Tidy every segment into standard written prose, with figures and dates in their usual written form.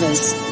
Canvas.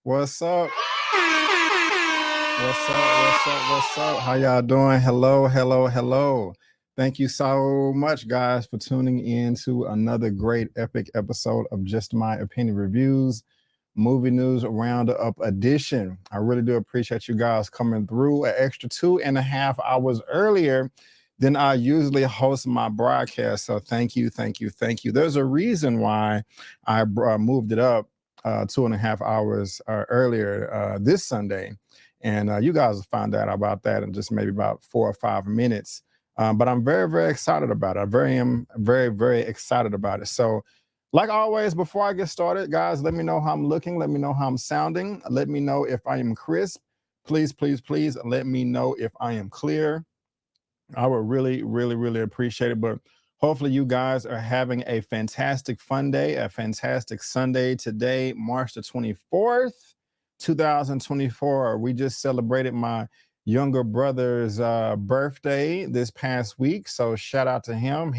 What's up? What's up? How y'all doing? Hello. Thank you so much, guys, for tuning in to another great epic episode of Just My Opinion Reviews, Movie News Roundup edition. I really do appreciate you guys coming through an extra 2.5 hours earlier than I usually host my broadcast. So thank you. There's a reason why I moved it up 2.5 hours earlier this Sunday. And you guys will find out about that in just maybe about 4 or 5 minutes. But I'm very, very excited about it. I am very excited about it. So like always, before I get started, guys, let me know how I'm looking. Let me know how I'm sounding. Let me know if I am crisp. Please let me know if I am clear. I would really appreciate it. But hopefully you guys are having a fantastic fun day, a fantastic Sunday today, March the 24th, 2024. We just celebrated my younger brother's birthday this past week. So shout out to him.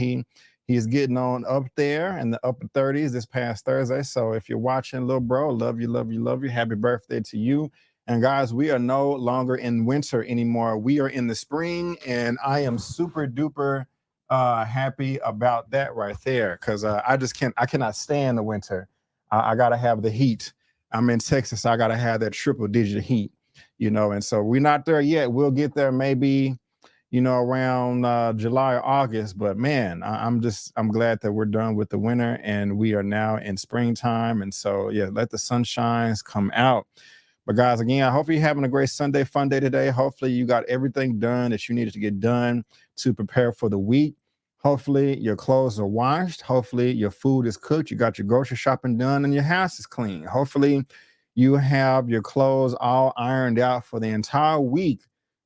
He's getting on up there in the upper 30s this past Thursday. So if you're watching, little bro, love you. Happy birthday to you. And guys, we are no longer in winter anymore. We are in the spring, and I am super duper happy about that right there, because I cannot stand the winter. I gotta have the heat. I'm in Texas, so I gotta have that triple digit heat, and so we're not there yet. We'll get there maybe, around July or August. But man, I'm glad that we're done with the winter and we are now in springtime. And so yeah, let the sunshines come out. But guys, again, I hope you're having a great Sunday fun day today. Hopefully you got everything done that you needed to get done to prepare for the week. Hopefully your clothes are washed. Hopefully your food is cooked. You got your grocery shopping done and your house is clean. Hopefully you have your clothes all ironed out for the entire week.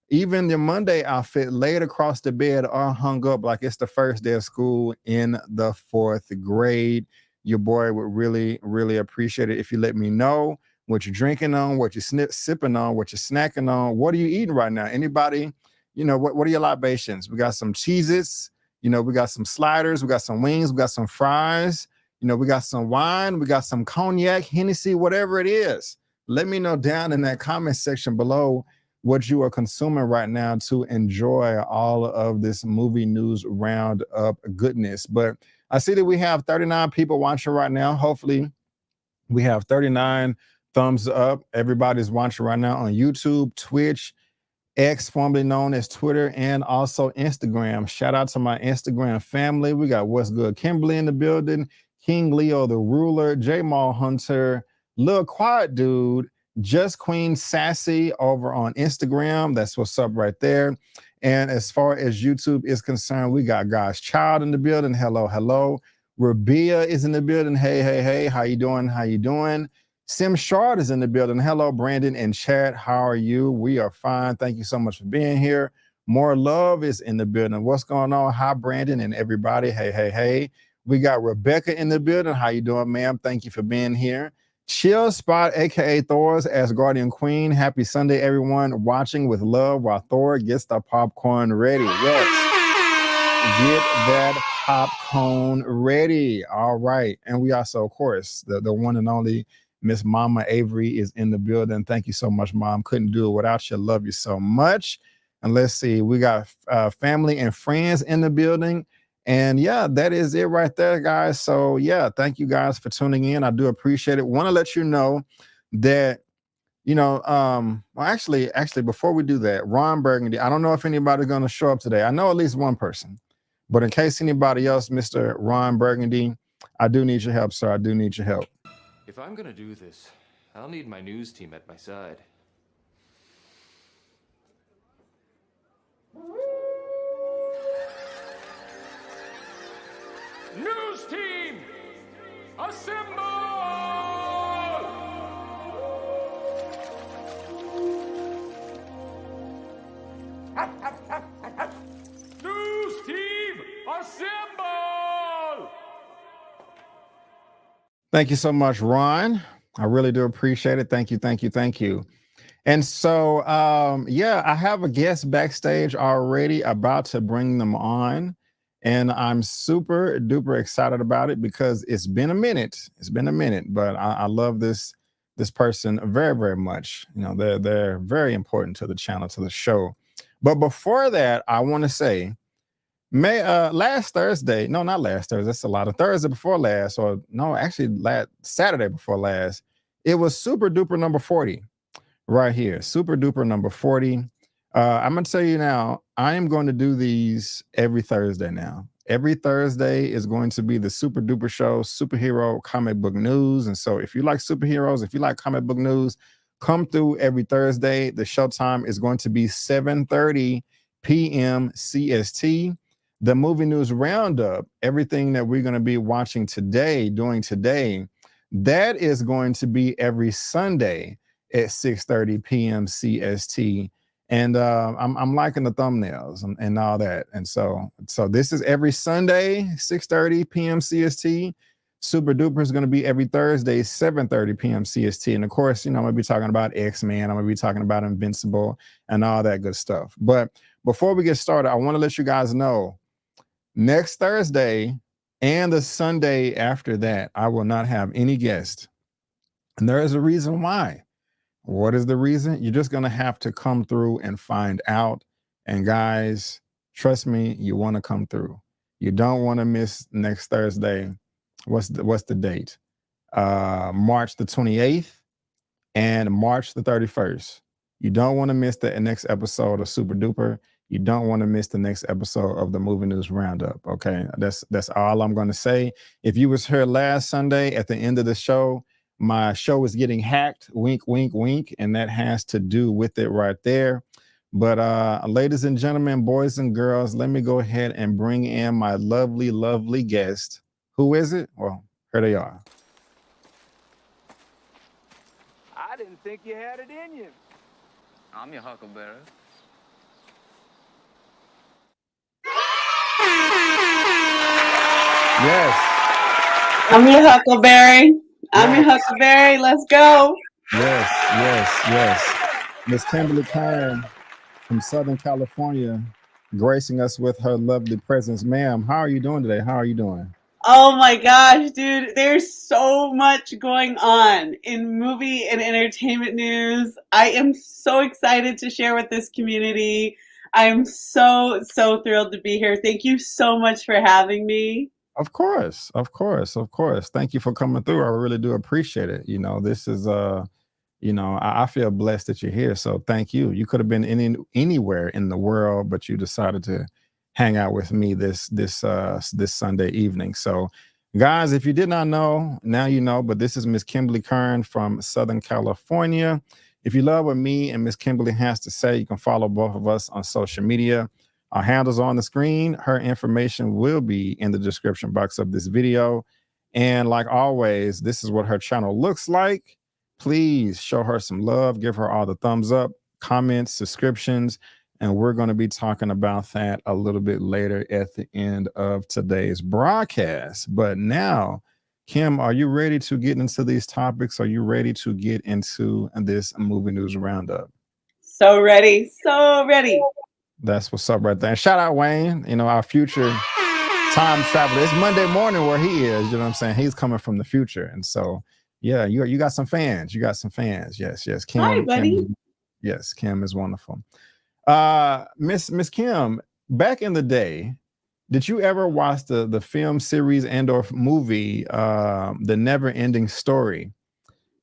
Even the Monday outfit laid across the bed or hung up like it's the first day of school in the 4th grade. Your boy would really, really appreciate it if you let me know. what you're drinking on, what you're sipping on, what you're snacking on. What are you eating right now? Anybody, what are your libations? We got some Cheez-Its, we got some sliders, we got some wings, we got some fries, we got some wine, we got some cognac, Hennessy, whatever it is. Let me know down in that comment section below what you are consuming right now to enjoy all of this movie news roundup goodness. But I see that we have 39 people watching right now. Hopefully we have 39 thumbs up. Everybody's watching right now on YouTube, Twitch, X, formerly known as Twitter, and also Instagram. Shout out to my Instagram family. We got What's Good Kimberly in the building, King Leo the Ruler, J Mall Hunter, Lil Quiet Dude, Just Queen Sassy over on Instagram. That's what's up right there. And as far as YouTube is concerned, we got God's Child in the building. Hello, hello. Rabia is in the building. Hey, hey, hey. How you doing? How you doing? Sim Shard is in the building. Hello, Brandon and chat. How are you? We are fine. Thank you so much for being here. More Love is in the building. What's going on? Hi, Brandon and everybody. Hey, hey, hey. We got Rebecca in the building. How you doing, ma'am? Thank you for being here. Chill Spot, aka Thor's Asgardian Queen. Happy Sunday, everyone. Watching with love while Thor gets the popcorn ready. Yes. Get that popcorn ready. All right. And we also, of course, the one and only Miss Mama Avery is in the building. Thank you so much, Mom. Couldn't do it without you. Love you so much. And let's see, we got family and friends in the building. And yeah, that is it right there, guys. So yeah, thank you guys for tuning in. I do appreciate it. Want to let you know that, well, actually, before we do that, Ron Burgundy, I don't know if anybody's going to show up today. I know at least one person, but in case anybody else, Mr. Ron Burgundy, I do need your help, sir. I do need your help. If I'm gonna do this, I'll need my news team at my side. News team, assemble! News team, assemble! Thank you so much, Ron. I really do appreciate it. Thank you, thank you, thank you. And so, yeah, I have a guest backstage already, about to bring them on. And I'm super duper excited about it because it's been a minute. It's been a minute, but I love this person very, very much. They're very important to the channel, to the show. But before that, I want to say, last Thursday, no, not last Thursday, that's a lot of Thursday before last, or no, actually last Saturday before last, it was super duper number 40 right here. Super duper number 40. I'm gonna tell you now, I am going to do these every Thursday now. Every Thursday is going to be the super duper show, superhero comic book news. And so if you like superheroes, if you like comic book news, come through every Thursday. The show time is going to be 7:30 p.m. CST. The movie news roundup, everything that we're going to be watching today, doing today, that is going to be every Sunday at 6:30 p.m. CST. And I'm liking the thumbnails and all that. And so this is every Sunday, 6:30 p.m. CST. Super Duper is going to be every Thursday, 7:30 p.m. CST. And of course, I'm going to be talking about X-Men. I'm going to be talking about Invincible and all that good stuff. But before we get started, I want to let you guys know, next Thursday and the Sunday after that, I will not have any guests. And there is a reason why. What is the reason? You're just going to have to come through and find out. And guys, trust me, you want to come through. You don't want to miss next Thursday. What's the date? March the 28th and March the 31st. You don't want to miss the next episode of Super Duper. You don't want to miss the next episode of the Movie News Roundup. Okay, that's all I'm going to say. If you was here last Sunday at the end of the show, my show is getting hacked. Wink, wink, wink, and that has to do with it right there. But ladies and gentlemen, boys and girls, let me go ahead and bring in my lovely, lovely guest. Who is it? Well, here they are. I didn't think you had it in you. I'm your huckleberry. Yes. I'm your huckleberry. I'm your huckleberry. Let's go. Yes. Miss Kimberly Kern from Southern California, gracing us with her lovely presence. Ma'am, how are you doing today? How are you doing? Oh my gosh, dude, there's so much going on in movie and entertainment news. I am so excited to share with this community. I am so thrilled to be here. Thank you so much for having me. Of course. Thank you for coming through. I really do appreciate it. This is I feel blessed that you're here. So thank you. You could have been anywhere in the world, but you decided to hang out with me this Sunday evening. So guys, if you did not know, now you know, but this is Miss Kimberly Kern from Southern California. If you love what me and Miss Kimberly has to say, you can follow both of us on social media. Our handles are on the screen. Her information will be in the description box of this video. And like always, this is what her channel looks like. Please show her some love, give her all the thumbs up, comments, subscriptions, and we're going to be talking about that a little bit later at the end of today's broadcast. But now, Kim, are you ready to get into these topics? Are you ready to get into this movie news roundup? So ready. That's what's up right there. And shout out Wayne, our future time traveler. It's Monday morning where he is, you know what I'm saying? He's coming from the future. And so, yeah, you got some fans. Yes. Kim, Hi, buddy. Kim is wonderful. Miss Kim, back in the day, did you ever watch the film series and or movie, The Neverending Story?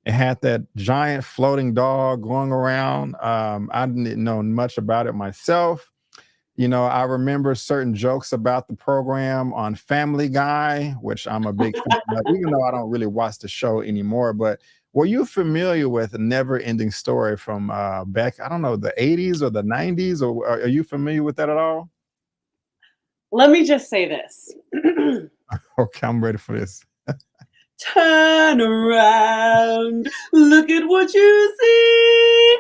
It had that giant floating dog going around. I didn't know much about it myself. I remember certain jokes about the program on Family Guy, which I'm a big fan of, even though I don't really watch the show anymore. But were you familiar with Neverending Story from back, I don't know, the 80s or the 90s? Or are you familiar with that at all? Let me just say this. Okay, I'm ready for this. Turn around, look at what you see.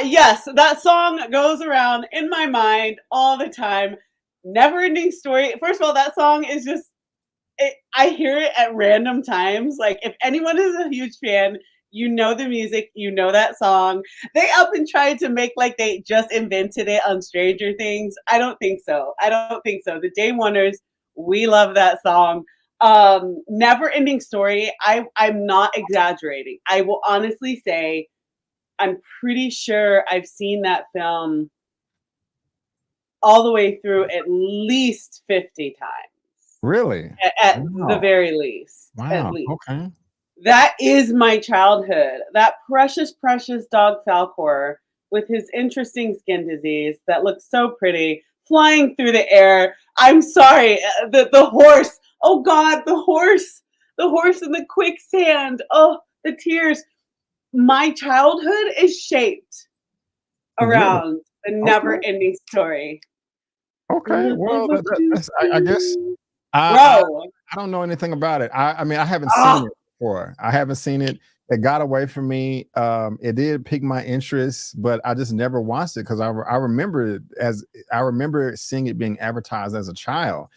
Yes, that song goes around in my mind all the time. Neverending Story. First of all, that song is just, I hear it at random times. Like, if anyone is a huge fan, you know the music, you know that song. They up and tried to make like they just invented it on Stranger Things. I don't think so. The Day Oneers, we love that song. Neverending Story, I'm not exaggerating. I will honestly say I'm pretty sure I've seen that film all the way through at least 50 times. Really? At the very least. Wow. At least. Okay. That is my childhood. That precious dog Falcor with his interesting skin disease that looks so pretty, flying through the air. I'm sorry, the horse. Oh God, the horse in the quicksand. Oh, the tears. My childhood is shaped around the Neverending Story. Okay, well, I guess I don't know anything about it. I mean, I haven't seen it before. I haven't seen it. It got away from me. It did pique my interest, but I just never watched it because I remember seeing it being advertised as a child.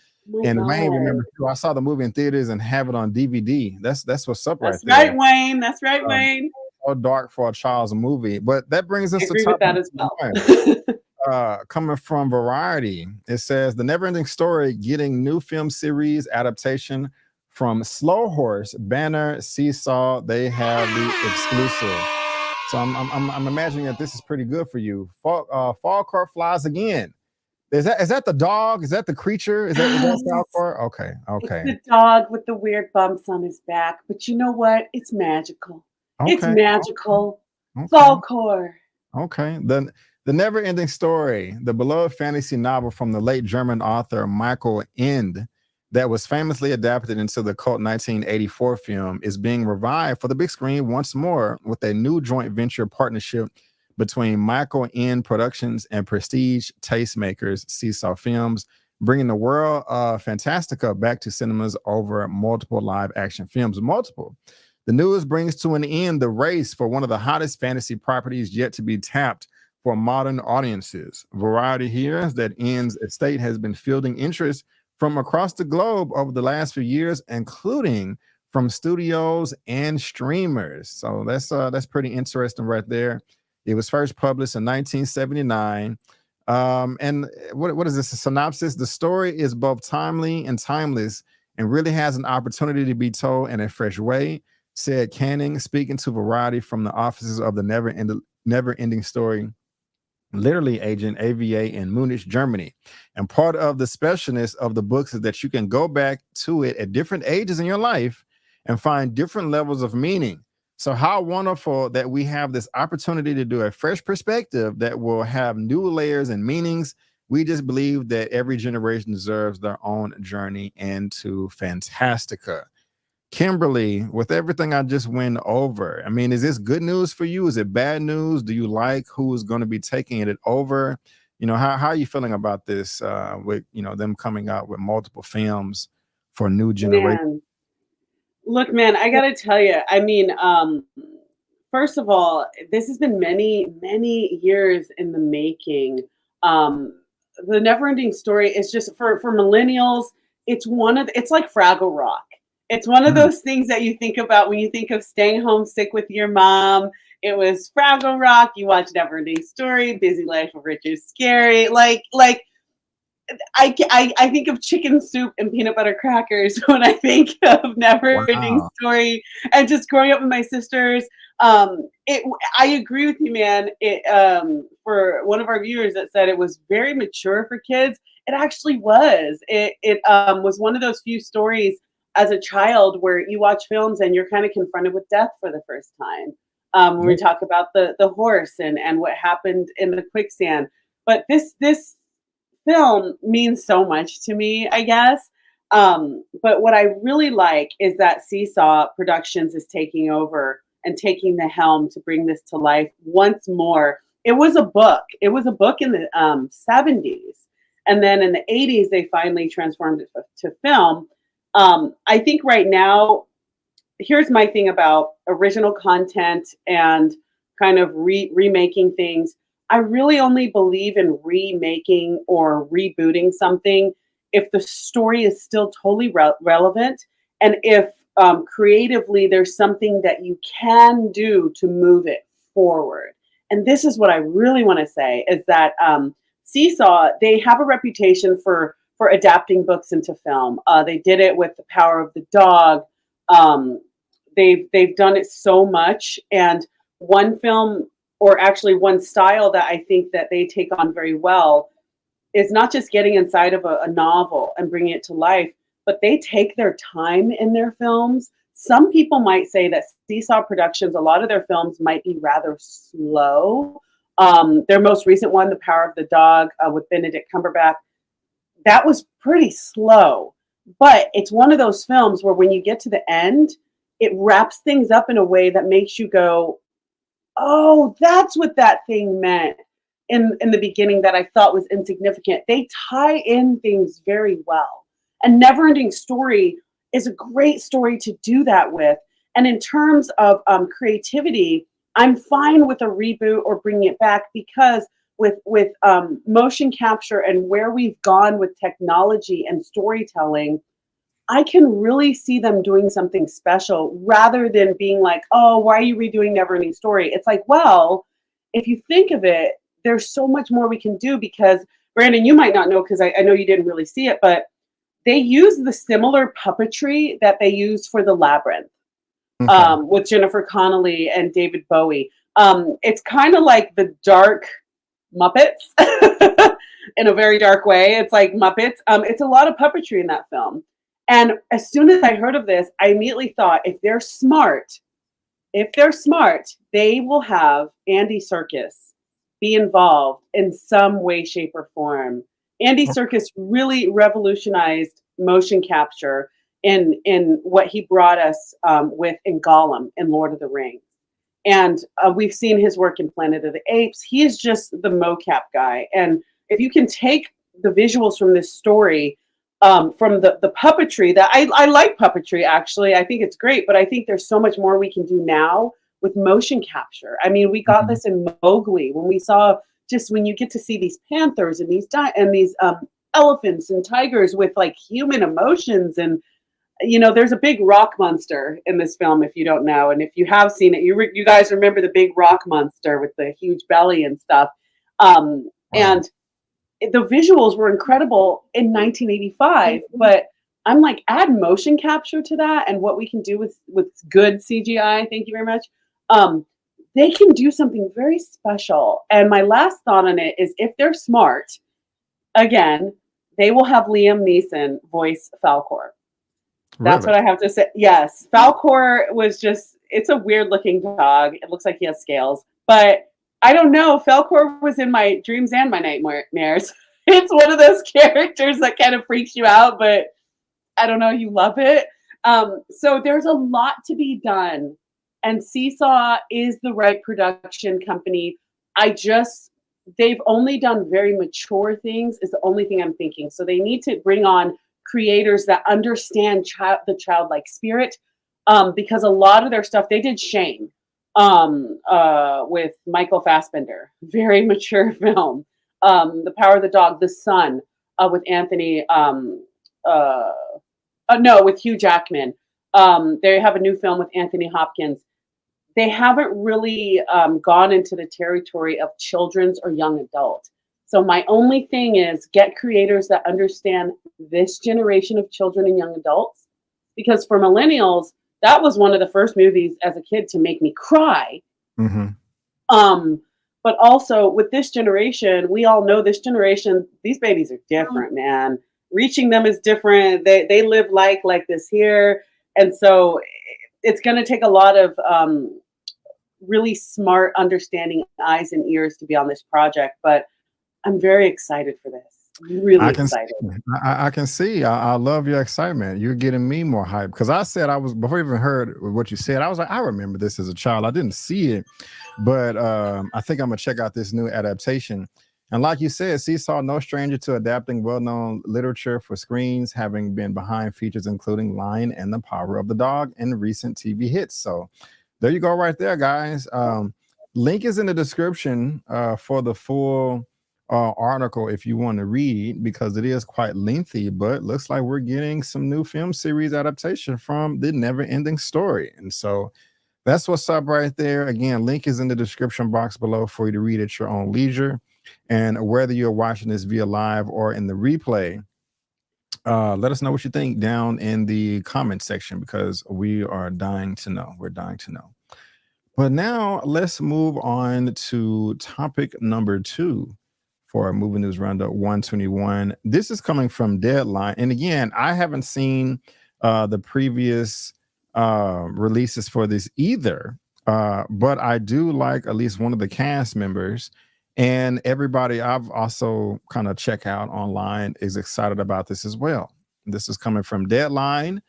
And Wayne, remember too, I saw the movie in theaters and have it on DVD. That's what's up right there. Right, Wayne. That's right, Wayne. So dark for a child's movie, but that brings us I to agree with that as well. Coming from Variety, it says the Neverending Story getting new film series adaptation from Slow Horse, Banner, Seesaw. They have the exclusive. So I'm imagining that this is pretty good for you. Falcor flies again. Is that the dog? Is that the creature? Is that Falcor? Okay. It's the dog with the weird bumps on his back, but you know what? It's magical. Okay. It's magical. Okay. Falcor. Okay. Then The Neverending Story, the beloved fantasy novel from the late German author Michael Ende, that was famously adapted into the cult 1984 film, is being revived for the big screen once more with a new joint venture partnership between Michael Ende Productions and Prestige Tastemakers Seesaw Films, bringing the world of Fantastica back to cinemas over multiple live action films. The news brings to an end the race for one of the hottest fantasy properties yet to be tapped for modern audiences. Variety hears that Ende's estate has been fielding interest from across the globe over the last few years, including from studios and streamers. So that's pretty interesting right there. It was first published in 1979. And what is this? A synopsis? The story is both timely and timeless and really has an opportunity to be told in a fresh way, said Canning, speaking to Variety from the offices of the Neverending Story literally agent AVA in Munich, Germany. And part of the specialness of the books is that you can go back to it at different ages in your life and find different levels of meaning. So how wonderful that we have this opportunity to do a fresh perspective that will have new layers and meanings. We just believe that every generation deserves their own journey into Fantastica. Kimberly, with everything I just went over, I mean, is this good news for you? Is it bad news? Do you like who is going to be taking it over? You know, how are you feeling about this with, you know, them coming out with multiple films for new generation? Look, man, I got to tell you, I mean, first of all, this has been many, many years in the making. The Neverending Story is just for millennials. It's like Fraggle Rock. It's one of those things that you think about when you think of staying home sick with your mom. It was Fraggle Rock. You watch Neverending Story, Busy Life of Richard Scarry. Like I think of chicken soup and peanut butter crackers when I think of Neverending Story and just growing up with my sisters. I agree with you, man. For one of our viewers that said it was very mature for kids. It actually was. It was one of those few stories as a child where you watch films and you're kind of confronted with death for the first time. When we talk about the horse and what happened in the quicksand. But this film means so much to me, I guess. But what I really like is that Seesaw Productions is taking over and taking the helm to bring this to life once more. It was a book. It was a book in the 70s. And then in the 80s, they finally transformed it to film. I think right now, here's my thing about original content and kind of remaking things. I really only believe in remaking or rebooting something if the story is still totally relevant and if creatively there's something that you can do to move it forward. And this is what I really want to say is that Seesaw, they have a reputation for adapting books into film. They did it with The Power of the Dog. They've done it so much. And one film, or actually one style that I think that they take on very well is not just getting inside of a novel and bringing it to life, but they take their time in their films. Some people might say that Seesaw Productions, a lot of their films might be rather slow. Their most recent one, The Power of the Dog, with Benedict Cumberbatch, that was pretty slow. But it's one of those films where when you get to the end, it wraps things up in a way that makes you go, oh, that's what that thing meant in the beginning that I thought was insignificant. They tie in things very well. And Neverending Story is a great story to do that with. And in terms of creativity, I'm fine with a reboot or bringing it back because with motion capture and where we've gone with technology and storytelling, I can really see them doing something special rather than being like, oh, why are you redoing Neverending Story? It's like, well, if you think of it, there's so much more we can do because, Brandon, you might not know because I know you didn't really see it, but they use the similar puppetry that they used for The Labyrinth with Jennifer Connelly and David Bowie. It's kind of like the dark Muppets in a very dark way. It's like Muppets. It's a lot of puppetry in that film. And as soon as I heard of this, I immediately thought, if they're smart, they will have Andy Serkis be involved in some way, shape, or form. Andy Serkis really revolutionized motion capture in what he brought us with in Gollum in Lord of the Rings. And we've seen his work in Planet of the Apes. He is just the mocap guy. And if you can take the visuals from this story, from the puppetry, that I like puppetry, actually. I think it's great, but I think there's so much more we can do now with motion capture. I mean, we got this in Mowgli when we saw, just when you get to see these panthers and these elephants and tigers with like human emotions. And you know, there's a big rock monster in this film, if you don't know. And if you have seen it, you guys remember the big rock monster with the huge belly and stuff. And the visuals were incredible in 1985, but I'm like, add motion capture to that and what we can do with good CGI. Thank you very much. They can do something very special. And my last thought on it is, if they're smart, again, they will have Liam Neeson voice Falkor. That's what I have to say. Yes, Falkor was just, it's a weird looking dog. It looks like he has scales, but I don't know. Falkor was in my dreams and my nightmares. It's one of those characters that kind of freaks you out, but I don't know, you love it. So there's a lot to be done. And Seesaw is the right production company. They've only done very mature things is the only thing I'm thinking. So they need to bring on creators that understand the childlike spirit, because a lot of their stuff, they did Shame with Michael Fassbender, very mature film. The Power of the Dog, The Son with Anthony, with Hugh Jackman. They have a new film with Anthony Hopkins. They haven't really gone into the territory of children's or young adult. So my only thing is get creators that understand this generation of children and young adults, because for millennials, that was one of the first movies as a kid to make me cry. Mm-hmm. But also with this generation, we all know this generation, these babies are different, man. Reaching them is different. They live like this here. And so it's going to take a lot of really smart, understanding eyes and ears to be on this project. But I'm very excited for this. Really excited. I can see. I love your excitement. You're getting me more hype, because I said before I even heard what you said, I was like, I remember this as a child. I didn't see it, but I think I'm gonna check out this new adaptation. And like you said, Seesaw, no stranger to adapting well-known literature for screens, having been behind features including Lion and the Power of the Dog and recent TV hits. So there you go, right there, guys. Link is in the description for the full article if you want to read, because it is quite lengthy, but looks like we're getting some new film series adaptation from the Neverending Story. And so that's what's up right there. Again, link is in the description box below for you to read at your own leisure. And whether you're watching this via live or in the replay, let us know what you think down in the comment section, because we are dying to know. We're dying to know. But now let's move on to topic number 2 for our Movie News Roundup 121. This is coming from Deadline. And again, I haven't seen the previous releases for this either, but I do like at least one of the cast members. And everybody I've also kind of checked out online is excited about this as well. This is coming from Deadline.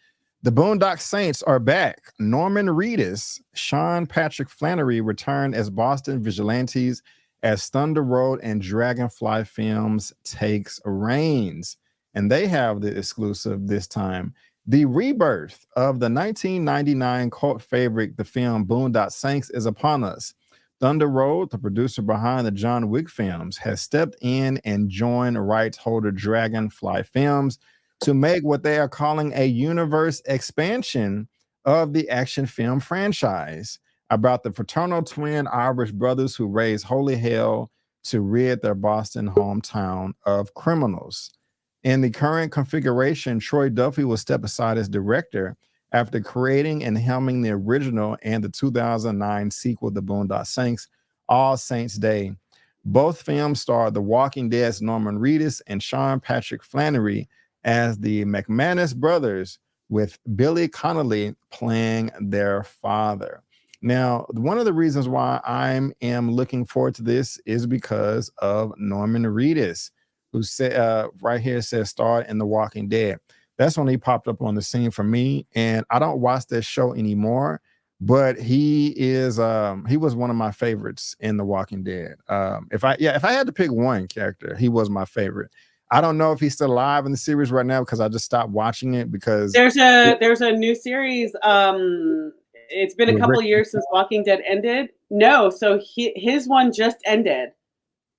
The Boondock Saints are back. Norman Reedus, Sean Patrick Flannery return as Boston vigilantes as Thunder Road and Dragonfly Films takes reins. And they have the exclusive this time. The rebirth of the 1999 cult favorite, the film Boondock Saints, is upon us. Thunder Road, the producer behind the John Wick films, has stepped in and joined rights holder Dragonfly Films to make what they are calling a universe expansion of the action film franchise about the fraternal twin Irish brothers who raise holy hell to rid their Boston hometown of criminals. In the current configuration, Troy Duffy will step aside as director after creating and helming the original and the 2009 sequel, The Boondock Saints, All Saints Day. Both films star The Walking Dead's Norman Reedus and Sean Patrick Flannery as the McManus brothers, with Billy Connolly playing their father. Now, one of the reasons why I am looking forward to this is because of Norman Reedus, who said right here says starred in The Walking Dead. That's when he popped up on the scene for me, and I don't watch that show anymore, but he was one of my favorites in The Walking Dead. If I had to pick one character, he was my favorite. I don't know if he's still alive in the series right now, because I just stopped watching it because there's a new series. It's been a couple of years since Walking Dead ended. No, so his one just ended.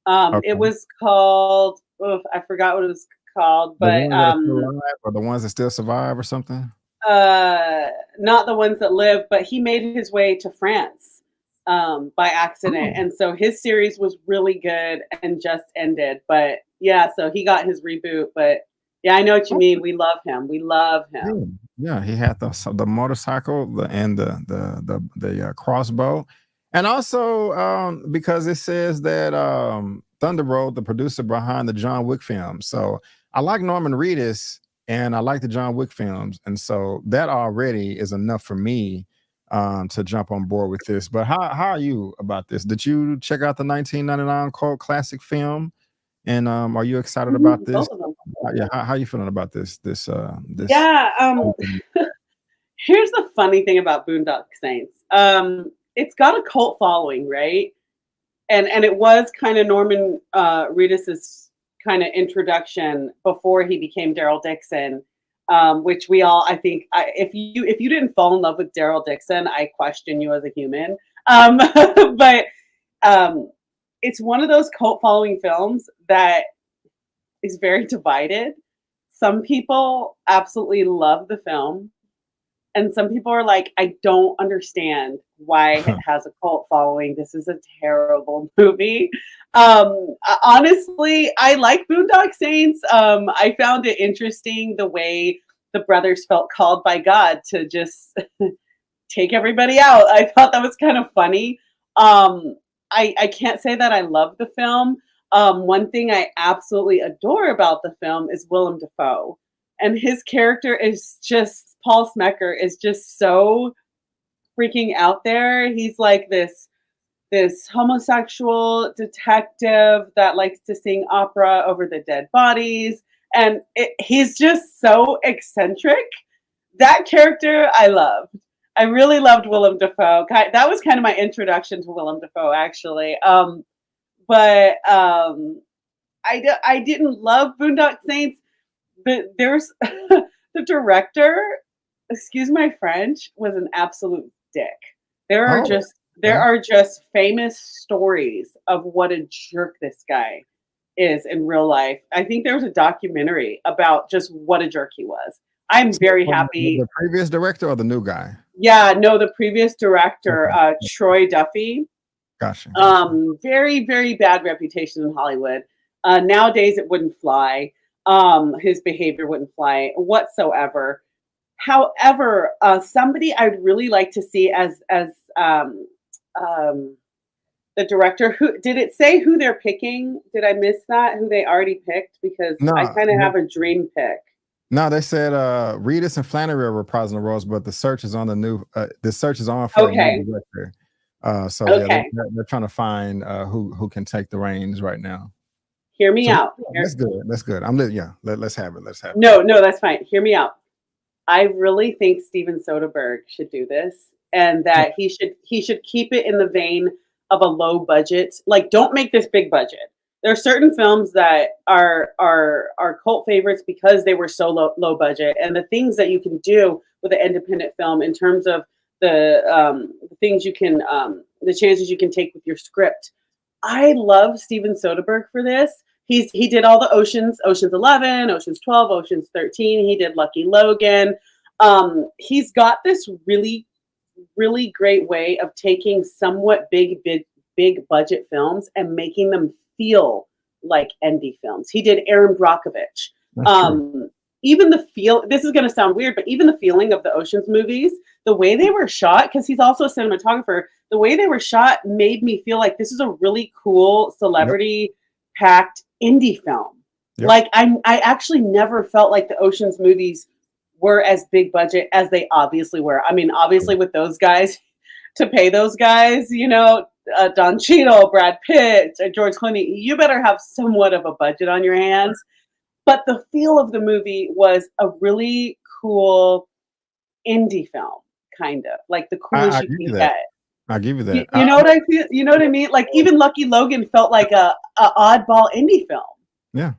Okay. It was called, I forgot what it was called, but or the ones that still survive or something. not the ones that live, but he made his way to France by accident, Oh. and so his series was really good and just ended. But yeah, so he got his reboot. But yeah, I know what you mean. We love him. We love him. Yeah, he had the motorcycle and the crossbow, and also because it says that Thunderbolt, the producer behind the John Wick films. So I like Norman Reedus, and I like the John Wick films, and so that already is enough for me to jump on board with this. But how are you about this? Did you check out the 1999 cult classic film? And are you excited about this? Both of them. Yeah, how are you feeling about this? This Yeah. Here's the funny thing about Boondock Saints. It's got a cult following, right? And it was kind of Norman Reedus's kind of introduction before he became Daryl Dixon, which we all, I think, if you didn't fall in love with Daryl Dixon, I question you as a human. But it's one of those cult following films that is very divided. Some people absolutely love the film, and some people are like, I don't understand why it has a cult following. This is a terrible movie. Honestly, I like Boondock Saints. I found it interesting the way the brothers felt called by God to just take everybody out. I thought that was kind of funny. I can't say that I love the film. One thing I absolutely adore about the film is Willem Dafoe. And his character is just, Paul Smecker is just so freaking out there. He's like this homosexual detective that likes to sing opera over the dead bodies. And he's just so eccentric. That character I loved. I really loved Willem Dafoe. That was kind of my introduction to Willem Dafoe, actually. But I didn't love Boondock Saints. But there's the director, excuse my French, was an absolute dick. There are just famous stories of what a jerk this guy is in real life. I think there was a documentary about just what a jerk he was. I'm very happy. The previous director or the new guy? Yeah, no, the previous director, Troy Duffy. Gotcha. Very, very bad reputation in Hollywood. Nowadays, it wouldn't fly. His behavior wouldn't fly whatsoever. However, somebody I'd really like to see as the director. Who did it say who they're picking? Did I miss that? Who they already picked? Because I kind of have a dream pick. No, they said Reedus and Flannery are reprising the roles, but the search is on the search is on for a new director. Yeah, they're trying to find who can take the reins right now. Hear me out. That's good. That's good. Let's have it. Let's have it. No, that's fine. Hear me out. I really think Steven Soderbergh should do this, and that he should keep it in the vein of a low budget. Like, don't make this big budget. There are certain films that are cult favorites because they were so low budget, and the things that you can do with an independent film in terms of the things you can, the chances you can take with your script. I love Steven Soderbergh for this. He did all the Oceans 11, Oceans 12, Oceans 13. He did Lucky Logan. He's got this really, really great way of taking somewhat big budget films and making them feel like indie films. He did Aaron Brockovich. Even the this is going to sound weird, but even the feeling of the Oceans movies, the way they were shot, because he's also a cinematographer, the way they were shot made me feel like this is a really cool celebrity-packed indie film. Like, I actually never felt like the Oceans movies were as big budget as they obviously were. I mean, obviously with those guys, to pay those guys, you know, Don Cheadle, Brad Pitt, George Clooney, you better have somewhat of a budget on your hands. But the feel of the movie was a really cool indie film, kind of like the coolest you can get. I'll give you that. You know what I feel? You know what I mean? Like, even Lucky Logan felt like a oddball indie film. Yeah.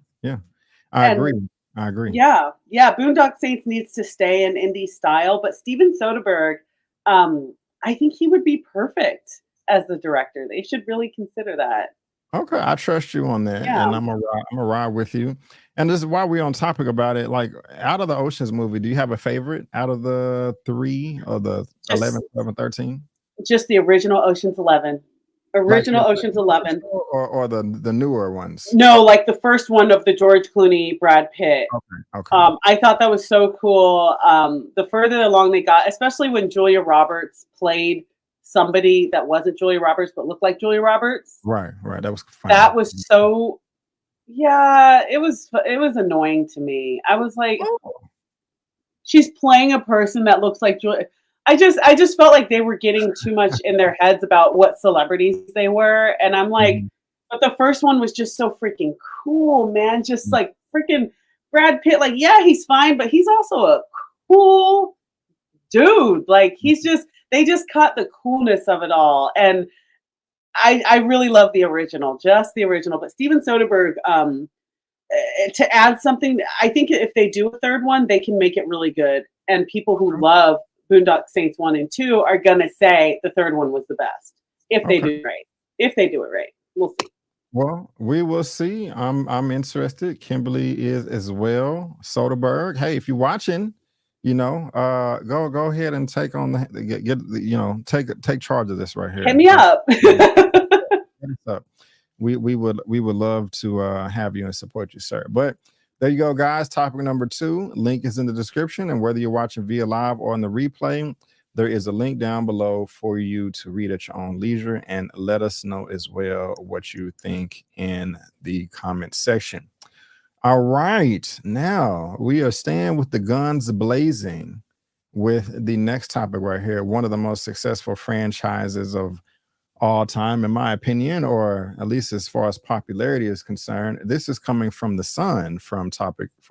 I agree. Yeah. Boondock Saints needs to stay in indie style, but Steven Soderbergh, I think he would be perfect as the director. They should really consider that. Okay, I trust you on that, Yeah. and I'm gonna ride with you. And this is why we're on topic about it. Like, out of the Ocean's movie, do you have a favorite out of the three or the Just 11, 12, and 13? just the original Ocean's 11. Like Original Ocean's 11. or the newer ones? No, like the first one of the George Clooney, Brad Pitt. Okay. I thought that was so cool. The further along they got, especially when Julia Roberts played somebody that wasn't Julia Roberts but looked like Julia Roberts. Right. That was funny. That was so, yeah, it was annoying to me. I was like, Oh. she's playing a person that looks like Julia. I just felt like they were getting too much in their heads about what celebrities they were, and I'm like, Mhm. but the first one was just so freaking cool, man. Just like freaking Brad Pitt, like, yeah, he's fine, but he's also a cool dude. Like, they just caught the coolness of it all, and I really love the original, just the original. But Steven Soderbergh, to add something, I think if they do a third one, they can make it really good. And people who love Boondock Saints 1 and 2 are gonna say the third one was the best. If they do it right. If they do it right. We'll see. Well, we will see. I'm interested. Kimberly is as well. Soderbergh. Hey, if you're watching, go ahead and take on take charge of this right here. Hit me up. Hit us up. We would love to have you and support you, sir. But there you go, guys. Topic number 2. Link is in the description, and whether you're watching via live or on the replay, there is a link down below for you to read at your own leisure, and let us know as well what you think in the comment section. All right, now we are staying with the guns blazing with the next topic right here. One of the most successful franchises of all time, in my opinion, or at least as far as popularity is concerned. This is coming from The Sun for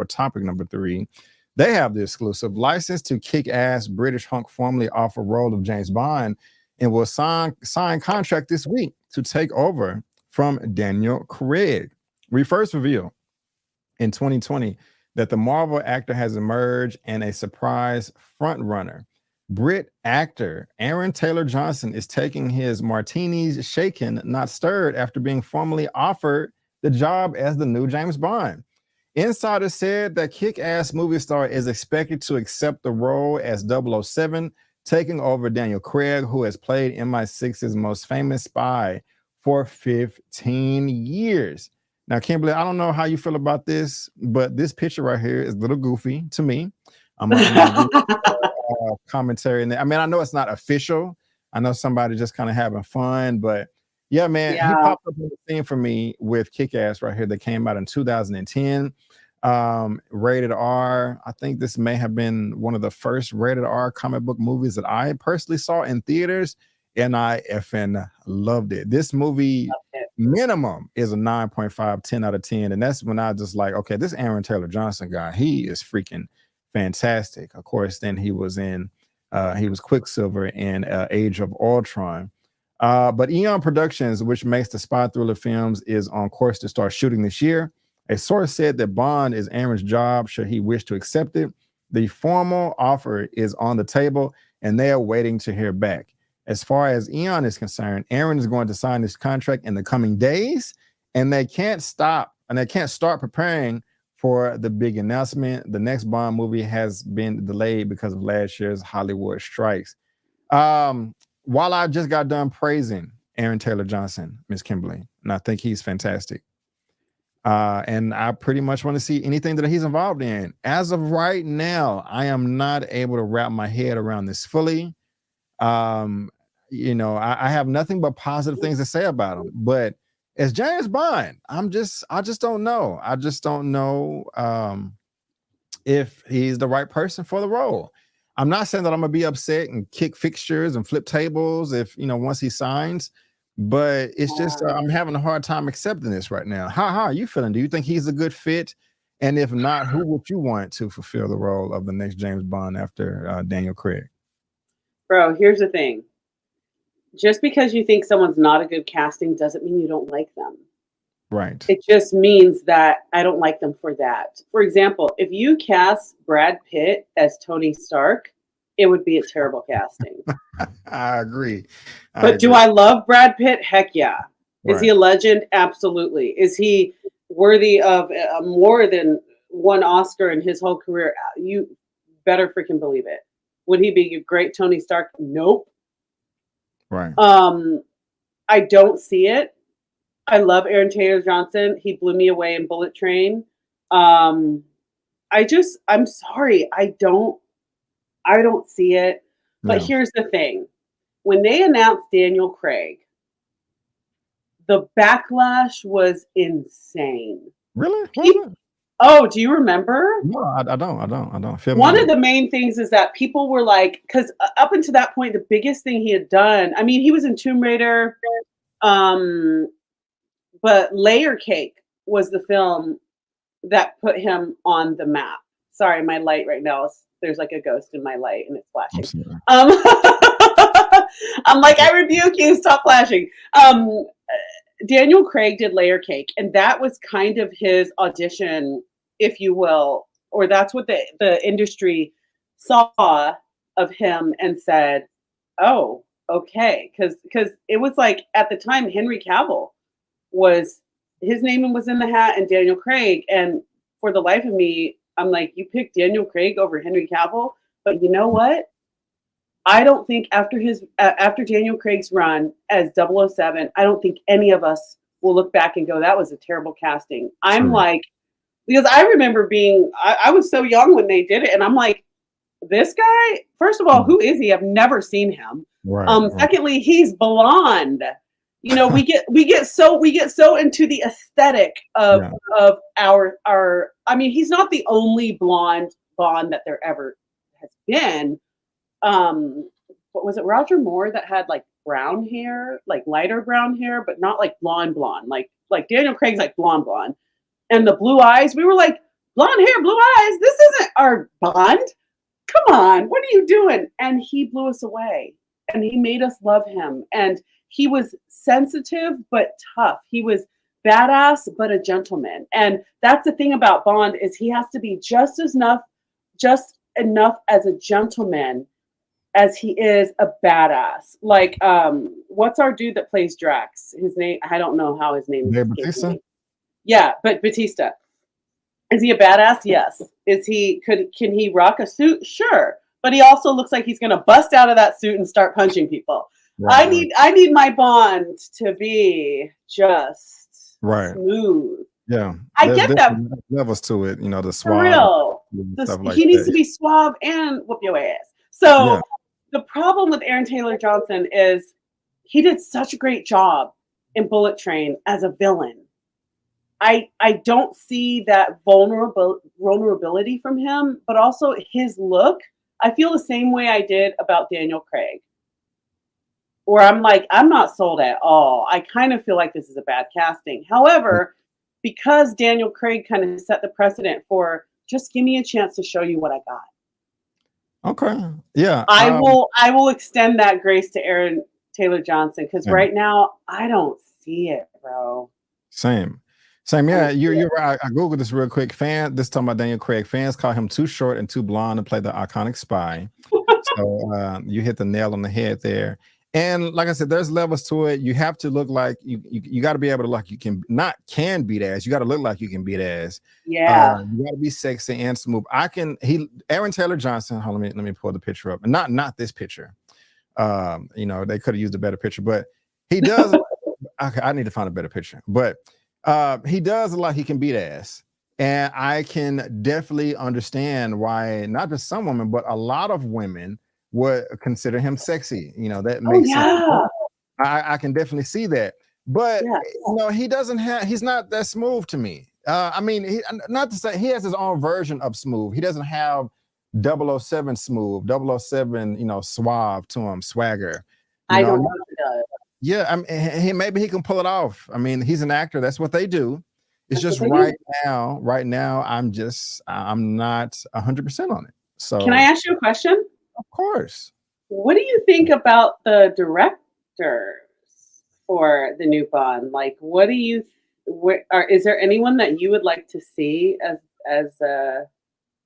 topic number 3. They have the exclusive license to kick-ass British hunk formerly off a role of James Bond and will sign contract this week to take over from Daniel Craig. We first revealed in 2020 that the Marvel actor has emerged and a surprise frontrunner. Brit actor Aaron Taylor Johnson is taking his martinis shaken, not stirred, after being formally offered the job as the new James Bond. Insiders said that kick-ass movie star is expected to accept the role as 007, taking over Daniel Craig, who has played MI6's most famous spy for 15 years. Now, Kimberly, I don't know how you feel about this, but this picture right here is a little goofy to me. I'm gonna commentary in there. I mean, I know it's not official. I know somebody just kind of having fun, but yeah, man, he popped up in the scene for me with Kick-Ass right here that came out in 2010. Rated R. I think this may have been one of the first rated R comic book movies that I personally saw in theaters, and I effing loved it. This movie minimum is a 9.5, 10 out of 10. And that's when I just like, okay, this Aaron Taylor Johnson guy, he is freaking fantastic. Of course, then he was Quicksilver in Age of Ultron. But Eon Productions, which makes the spy thriller films, is on course to start shooting this year. A source said that Bond is Aaron's job should he wish to accept it. The formal offer is on the table, and they are waiting to hear back. As far as Eon is concerned, Aaron is going to sign this contract in the coming days, and they can't start preparing for the big announcement. The next Bond movie has been delayed because of last year's Hollywood strikes. While I just got done praising Aaron Taylor Johnson, Miss Kimberly, and I think he's fantastic. And I pretty much want to see anything that he's involved in. As of right now, I am not able to wrap my head around this fully. I have nothing but positive things to say about him. But as James Bond, I just don't know. I just don't know if he's the right person for the role. I'm not saying that I'm gonna be upset and kick fixtures and flip tables if once he signs, but it's just I'm having a hard time accepting this right now. How are you feeling? Do you think he's a good fit? And if not, who would you want to fulfill the role of the next James Bond after Daniel Craig? Bro, here's the thing. Just because you think someone's not a good casting doesn't mean you don't like them. Right. It just means that I don't like them for that. For example, if you cast Brad Pitt as Tony Stark, it would be a terrible casting. I agree. Do I love Brad Pitt? Heck yeah. Is he a legend? Absolutely. Is he worthy of more than one Oscar in his whole career? You better freaking believe it. Would he be a great Tony Stark? Nope. Right. I don't see it. I love Aaron Taylor Johnson. He blew me away in Bullet Train. I'm sorry. I don't see it. But here's the thing. When they announced Daniel Craig, the backlash was insane. Really? Oh, do you remember? No, I don't. One of the main things is that people were like, because up until that point, the biggest thing he had done, I mean, he was in Tomb Raider, but Layer Cake was the film that put him on the map. Sorry, my light right now there's like a ghost in my light and it's flashing. I'm like, I rebuke you, stop flashing. Daniel Craig did Layer Cake, and that was kind of his audition, if you will, or that's what the industry saw of him and said, oh, okay. Because it was like, at the time, Henry Cavill his name was in the hat, and Daniel Craig, and for the life of me, I'm like, you picked Daniel Craig over Henry Cavill, but you know what? I don't think after Daniel Craig's run as 007, I don't think any of us will look back and go, that was a terrible casting. I'm like, because I remember I was so young when they did it, and I'm like, this guy, first of all, who is he? I've never seen him. Right. Secondly, he's blonde. You know, we get so into the aesthetic of our. I mean, he's not the only blonde Bond that there ever has been. What was it, Roger Moore, that had like brown hair, like lighter brown hair, but not like blonde, like Daniel Craig's like blonde, and the blue eyes. We were like, blonde hair, blue eyes. This isn't our Bond. Come on, what are you doing? And he blew us away, and he made us love him. And he was sensitive but tough. He was badass but a gentleman. And that's the thing about Bond, is he has to be just enough as a gentleman as he is a badass. Like, what's our dude that plays Drax? His name, I don't know how his name is. Batista? Yeah, but Batista. Is he a badass? Yes. Can he rock a suit? Sure. But he also looks like he's gonna bust out of that suit and start punching people. Right, I need my Bond to be just smooth. Yeah, I get that. Levels to it, you know, the suave. For real. He needs to be suave and whoop your ass. So the problem with Aaron Taylor Johnson is he did such a great job in Bullet Train as a villain. I don't see that vulnerability from him, but also his look. I feel the same way I did about Daniel Craig, where I'm like, I'm not sold at all. I kind of feel like this is a bad casting. However, because Daniel Craig kind of set the precedent for, just give me a chance to show you what I got. Okay. Yeah. I will extend that grace to Aaron Taylor Johnson, because right now I don't see it, bro. Same. Yeah, you're right. I googled this real quick. This is talking about Daniel Craig. Fans call him too short and too blonde to play the iconic spy. So you hit the nail on the head there. And like I said, there's levels to it. You have to look like you got to be able to, like, you can beat ass. You got to look like you can beat ass. Yeah. You got to be sexy and smooth. Aaron Taylor Johnson. Hold on, let me pull the picture up. And not this picture. You know, they could have used a better picture, but he does. Okay, I need to find a better picture. But he does look like he can beat ass. And I can definitely understand why not just some women, but a lot of women would consider him sexy. You know, that makes sense. I can definitely see that. But you know, he's not that smooth to me. I mean, not to say he has his own version of smooth. He doesn't have 007 smooth, 007, you know, suave to him, swagger. I don't know if he does. Yeah, I mean, maybe he can pull it off. I mean, he's an actor. That's what they do. It's just right now, I'm not 100% on it. So can I ask you a question? Of course. What do you think about the directors for the new Bond? Like, what do you? Is there anyone that you would like to see as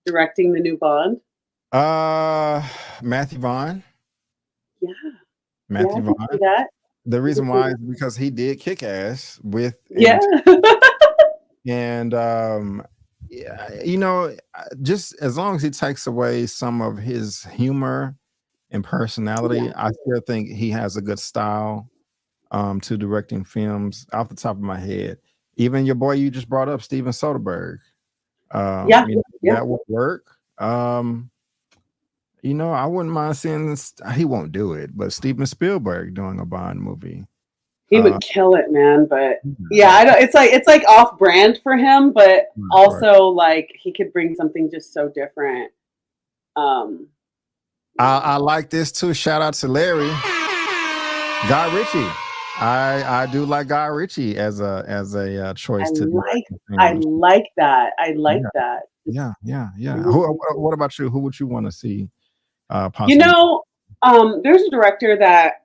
directing the new Bond? Matthew Vaughn. Yeah. Matthew Vaughn. I can see that. The reason why is because he did kick ass with Yeah. and yeah, you know, just as long as he takes away some of his humor and personality, Yeah. I still think he has a good style to directing films. Off the top of my head, even your boy you just brought up, Steven Soderbergh, Yeah. you know, Yeah. that would work. You know, I wouldn't mind seeing this. He won't do it, but Steven Spielberg doing a Bond movie. He would kill it, man. But yeah, right, I don't. It's like off brand for him, but right. also like he could bring something just so different. I like this too. Shout out to Larry, Guy Ritchie. I do like Guy Ritchie as a choice to direct I films. like that. I like that. Yeah. Mhm. What about you? Who would you want to see? You Possibly? know, there's a director that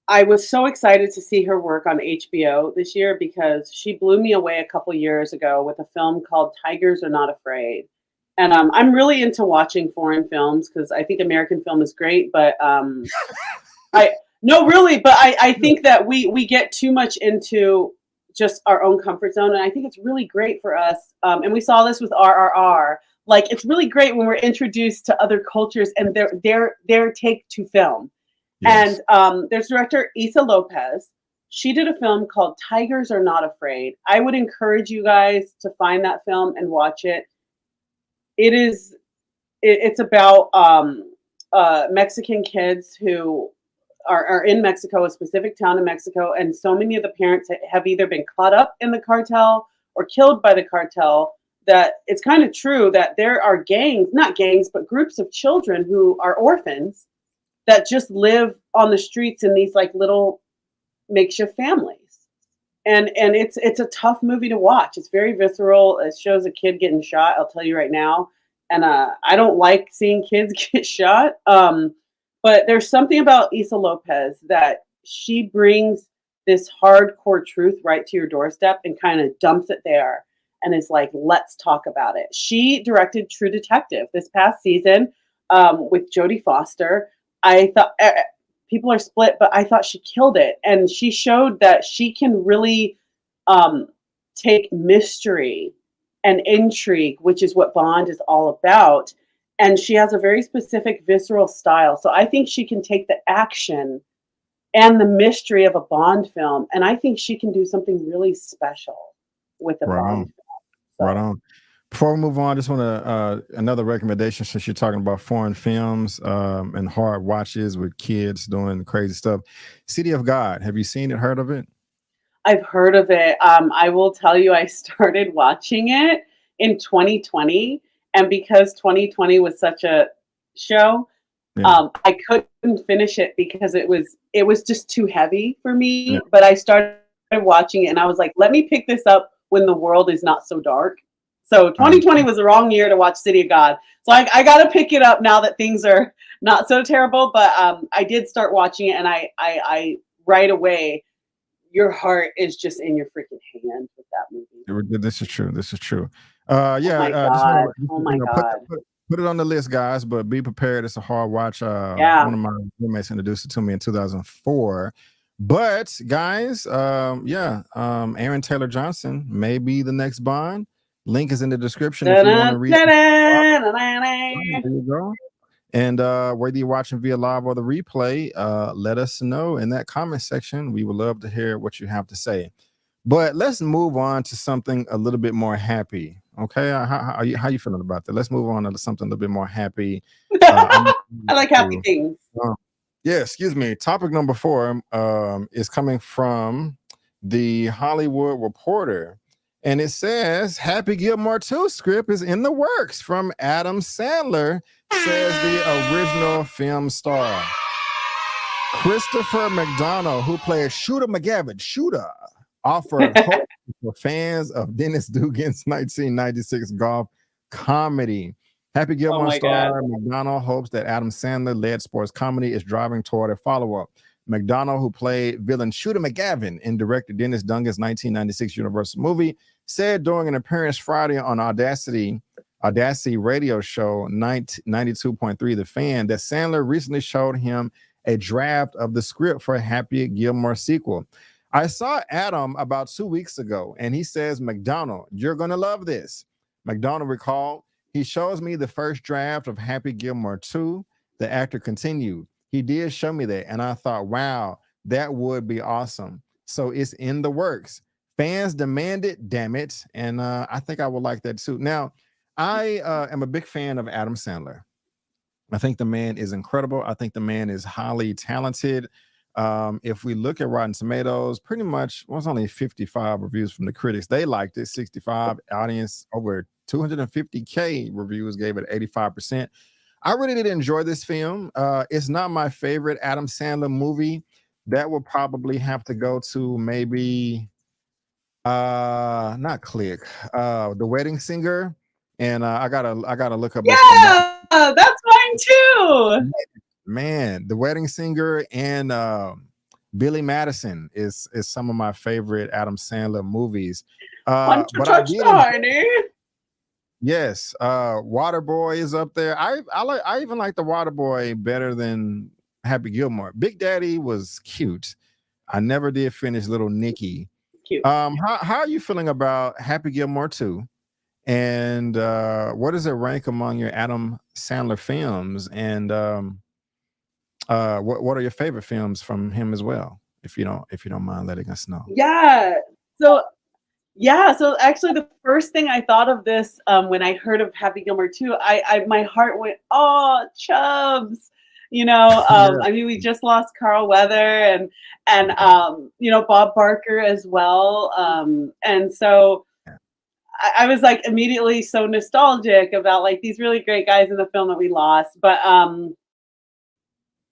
I was so excited to see her work on HBO this year because she blew me away a couple years ago with a film called Tigers Are Not Afraid. And I'm really into watching foreign films because I think American film is great, but I think that we get too much into just our own comfort zone, and I think it's really great for us. And we saw this with RRR. Like, it's really great when we're introduced to other cultures and their take to film. Yes. And there's director Issa Lopez. She did a film called Tigers Are Not Afraid. I would encourage you guys to find that film and watch it. It's about Mexican kids who are in Mexico, a specific town in Mexico, and so many of the parents have either been caught up in the cartel or killed by the cartel, that it's kind of true that there are not gangs, but groups of children who are orphans that just live on the streets in these like little makeshift families. And it's a tough movie to watch. It's very visceral. It shows a kid getting shot, I'll tell you right now. And I don't like seeing kids get shot. But there's something about Issa Lopez that she brings this hardcore truth right to your doorstep and kind of dumps it there and is like, let's talk about it. She directed True Detective this past season with Jodie Foster. I thought people are split, but I thought she killed it. And she showed that she can really take mystery and intrigue, which is what Bond is all about. And she has a very specific visceral style. So I think she can take the action and the mystery of a Bond film, and I think she can do something really special with a Bond film. So. Right on. Before we move on, I just want to another recommendation, since you're talking about foreign films and hard watches with kids doing crazy stuff. City of God. Have you seen it? Heard of it? I've heard of it. I will tell you, I started watching it in 2020. And because 2020 was such a show, I couldn't finish it because it was just too heavy for me. Yeah. But I started watching it and I was like, let me pick this up when the world is not so dark. So 2020 was the wrong year to watch City of God. So I got to pick it up now that things are not so terrible. But I did start watching it, and I right away, your heart is just in your freaking hands with that movie. This is true. This is true. Oh my God. Put it on the list, guys, but be prepared. It's a hard watch. One of my roommates introduced it to me in 2004. But guys, Aaron Taylor Johnson may be the next Bond. Link is in the description if you want to read it. There you go. And whether you're watching via live or the replay, let us know in that comment section. We would love to hear what you have to say. But let's move on to something a little bit more happy. Okay, how you feeling about that? Let's move on to something a little bit more happy. I like happy things. Yeah, excuse me. Topic number 4 is coming from the Hollywood Reporter. And it says, Happy Gilmore 2 script is in the works from Adam Sandler, says the original film star. Christopher McDonald, who played Shooter McGavin, offered hope for fans of Dennis Dugan's 1996 golf comedy. Happy Gilmore star McDonald hopes that Adam Sandler-led sports comedy is driving toward a follow-up. McDonald, who played villain Shooter McGavin and directed Dennis Dugan's 1996 Universal movie, said during an appearance Friday on Audacity radio show 92.3 The Fan that Sandler recently showed him a draft of the script for a Happy Gilmore sequel. I saw Adam about 2 weeks ago, and he says, McDonald, you're going to love this. McDonald recalled, he shows me the first draft of Happy Gilmore 2. The actor continued, he did show me that, and I thought, wow, that would be awesome. So it's in the works. Fans demand it, damn it. And I think I would like that too. Now, I am a big fan of Adam Sandler. I think the man is incredible. I think the man is highly talented. If we look at Rotten Tomatoes, pretty much, well, it's only 55 reviews from the critics. They liked it, 65. Audience, over 250K reviews gave it 85%. I really did enjoy this film. It's not my favorite Adam Sandler movie. That would probably have to go to maybe, not Click, The Wedding Singer. And I gotta look up. Yeah, that's mine too. Man, The Wedding Singer and Billy Madison is some of my favorite Adam Sandler movies. Want to But touch the honey? Yes, Waterboy is up there. I even like the Waterboy better than Happy Gilmore. Big Daddy was cute. I never did finish Little Nicky. Cute. How are you feeling about Happy Gilmore 2? And what does it rank among your Adam Sandler films? And what are your favorite films from him as well? If you don't mind letting us know. Yeah. So actually, the first thing I thought of this when I heard of Happy Gilmore 2, my heart went, oh, Chubbs. Yeah. I mean, we just lost Carl Weather and Bob Barker as well. And so I was like immediately so nostalgic about like these really great guys in the film that we lost. But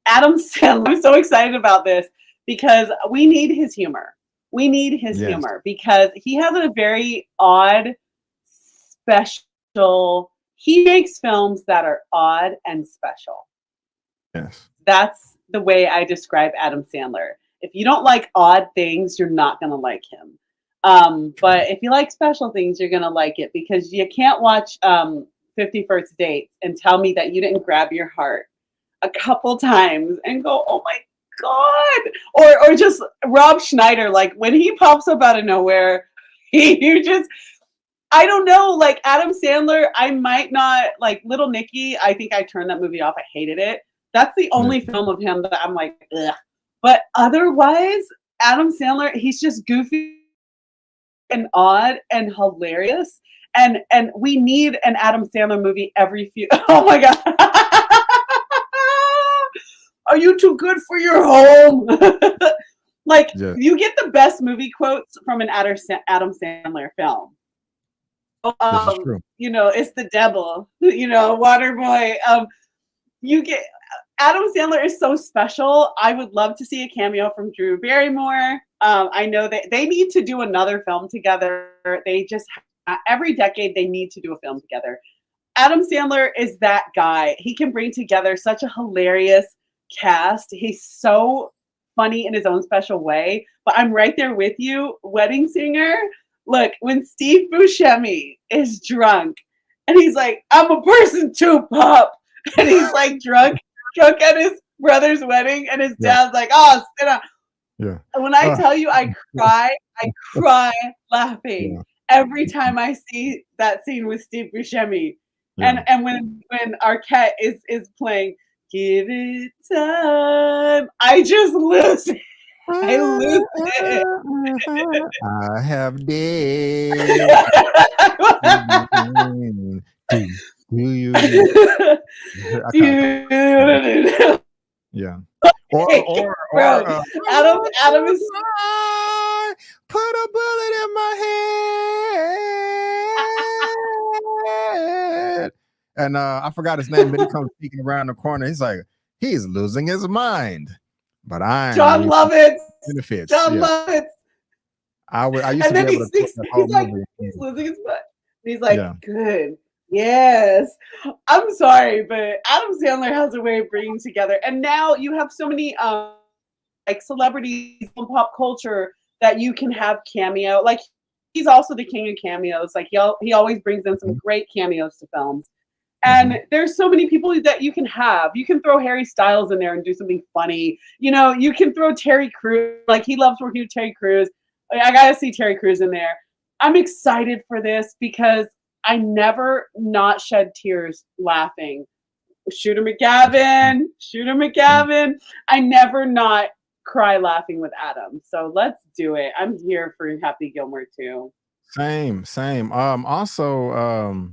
Adam Sandler, I'm so excited about this because we need his humor. We need his humor because he has a very odd, special. He makes films that are odd and special. Yes. That's the way I describe Adam Sandler. If you don't like odd things, you're not going to like him. But if you like special things, you're going to like it because you can't watch 50 First Dates and tell me that you didn't grab your heart a couple times and go, oh my God. Or just Rob Schneider, like when he pops up out of nowhere, I don't know, like Adam Sandler, I might not like Little Nicky. I think I turned that movie off. I hated it. That's the only film of him that I'm like, ugh. But otherwise, Adam Sandler, he's just goofy and odd and hilarious. And we need an Adam Sandler movie every few. Oh my God. Are you too good for your home? You get the best movie quotes from an Adam Sandler film. This is true. It's the devil, Waterboy. You get Adam Sandler is so special. I would love to see a cameo from Drew Barrymore. I know that they need to do another film together. They just every decade they need to do a film together. Adam Sandler is that guy. He can bring together such a hilarious cast. He's so funny in his own special way. But I'm right there with you, Wedding Singer. Look, when Steve Buscemi is drunk and he's like, I'm a person too, Pop. And he's like drunk at his brother's wedding, and his dad's like, oh, sit down. Yeah. And when I tell you I cry laughing every time I see that scene with Steve Buscemi. Yeah. And when Arquette is playing Give It Time, I just lose it. I lose it. I have days. Do you? Yeah. Or Adam is. Put a bullet in my head. And I forgot his name, but he comes peeking around the corner. He's like, he's losing his mind. But John Lovitz. Benefits. John Lovitz. I used to be able to he's like, he's losing his mind. He's like, good. Yes. I'm sorry, but Adam Sandler has a way of bringing together. And now you have so many like celebrities in pop culture that you can have cameo. Like he's also the king of cameos. Like he always brings in some great cameos to films. And there's so many people that you can have. You can throw Harry Styles in there and do something funny. You know, you can throw Terry Crews. Like, he loves working with Terry Crews. I got to see Terry Crews in there. I'm excited for this because I never not shed tears laughing. Shooter McGavin. I never not cry laughing with Adam. So let's do it. I'm here for Happy Gilmore too. Same. Also,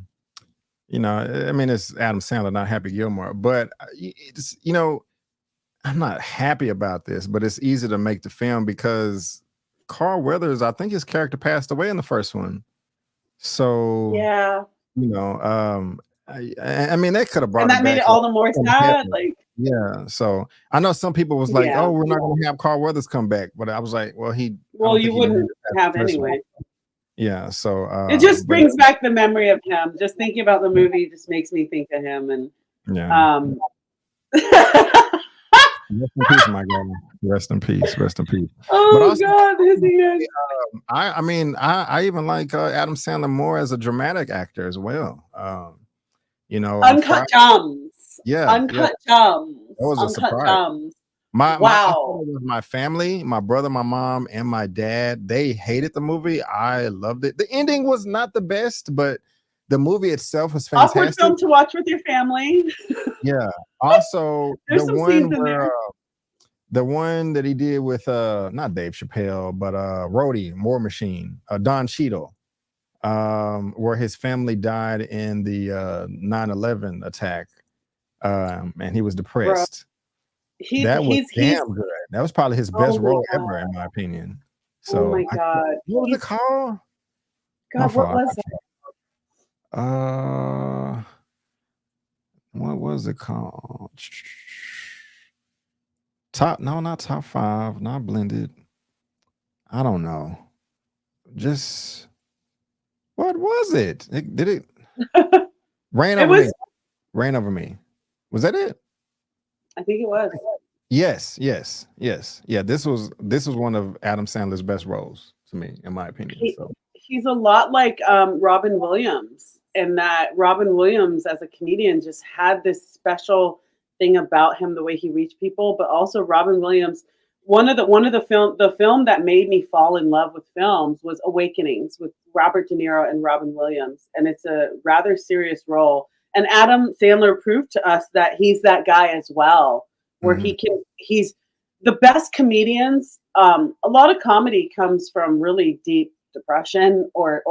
you know, I mean, it's Adam Sandler, not Happy Gilmore, but it's, you know, I'm not happy about this, but it's easy to make the film because Carl Weathers, I think his character passed away in the first one. So yeah, you know, I mean, they could have brought and that it made back it all the more sad. Like, yeah. So I know some people was like, "Oh, we're not going to have Carl Weathers come back," but I was like, "Well, you wouldn't have anyway." Yeah. So it just brings back the memory of him. Just thinking about the movie just makes me think of him, and Rest in peace, my God. Rest in peace. Oh also, God, I mean, I even like Adam Sandler more as a dramatic actor as well. You know, Uncut Gems. Yeah, Uncut Gems. That was a surprise. My family, my brother, my mom, and my dad, they hated the movie. I loved it. The ending was not the best, but the movie itself was fantastic. Awkward film to watch with your family. Yeah. Also, the one that he did with not Dave Chappelle, but Rhodey, War Machine, Don Cheadle, where his family died in the 9/11 attack, and he was depressed. That was damn good. That was probably his best role ever, in my opinion. So, oh my God, what was it called? God, what was that? What was it called? Not top 5, not blended. I don't know. Just what was it? Did it rain over me? Rain Over Me. Was that it? I think it was. Yes. Yeah, this was one of Adam Sandler's best roles to me, in my opinion. He's a lot like Robin Williams, in that Robin Williams as a comedian just had this special thing about him, the way he reached people. But also Robin Williams, the film that made me fall in love with films was Awakenings with Robert De Niro and Robin Williams, and it's a rather serious role. And Adam Sandler proved to us that he's that guy as well, where he's the best comedians. A lot of comedy comes from really deep depression or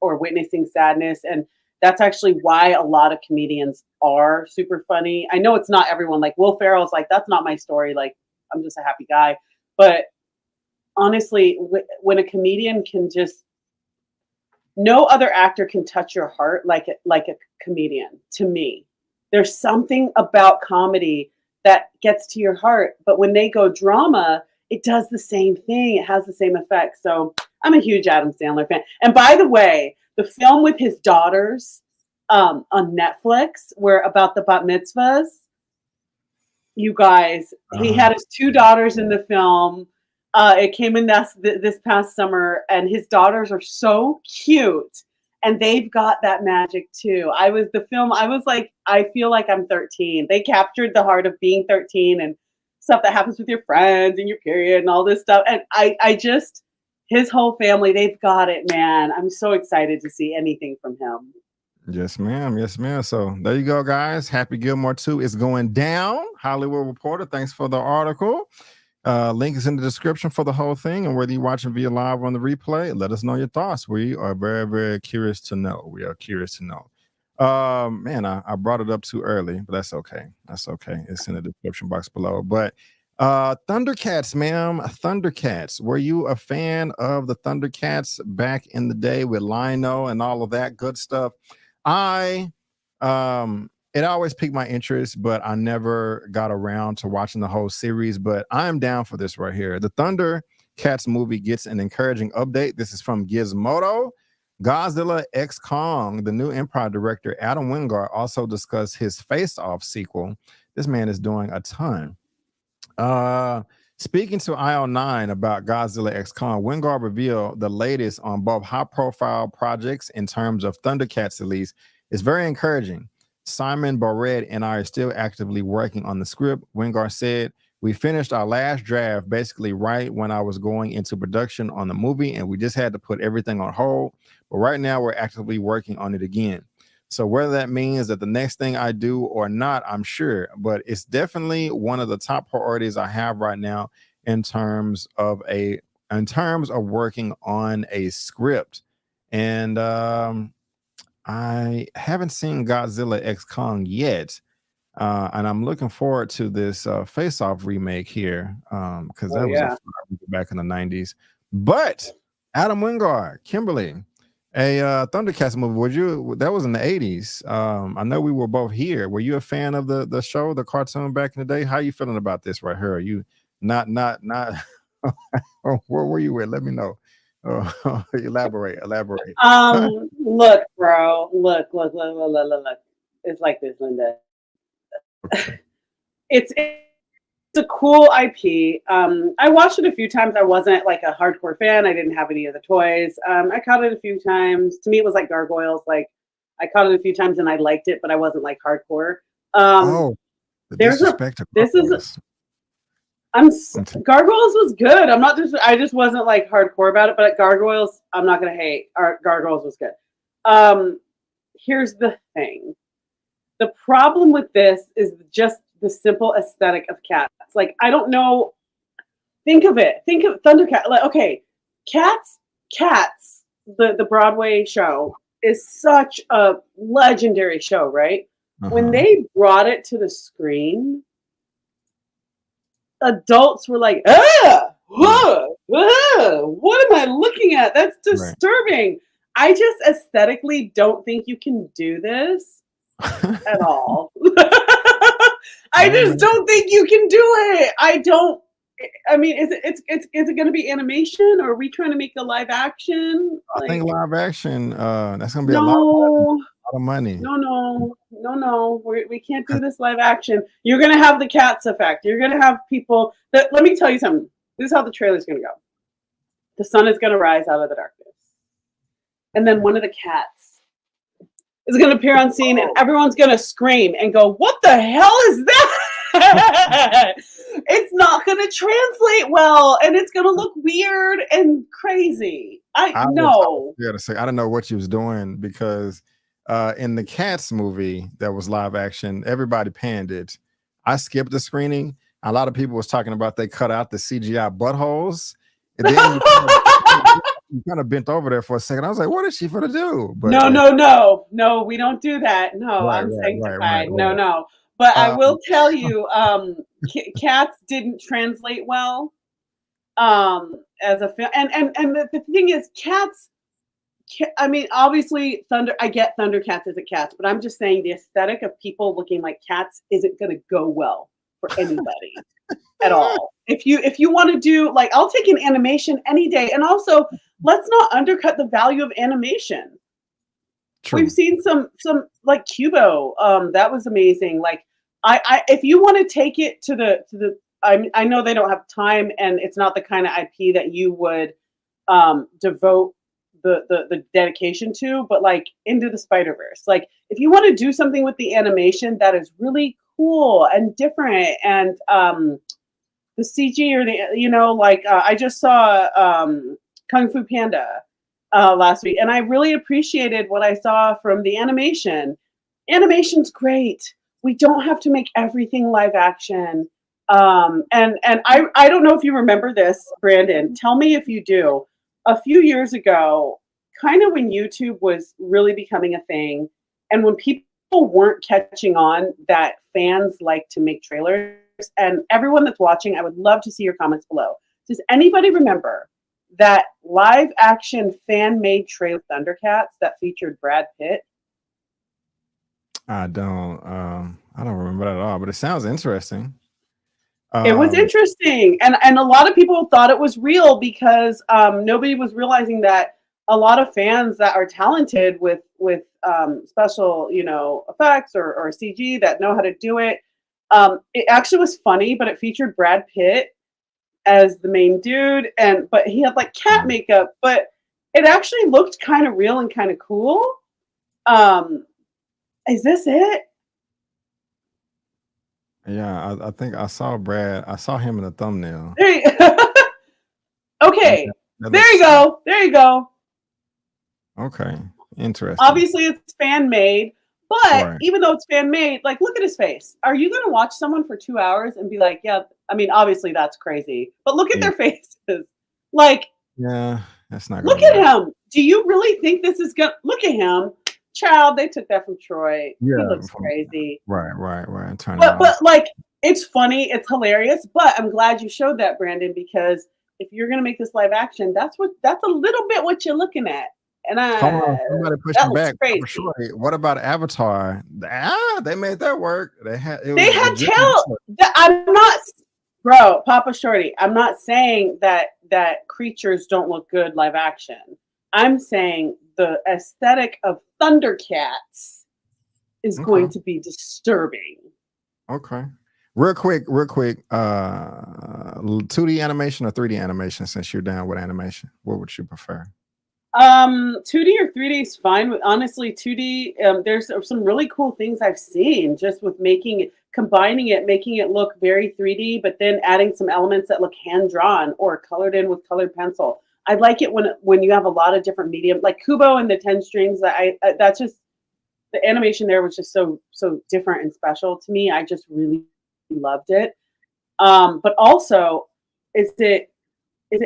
witnessing sadness, and that's actually why a lot of comedians are super funny. I know it's not everyone. Like Will Ferrell's like, that's not my story. Like, I'm just a happy guy. But honestly, when a comedian can just, no other actor can touch your heart like a comedian. To me, there's something about comedy that gets to your heart. But when they go drama, it does the same thing. It has the same effect. So I'm a huge Adam Sandler fan. And by the way, the film with his daughters on Netflix, where about the bat mitzvahs, you guys, he had his 2 daughters in the film. It came in this past summer, and his daughters are so cute, and they've got that magic too. I was like, I feel like I'm 13. They captured the heart of being 13 and stuff that happens with your friends and your period and all this stuff. And I just, his whole family, they've got it, man. I'm so excited to see anything from him. Yes, ma'am. So there you go, guys. Happy Gilmore 2 is going down. Hollywood Reporter, thanks for the article. Link is in the description for the whole thing. And whether you're watching via live or on the replay, let us know your thoughts. We are very, very curious to know. Man, I brought it up too early, but that's okay. It's in the description box below. But Thundercats, ma'am. Thundercats. Were you a fan of the Thundercats back in the day with Lino and all of that good stuff? It always piqued my interest, but I never got around to watching the whole series. But I'm down for this right here. The Thundercats movie gets an encouraging update. This is from Gizmodo. Godzilla x Kong, the new Empire director Adam Wingard, also discussed his Face Off sequel. This man is doing a ton. Speaking to IO9 about Godzilla x Kong, Wingard revealed the latest on both high-profile projects in terms of Thundercats, at least, is very encouraging. Simon Barrett and I are still actively working on the script. Wingard said, we finished our last draft basically right when I was going into production on the movie, and we just had to put everything on hold. But right now we're actively working on it again. So whether that means that the next thing I do or not, I'm sure, but it's definitely one of the top priorities I have right now in terms of working on a script. And I haven't seen Godzilla X Kong yet. And I'm looking forward to this Face Off remake here because that was a fun movie back in the 90s. But Adam Wingard, Kimberly, a Thundercats movie. That was in the 80s. I know we were both here. Were you a fan of the show, the cartoon back in the day? How are you feeling about this right here? Are you not where were you at? Let me know. Elaborate. Look, bro. Look. It's like this, Linda. Okay. It's a cool IP. I watched it a few times. I wasn't like a hardcore fan. I didn't have any of the toys. I caught it a few times. To me, it was like Gargoyles. Like I caught it a few times and I liked it, but I wasn't like hardcore. Gargoyles was good. I just wasn't like hardcore about it, but at Gargoyles, I'm not gonna hate. Gargoyles was good. Here's the thing. The problem with this is just the simple aesthetic of cats. Like, I don't know. Think of Thundercats. Like, okay, Cats, the Broadway show is such a legendary show, right? Uh-huh. When they brought it to the screen, adults were like, what am I looking at? That's disturbing. Right. I just aesthetically don't think you can do this at all. I just don't think you can do it. I mean, is it going to be animation, or are we trying to make a live action? I think live action. That's going to be a lot of money. No. We can't do this live action. You're going to have the Cats effect. You're going to have people that. Let me tell you something. This is how the trailer's going to go. The sun is going to rise out of the darkness, and then one of the cats is going to appear on scene, and everyone's going to scream and go, "What the hell is that?" It's not going to translate well, and it's going to look weird and crazy. I know. Yeah, to say I don't know what she was doing, because in the Cats movie that was live action, everybody panned it. I skipped the screening. A lot of people was talking about they cut out the CGI buttholes, and then you kind of bent over there for a second. I was like, what is she gonna do? But no, we don't do that. No, I'm sanctified. Right. No. But I will tell you, Cats didn't translate well as a film. And the thing is, Cats, I mean, obviously, I get Thundercats isn't cats, but I'm just saying the aesthetic of people looking like cats isn't going to go well for anybody at all. If you want to do, like, I'll take an animation any day. And also, let's not undercut the value of animation. True. We've seen some like Cubo. That was amazing. Like, I if you want to take it to the I know they don't have time, and it's not the kind of IP that you would devote the dedication to, but like Into the Spider-Verse. Like, if you want to do something with the animation that is really cool and different, and the CG or the I just saw Kung Fu Panda last week, and I really appreciated what I saw from the animation. Animation's great. We don't have to make everything live action. And I don't know if you remember this, Brandon. Tell me if you do. A few years ago, kind of when YouTube was really becoming a thing, and when people weren't catching on that fans like to make trailers, and everyone that's watching, I would love to see your comments below. Does anybody remember that live action fan-made trailer Thundercats that featured Brad Pitt? I don't remember that at all, but it sounds interesting. It was interesting, and a lot of people thought it was real because nobody was realizing that a lot of fans that are talented with special effects or CG that know how to do it. It actually was funny, but it featured Brad Pitt as the main dude, but he had like cat makeup, but it actually looked kind of real and kind of cool. Is this it? Yeah, I think I saw Brad. I saw him in the thumbnail. There you, okay, That there looks- you go. There you go. Okay, interesting. Obviously, it's fan made, but Right. even though it's fan made, like, look at his face. Are you going to watch someone for 2 hours and be like, yeah? I mean, obviously that's crazy, but look at Yeah. their faces. Like, Yeah, that's not. look gonna at work. him. Do you really think this is gonna? Look at him, child. They took that from Troy. Yeah, He looks from- crazy. Right. Turn it But off. but like, it's funny. It's hilarious. But I'm glad you showed that, Brandon, because if you're gonna make this live action, that's a little bit what you're looking at. And Hold on, somebody that pushing looks back. crazy. Sure. What about Avatar? They made that work. They had They had I'm not, bro, Papa Shorty. I'm not saying that creatures don't look good live action. I'm saying the aesthetic of Thundercats is going to be disturbing. Okay. Real quick. 2D animation or 3D animation, since you're down with animation. What would you prefer? 2D or 3D is fine. With honestly, 2D. There's some really cool things I've seen just with combining it, making it look very 3D, but then adding some elements that look hand drawn or colored in with colored pencil. I like it when you have a lot of different medium, like Kubo and the 10 strings. That's just, the animation there was just so different and special to me. I just really loved it. But also, is it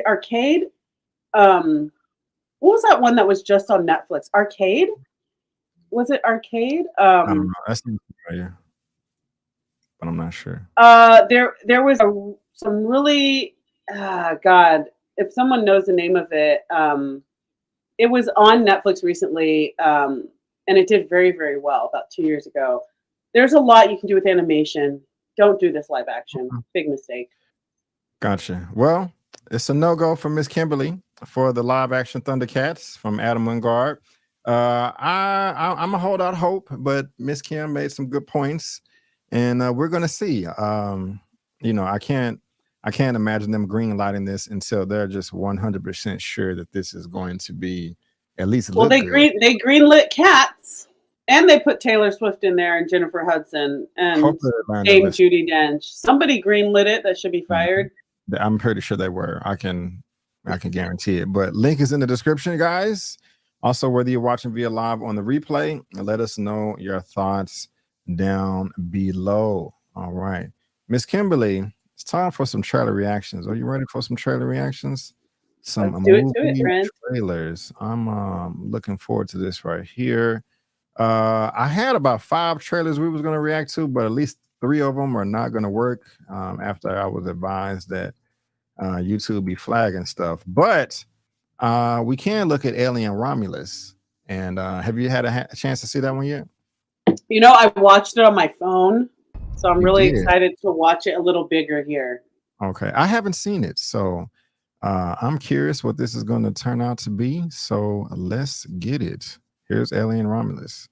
Arcade? What was that one that was just on Netflix? Arcade? Was it Arcade? I don't know. That's not familiar, but I'm not sure. There was some really God. If someone knows the name of it, it was on Netflix recently, and it did very, very well about 2 years ago. There's a lot you can do with animation. Don't do this live action. Big mistake. Gotcha. Well, it's a no-go for Miss Kimberly for the live action Thundercats from Adam Wingard. I'm gonna hold out hope, but Miss Kim made some good points, and we're gonna see. I can't imagine them green lighting this until they're just 100% sure that this is going to be at least. Well, they greenlit Cats, and they put Taylor Swift in there and Jennifer Hudson and Dame Judi Dench. Somebody greenlit it that should be fired. I'm pretty sure they were. I can guarantee it. But link is in the description, guys. Also, whether you're watching via live on the replay, let us know your thoughts down below. All right, Miss Kimberly, it's time for some trailer reactions. Are you ready for some trailer reactions? Some movie trailers. I'm looking forward to this right here. I had about 5 trailers we was going to react to, but at least 3 of them are not going to work after I was advised that YouTube be flagging stuff. But we can look at Alien Romulus. And have you had a chance to see that one yet? I watched it on my phone, so I'm really excited to watch it a little bigger here. Okay, I haven't seen it, so I'm curious what this is going to turn out to be. So let's get it. Here's Alien Romulus.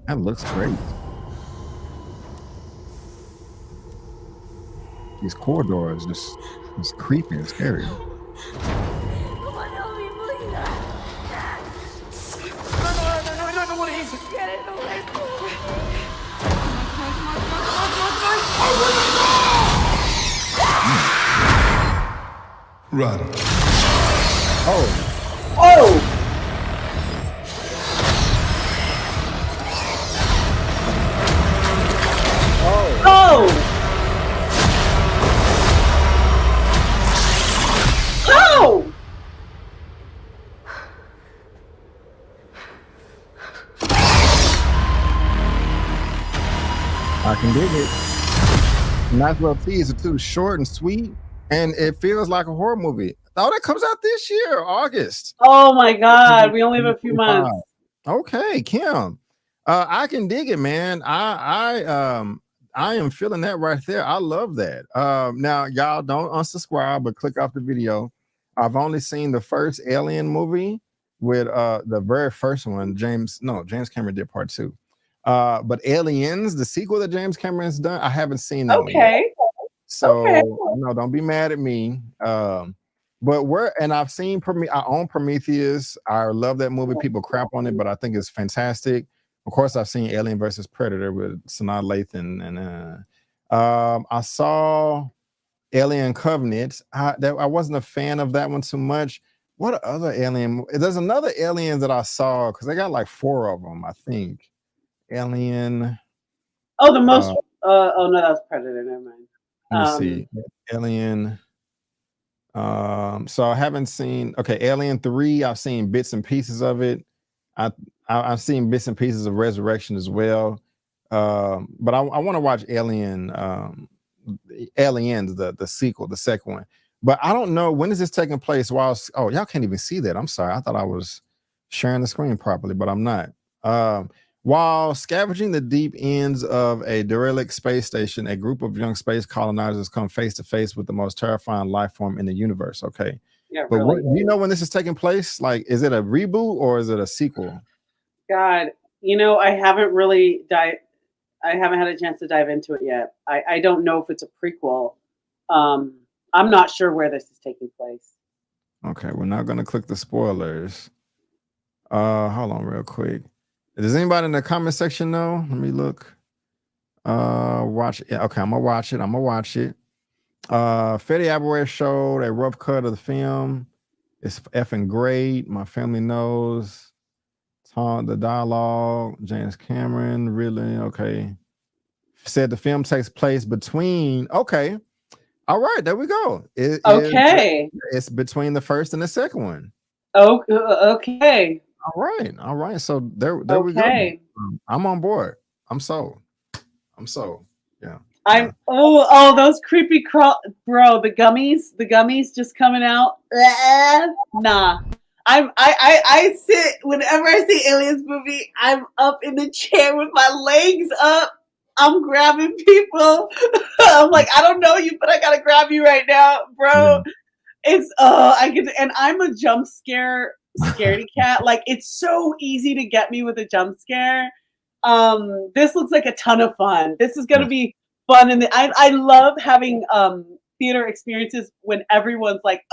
That looks great. These corridors just creepy and scary. Run. Oh! Oh! Oh! I can dig it. Nice little teaser too, short and sweet, and it feels like a horror movie. Oh, that comes out this year, August. Oh my God, we only have a few months. Okay, Kim, I can dig it, man. I am feeling that right there. I love that. Now, y'all don't unsubscribe, but click off the video. I've only seen the first Alien movie with the very first one. James Cameron did part 2. But Aliens, the sequel that James Cameron's done, I haven't seen that one yet. So no, don't be mad at me. But I've seen I own Prometheus. I love that movie. People crap on it, but I think it's fantastic. Of course, I've seen Alien versus Predator with Sanaa Lathan, and I saw Alien Covenant. I wasn't a fan of that one too much. What other Alien? There's another Alien that I saw because they got like 4 of them, I think. Alien. Oh, the most. Oh no, that was Predator. Never mind. Let me see. Alien. So I haven't seen. Okay, Alien 3. I've seen bits and pieces of it. I've seen bits and pieces of Resurrection as well. But I want to watch Aliens, the sequel, the second one. But I don't know, when is this taking place? Y'all can't even see that. I'm sorry. I thought I was sharing the screen properly, but I'm not. While scavenging the deep ends of a derelict space station, a group of young space colonizers come face to face with the most terrifying life form in the universe. Okay. Yeah, but really. do you know when this is taking place? Like, is it a reboot or is it a sequel? God, I haven't really I haven't had a chance to dive into it yet. I don't know if it's a prequel. I'm not sure where this is taking place. Okay, we're not going to click the spoilers. Hold on real quick. Does anybody in the comment section know? Let me look. Watch it. Okay, I'm gonna watch it. Fede Alvarez showed a rough cut of the film. It's effing great. My family knows. The dialogue. James Cameron, really? Okay. Said the film takes place between. Okay. All right, there we go. It's between the first and the second one. Oh, okay. All right. So there we go. I'm on board. I'm sold. Yeah. Oh, those creepy bro, the gummies just coming out. Nah. I sit whenever I see Aliens movie, I'm up in the chair with my legs up. I'm grabbing people. I'm like, I don't know you, but I gotta grab you right now, bro. It's and I'm a jump scaredy cat. Like, it's so easy to get me with a jump scare. This looks like a ton of fun. This is gonna be fun, and I love having theater experiences when everyone's like,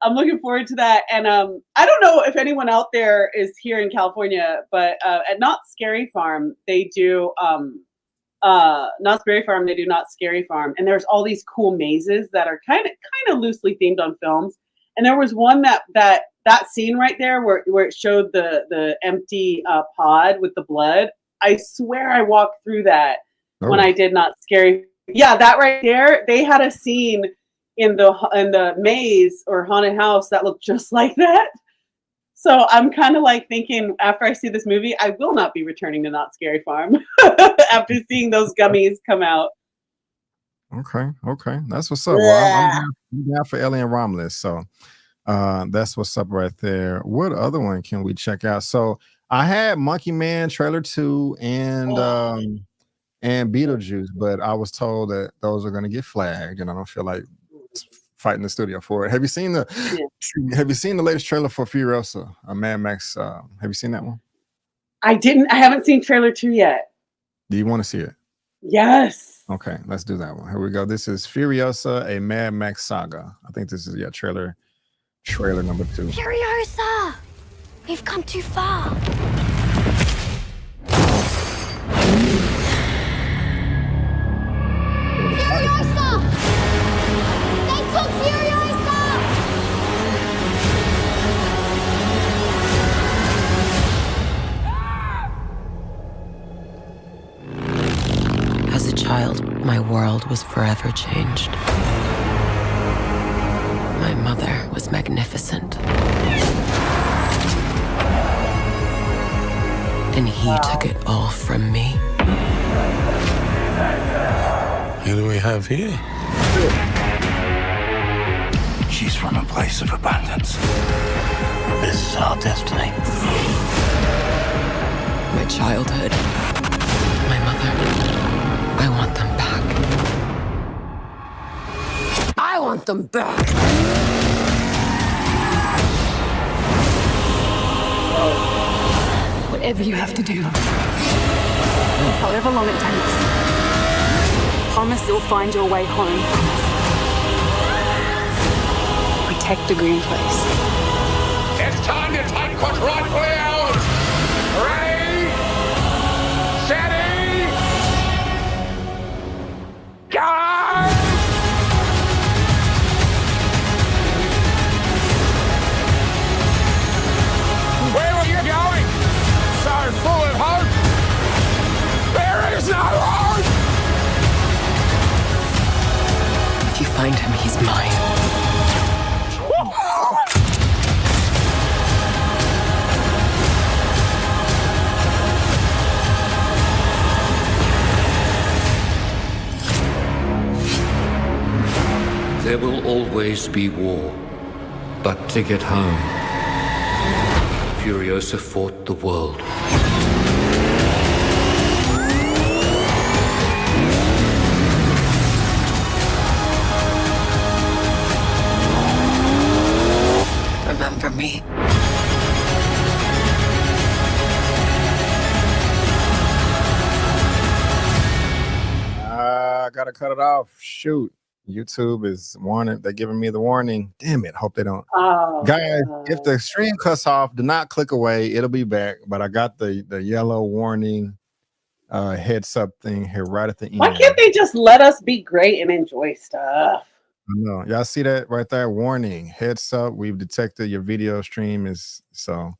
I'm looking forward to that. And I don't know if anyone out there is here in California, but at Not Scary Farm, they do Not Scary Farm, they do Not Scary Farm. And there's all these cool mazes that are kind of loosely themed on films. And there was one that scene right there where it showed the empty pod with the blood. I swear I walked through that when I did Not Scary. Yeah, that right there, they had a scene in the maze or haunted house that looked just like that. So I'm kind of like thinking, after I see this movie, I will not be returning to Not Scary Farm after seeing those gummies come out. Okay, that's what's up. Well, I'm down for Alien Romulus, so that's what's up right there. What other one can we check out? So I had Monkey Man trailer 2 and Beetlejuice, but I was told that those are going to get flagged, and I don't feel like fighting the studio for it. Have you seen the latest trailer for Furiosa, Mad Max? Have you seen that one? I haven't seen trailer 2 yet. Do you want to see it? Yes. Okay, let's do that one. Here we go. This is Furiosa, a Mad Max saga. I think this is trailer number 2. Furiosa! We've come too far. Furiosa! They took Furiosa! As a child, my world was forever changed. My mother was magnificent. And he took it all from me. Who do we have here? She's from a place of abundance. This is our destiny. My childhood. My mother. I want them back. I want them back! Whatever you have to do, however long it takes, promise you'll find your way home. protect the green place. It's time to take what's rightfully ours. Ready? Steady? Go! Where are you going? So full of hope. There is no hope. If you find him, he's mine. There will always be war, but to get home, Furiosa fought the world. Remember me. I gotta cut it off. Shoot. YouTube is warning. They're giving me the warning. Damn it. Hope they don't. Oh, Guys, if the stream cuts off, do not click away. It'll be back. But I got the yellow warning heads up thing here right at the end. why can't they just let us be great and enjoy stuff? I know. Y'all see that right there? Warning. Heads up. We've detected your video stream is so.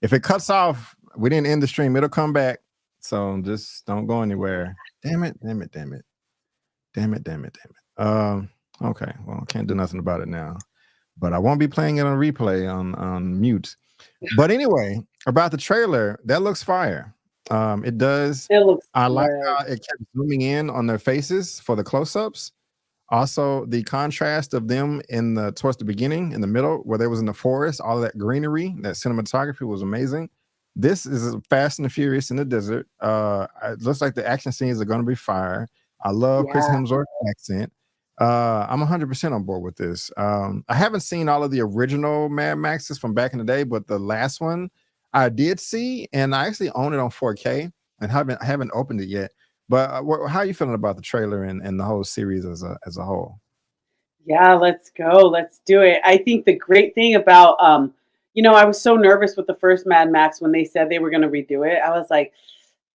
If it cuts off, we didn't end the stream. It'll come back. So just don't go anywhere. Damn it. Damn it. Damn it. Damn it. Damn it. Damn it. Okay. Well, I can't do nothing about it now. But I won't be playing it on replay on mute. But anyway, about the trailer, that looks fire. It does. It looks I like good. how it kept zooming in on their faces for the close-ups. Also, the contrast of them in the towards the beginning, in the middle, where they was in the forest, all of that greenery, that cinematography was amazing. This is Fast and the Furious in the desert. It looks like the action scenes are going to be fire. I love Chris Hemsworth's accent. I'm 100% on board with this. I haven't seen all of the original Mad Maxes from back in the day, but the last one I did see, and I actually own it on 4K and haven't opened it yet. But how are you feeling about the trailer and the whole series as a whole? Yeah, let's go. Let's do it. I think the great thing about, I was so nervous with the first Mad Max when they said they were going to redo it. I was like,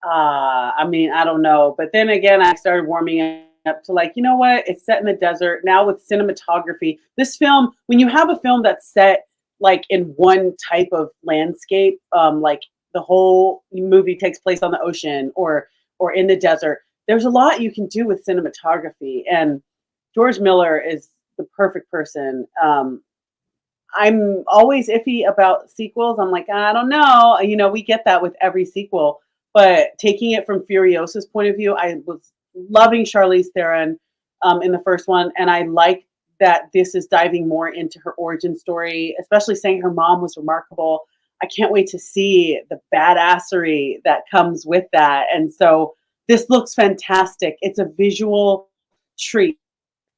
I don't know. But then again, I started warming up to like, you know what? It's set in the desert. Now with cinematography, this film, when you have a film that's set like in one type of landscape, like the whole movie takes place on the ocean or in the desert, there's a lot you can do with cinematography. And George Miller is the perfect person. I'm always iffy about sequels. I'm like, I don't know. We get that with every sequel. But taking it from Furiosa's point of view, I was loving Charlize Theron in the first one. And I like that this is diving more into her origin story, especially saying her mom was remarkable. I can't wait to see the badassery that comes with that. And so this looks fantastic. It's a visual treat.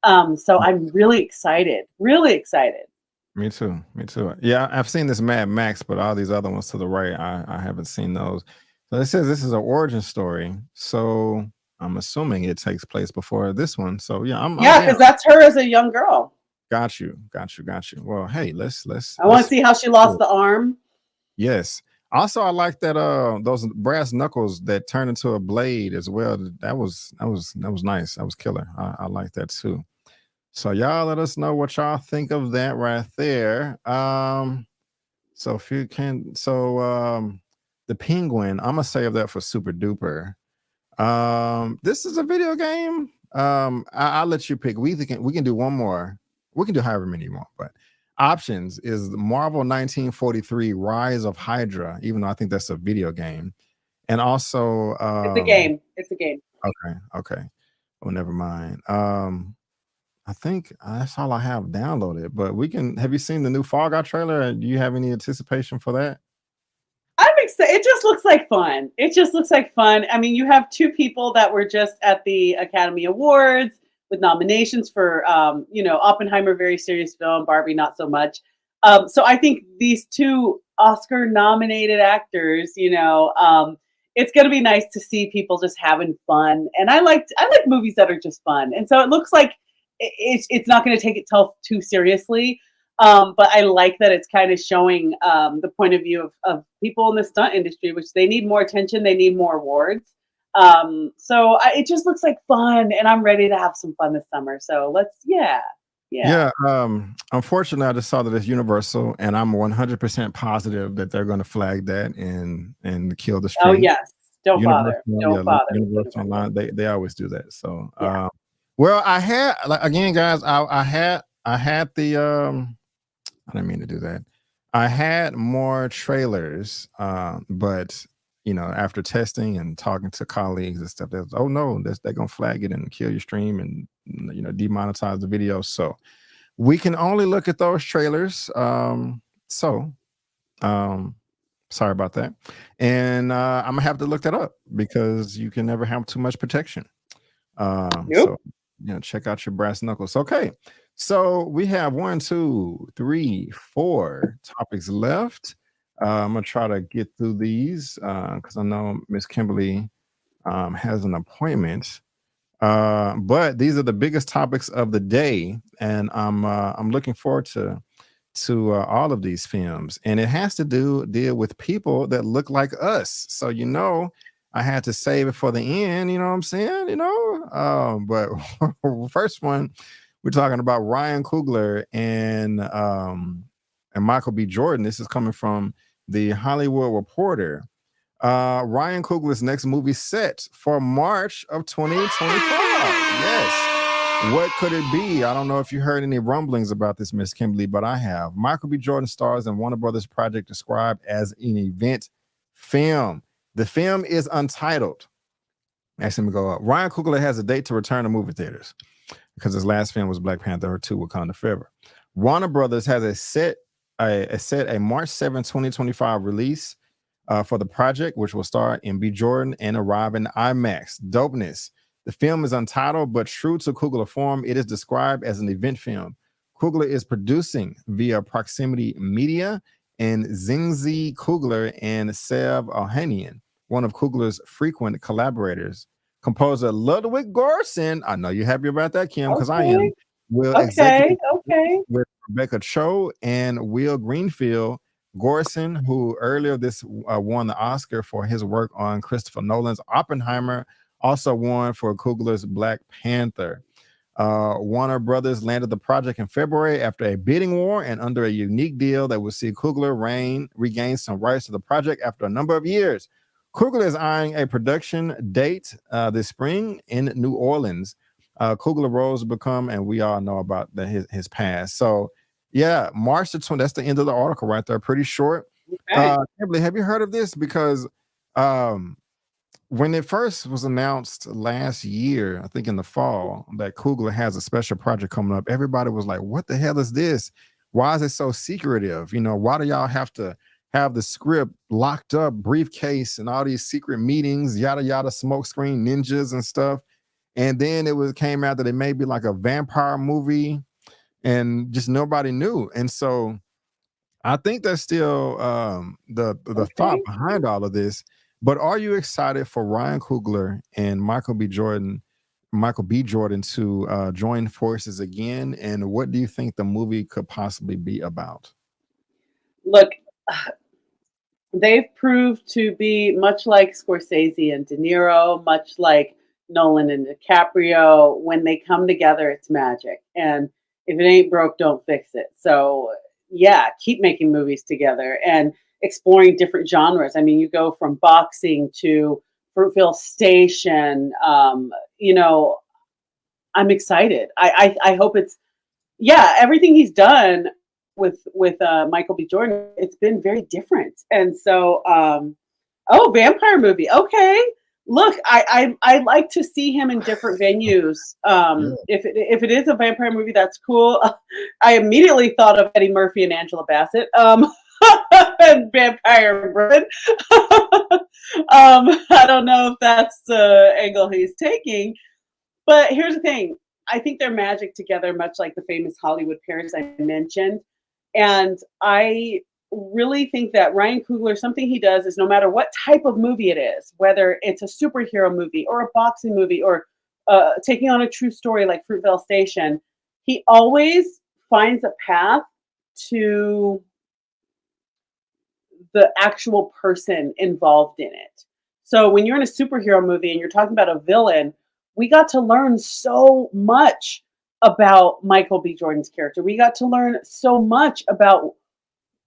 So I'm really excited. Really excited. Me too. Yeah, I've seen this Mad Max, but all these other ones to the right, I haven't seen those. So it says this is an origin story. So I'm assuming it takes place before this one. So yeah, because that's her as a young girl. Got you. Well, hey, let's. I want to see how she lost the arm. Yes. Also, I like that those brass knuckles that turned into a blade as well. That was nice. That was killer. I like that too. So y'all let us know what y'all think of that right there. So if you can, the penguin, I'm gonna save that for Super Duper. This is a video game. I'll let you pick. We can do one more. We can do however many more, but options is the Marvel 1943 Rise of Hydra, even though I think that's a video game. And also it's a game. Okay. Oh, never mind. I think that's all I have downloaded, but have you seen the new Fall Guy trailer? Do you have any anticipation for that? I'm excited. It just looks like fun. I mean, you have two people that were just at the Academy Awards with nominations for, Oppenheimer, very serious film, Barbie, not so much. So I think these two Oscar-nominated actors, it's going to be nice to see people just having fun. And I like movies that are just fun. And so it looks like it's not going to take itself too seriously. But I like that it's kind of showing the point of view of people in the stunt industry, which they need more attention, they need more awards. It just looks like fun, and I'm ready to have some fun this summer. So yeah. Yeah. Unfortunately, I just saw that it's Universal, and I'm 100% positive that they're going to flag that and kill the Oh stream. yes, don't bother. Universal, Don't bother. Universal Online, they always do that. So, Yeah. well, I had again, guys, I had the I didn't mean to do that. I had more trailers, but after testing and talking to colleagues and stuff, they're oh no, they're gonna flag it and kill your stream and demonetize the video. So we can only look at those trailers. So sorry about that. And I'm gonna have to look that up because you can never have too much protection. So check out your brass knuckles. Okay. So we have 1, 2, 3, 4 topics left. I'm gonna try to get through these because I know Miss Kimberly has an appointment. But these are the biggest topics of the day, and I'm looking forward to all of these films, and it has to deal with people that look like us. So I had to save it for the end. You know what I'm saying? But first one, we're talking about Ryan Coogler and Michael B. Jordan. This is coming from the Hollywood Reporter. Ryan Coogler's next movie set for March of 2025. Yes. What could it be? I don't know if you heard any rumblings about this, Miss Kimberly, but I have. Michael B. Jordan stars in Warner Brothers project described as an event film. The film is untitled. Actually, let me go up. Ryan Coogler has a date to return to movie theaters because his last film was Black Panther 2: Wakanda Forever. Warner Brothers has a March 7, 2025 release for the project, which will star in B. Jordan and arrive in IMAX. Dopeness. The film is untitled, but true to Coogler form, it is described as an event film. Coogler is producing via Proximity Media and Zingzi Coogler and Sev Ohanian, one of Coogler's frequent collaborators. Composer Ludwig Göransson, I know you're happy about that, Kim, because I am, will executive with Rebecca Cho and Will Greenfield. Göransson, who earlier won the Oscar for his work on Christopher Nolan's Oppenheimer, also won for Coogler's Black Panther. Warner Brothers landed the project in February after a bidding war and under a unique deal that will see Coogler regain some rights to the project after a number of years. Coogler is eyeing a production date this spring in New Orleans. Coogler rose to become, and we all know about his past. So, yeah, March the 20th. That's the end of the article right there. Pretty short. Emily, have you heard of this? Because when it first was announced last year, I think in the fall, that Coogler has a special project coming up, everybody was like, what the hell is this? Why is it so secretive? Why do y'all have to have the script locked up, briefcase, and all these secret meetings, yada, yada, smoke screen ninjas and stuff? And then came out that it may be like a vampire movie and just nobody knew. And so I think that's still the thought behind all of this. But are you excited for Ryan Coogler and Michael B. Jordan to join forces again? And what do you think the movie could possibly be about? Look, they've proved to be much like Scorsese and De Niro, much like Nolan and DiCaprio. When they come together, it's magic. And if it ain't broke, don't fix it. So yeah, keep making movies together and exploring different genres. I mean, you go from boxing to Fruitvale Station. I'm excited. I hope everything he's done with Michael B. Jordan, it's been very different. And so, vampire movie. Okay. Look, I like to see him in different venues. If it is a vampire movie, that's cool. I immediately thought of Eddie Murphy and Angela Bassett. And Vampire Britain. I don't know if that's the angle he's taking, but here's the thing. I think they're magic together, much like the famous Hollywood pairs I mentioned. And I really think that Ryan Coogler, something he does is no matter what type of movie it is, whether it's a superhero movie or a boxing movie or taking on a true story like Fruitvale Station, he always finds a path to the actual person involved in it. So when you're in a superhero movie and you're talking about a villain, we got to learn so much about Michael B. Jordan's character. We got to learn so much about,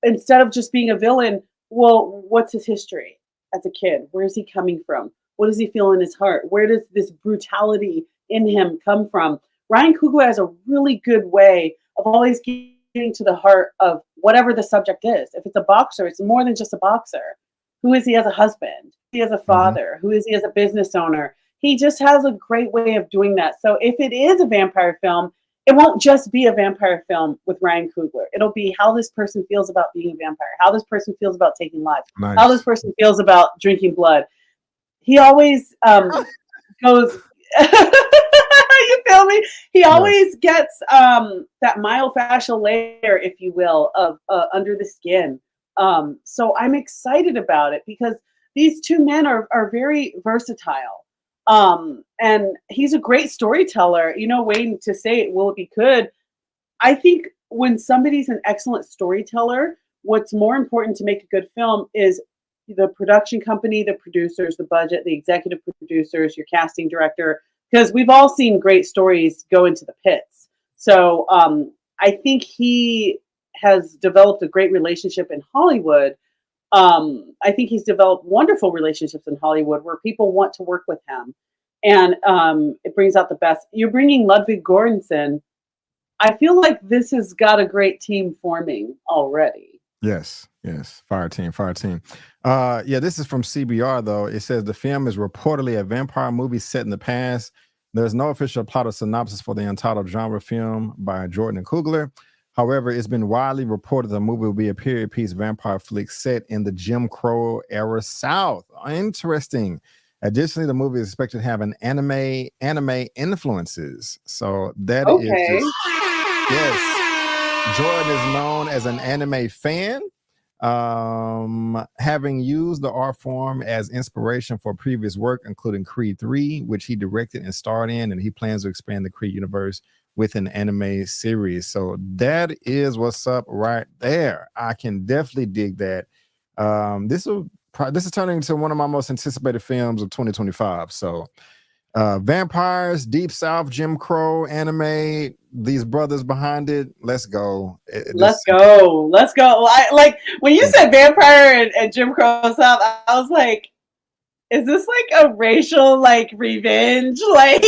instead of just being a villain, well, what's his history as a kid? Where is he coming from? What does he feel in his heart? Where does this brutality in him come from? Ryan Coogler has a really good way of always getting to the heart of whatever the subject is. If it's a boxer, it's more than just a boxer. Who is he as a husband? Who is he as a father? Who is he as a business owner? He just has a great way of doing that. So if it is a vampire film, it won't just be a vampire film with Ryan Coogler. It'll be how this person feels about being a vampire, how this person feels about taking lives, how this person feels about drinking blood. He always goes, you feel me? He always gets that myofascial layer, if you will, of under the skin. So I'm excited about it because these two men are very versatile. And he's a great storyteller, waiting to say it, will it be good? I think when somebody's an excellent storyteller, what's more important to make a good film is the production company, the producers, the budget, the executive producers, your casting director, because we've all seen great stories go into the pits. So I think he has developed a great relationship in Hollywood. I think he's developed wonderful relationships in Hollywood where people want to work with him. And it brings out the best. You're bringing Ludwig Göransson. I feel like this has got a great team forming already. Yes. Fire team. Yeah, this is from CBR, though. It says the film is reportedly a vampire movie set in the past. There's no official plot or synopsis for the entitled genre film by Jordan and Coogler. However, it's been widely reported the movie will be a period piece vampire flick set in the Jim Crow era South. Interesting. Additionally, the movie is expected to have an anime influences. So that is just, yes. Jordan is known as an anime fan, having used the art form as inspiration for previous work, including Creed 3, which he directed and starred in, and he plans to expand the Creed universe with an anime series. So that is what's up right there. I can definitely dig that. This is turning into one of my most anticipated films of 2025. So vampires, Deep South, Jim Crow, anime, these brothers behind it. Let's go. Let's go. Like when you said vampire and Jim Crow South, I was like, is this like a racial revenge? Hey,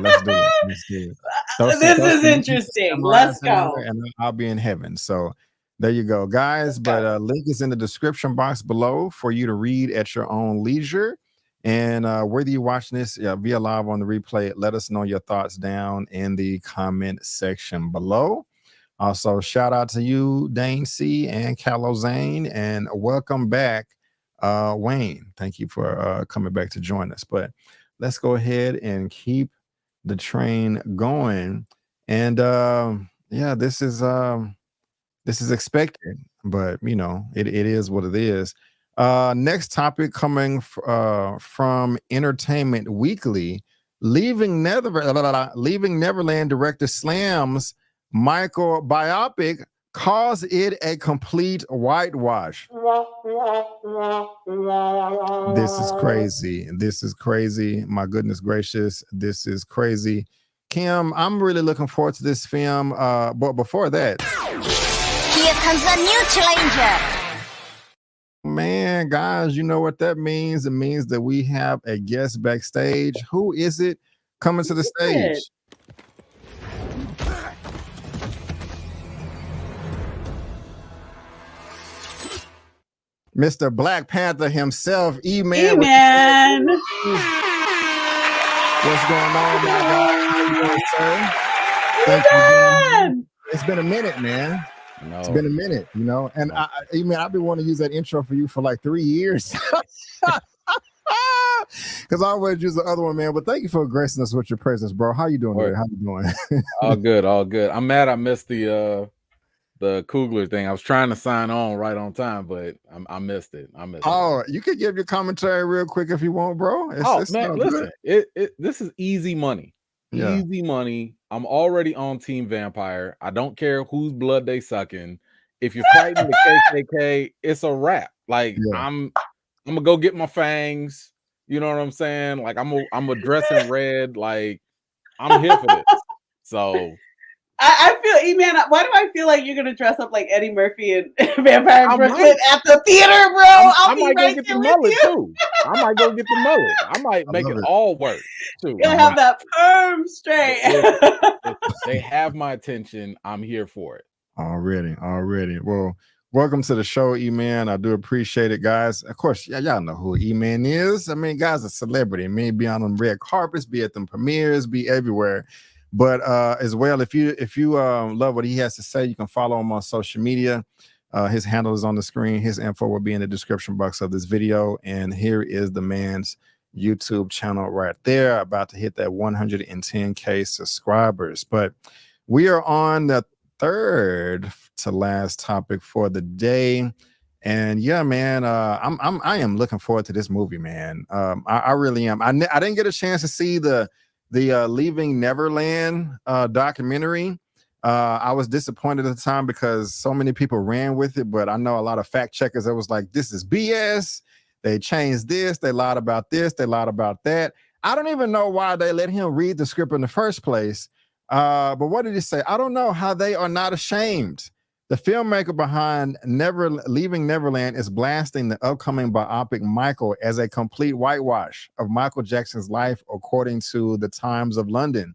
let's do it. This is interesting. Let's go. And I'll be in heaven. So there you go, guys. But link is in the description box below for you to read at your own leisure. And whether you're watching this via live on the replay, let us know your thoughts down in the comment section below. Also, shout out to you, Dane C. and Callow Zane, and welcome back, Wayne. Thank you for coming back to join us. But let's go ahead and keep the train going. And this is expected, but it is what it is. Next topic coming from Entertainment Weekly. Leaving Neverland director slams Michael biopic, calls it a complete whitewash. This is crazy. My goodness gracious, this is crazy. Kim, I'm really looking forward to this film. But before that, Here comes a new challenger. man, guys, you know what that means? It means that we have a guest backstage. Who is it coming to the stage? Mr. Black Panther himself, E-Man. E-Man. What's going on, my guy? How you doing, sir? Thank you. It's been a minute, man. No. It's been a minute, and I've been wanting to use that intro for you for like 3 years. Because I always use the other one, man. But thank you for gracing us with your presence, bro. How you doing today? How you doing? All good. I'm mad I missed the Coogler thing. I was trying to sign on right on time, but I missed it. Oh, you could give your commentary real quick if you want, bro. Man, listen, this is easy money. Yeah. Easy money. I'm already on Team Vampire. I don't care whose blood they sucking. If you're fighting the KKK, it's a wrap. Like Yeah. I'm gonna go get my fangs. You know what I'm saying? Like I'm a dress in red. Like I'm here for this. So I feel, E-Man, why do I feel like you're going to dress up like Eddie Murphy and Vampire I Brooklyn might. at the theater, bro? I I'll be might go right get the there with mullet you. too. I might go get the mullet. I might I make love it it. all work too. You'll have that perm straight. Listen, they have my attention. I'm here for it. Already. Well, welcome to the show, E-Man. I do appreciate it, guys. Of course, y'all know who E-Man is. I mean, guy's a celebrity. I mean, be on them red carpets, be at them premieres, be everywhere. But as well, if you love what he has to say, you can follow him on social media. His handle is on the screen. His info will be in the description box of this video. And here is the man's YouTube channel right there, about to hit that 110K subscribers. But we are on the third to last topic for the day. And yeah, man, I am looking forward to this movie, man. I really am. I didn't get a chance to see the Leaving Neverland documentary. I was disappointed at the time because so many people ran with it, but I know a lot of fact checkers that was like, this is BS. They changed this, they lied about this, they lied about that. I don't even know why they let him read the script in the first place. But what did he say? I don't know how they are not ashamed. The filmmaker behind Leaving Neverland is blasting the upcoming biopic Michael as a complete whitewash of Michael Jackson's life, according to the Times of London.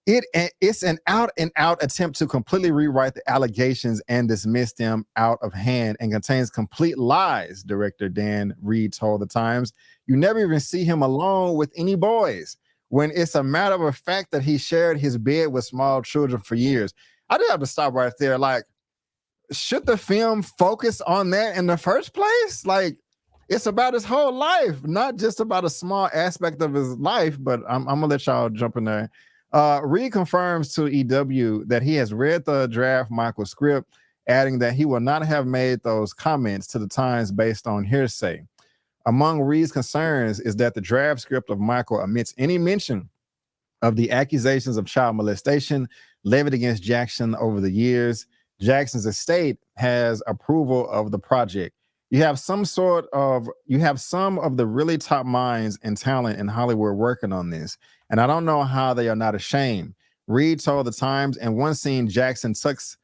It's an out-and-out attempt to completely rewrite the allegations and dismiss them out of hand, and contains complete lies, director Dan Reed told the Times. You never even see him alone with any boys, when it's a matter of fact that he shared his bed with small children for years. I did have to stop right there. Like, should the film focus on that in the first place? Like, it's about his whole life, not just about a small aspect of his life. But I'm gonna let y'all jump in there. Reed confirms to EW that he has read the draft Michael script, adding that he will not have made those comments to the Times based on hearsay. Among Reed's concerns is that the draft script of Michael omits any mention of the accusations of child molestation levied against Jackson over the years. Jackson's estate has approval of the project. You have some of the really top minds and talent in Hollywood working on this, and I don't know how they are not ashamed. Reed told the Times, in one scene, Jackson tucks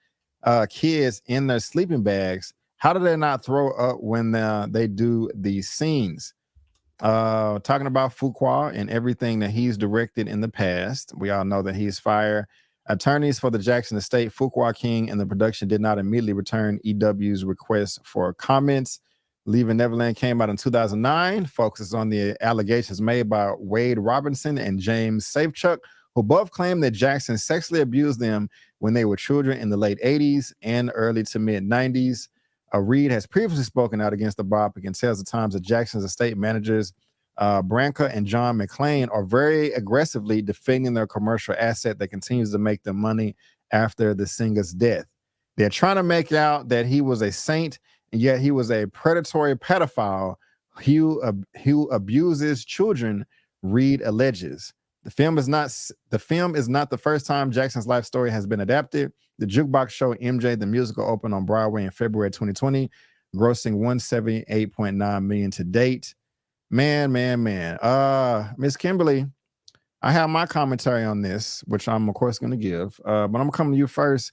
kids in their sleeping bags. How do they not throw up when they do these scenes? Talking about Fuqua and everything that he's directed in the past. We all know that he's fired. Attorneys for the Jackson estate, Fuqua King, and the production did not immediately return EW's request for comments. Leaving Neverland came out in 2009, focuses on the allegations made by Wade Robinson and James Safechuck, who both claim that Jackson sexually abused them when they were children in the late 80s and early to mid 90s. Reed has previously spoken out against the biopic and tells the Times that Jackson's estate managers, Branca and John McClane, are very aggressively defending their commercial asset that continues to make them money after the singer's death. They're trying to make out that he was a saint, and yet he was a predatory pedophile who abuses children, Reed alleges. The film is not the first time Jackson's life story has been adapted. The jukebox show MJ the Musical opened on Broadway in February 2020, grossing $178.9 million to date. Man. Miss Kimberly, I have my commentary on this, which I'm of course going to give. But I'm gonna come to you first.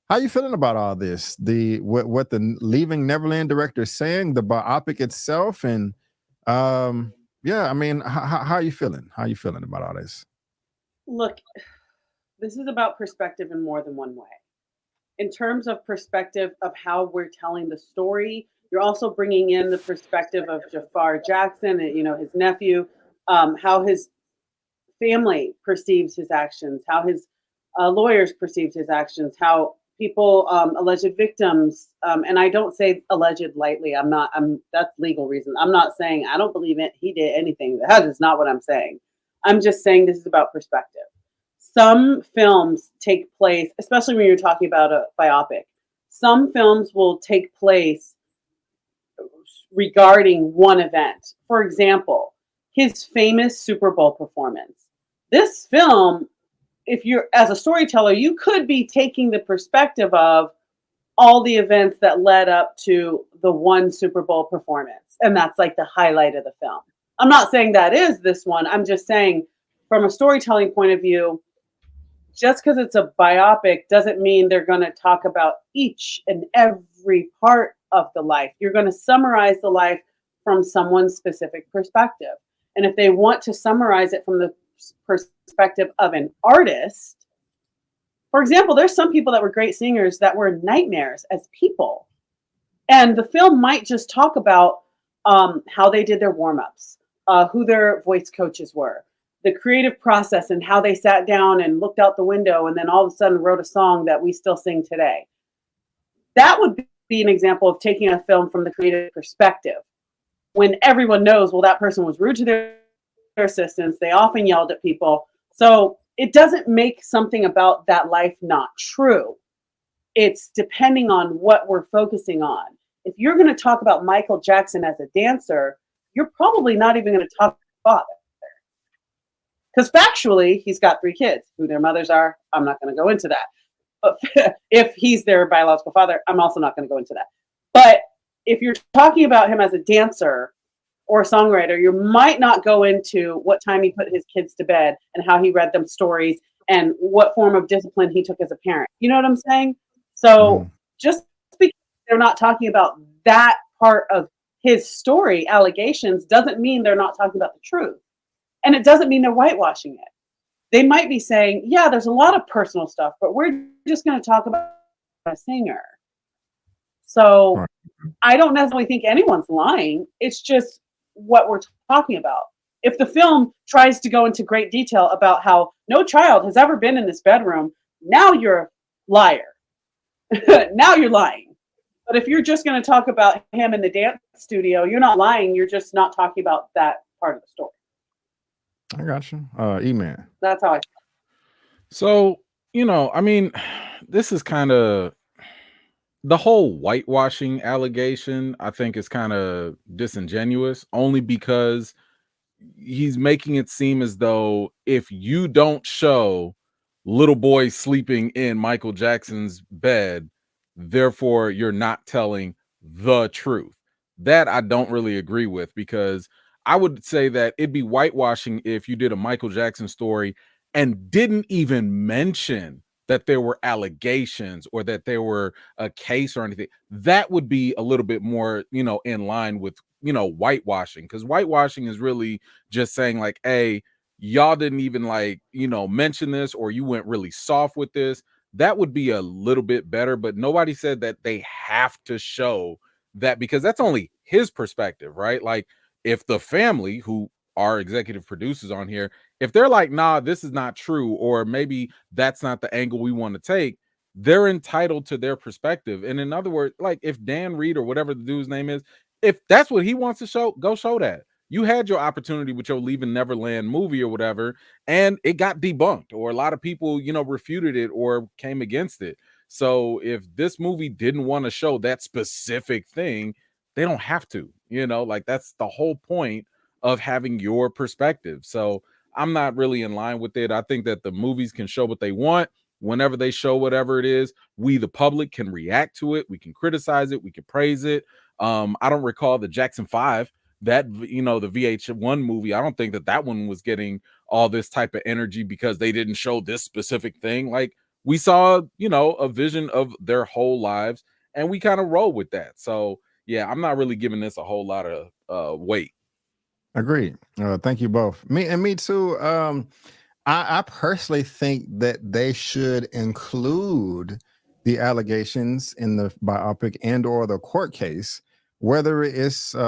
How you feeling about all this? What the Leaving Neverland director is saying, the biopic itself, and yeah, I mean, how are you feeling? How are you feeling about all this? Look, this is about perspective in more than one way. In terms of perspective of how we're telling the story, you're also bringing in the perspective of Jafar Jackson and, his nephew, how his family perceives his actions, how his lawyers perceived his actions, how people, alleged victims, and I don't say alleged lightly. That's legal reason. I'm not saying I don't believe it. He did anything. That is not what I'm saying. I'm just saying this is about perspective. Some films take place, especially when you're talking about a biopic, some films will take place regarding one event. For example, his famous Super Bowl performance. This film if you're as a storyteller, you could be taking the perspective of all the events that led up to the one Super Bowl performance, and that's like the highlight of the film. I'm not saying that is this one. I'm just saying from a storytelling point of view, just because it's a biopic doesn't mean they're going to talk about each and every part of the life. You're going to summarize the life from someone's specific perspective. And if they want to summarize it from the perspective of an artist, for example, there's some people that were great singers that were nightmares as people. And the film might just talk about how they did their warm-ups, who their voice coaches were, the creative process and how they sat down and looked out the window and then all of a sudden wrote a song that we still sing today. That would be an example of taking a film from the creative perspective. When everyone knows, well, that person was rude to their assistants. They often yelled at people. So it doesn't make something about that life not true. It's depending on what we're focusing on. If you're going to talk about Michael Jackson as a dancer, you're probably not even going to talk about father. Because factually, he's got 3 kids. Who their mothers are, I'm not going to go into that. But if he's their biological father, I'm also not going to go into that. But if you're talking about him as a dancer or a songwriter, you might not go into what time he put his kids to bed and how he read them stories and what form of discipline he took as a parent. You know what I'm saying? So just because they're not talking about that part of his story, allegations, doesn't mean they're not talking about the truth. And it doesn't mean they're whitewashing it. They might be saying, yeah, there's a lot of personal stuff, but we're just going to talk about a singer. So I don't necessarily think anyone's lying. It's just what we're talking about. If the film tries to go into great detail about how no child has ever been in this bedroom, now you're a liar. Now you're lying. But if you're just going to talk about him in the dance studio, you're not lying. You're just not talking about that part of the story. I got you. E-Man. That's how I feel. So, I mean, this is kind of the whole whitewashing allegation, I think, is kind of disingenuous, only because he's making it seem as though if you don't show little boy sleeping in Michael Jackson's bed, therefore you're not telling the truth. That I don't really agree with, because I would say that it'd be whitewashing if you did a Michael Jackson story and didn't even mention that there were allegations or that there were a case or anything. That would be a little bit more, in line with, whitewashing, because whitewashing is really just saying like, hey, y'all didn't even mention this, or you went really soft with this. That would be a little bit better, but nobody said that they have to show that, because that's only his perspective, right? Like, if the family, who are executive producers on here, if they're like, nah, this is not true, or maybe that's not the angle we want to take, they're entitled to their perspective. And in other words, like, if Dan Reed or whatever the dude's name is, if that's what he wants to show, go show that. You had your opportunity with your Leaving Neverland movie or whatever, and it got debunked, or a lot of people, refuted it or came against it. So if this movie didn't want to show that specific thing, they don't have to, that's the whole point of having your perspective. So I'm not really in line with it. I think that the movies can show what they want. Whenever they show whatever it is, we, the public, can react to it. We can criticize it. We can praise it. I don't recall the Jackson 5, that, the VH1 movie. I don't think that one was getting all this type of energy because they didn't show this specific thing. Like, we saw, a vision of their whole lives, and we kind of roll with that. So yeah, I'm not really giving this a whole lot of weight. Agreed. Thank you both. Me too. I personally think that they should include the allegations in the biopic and or the court case, whether it's it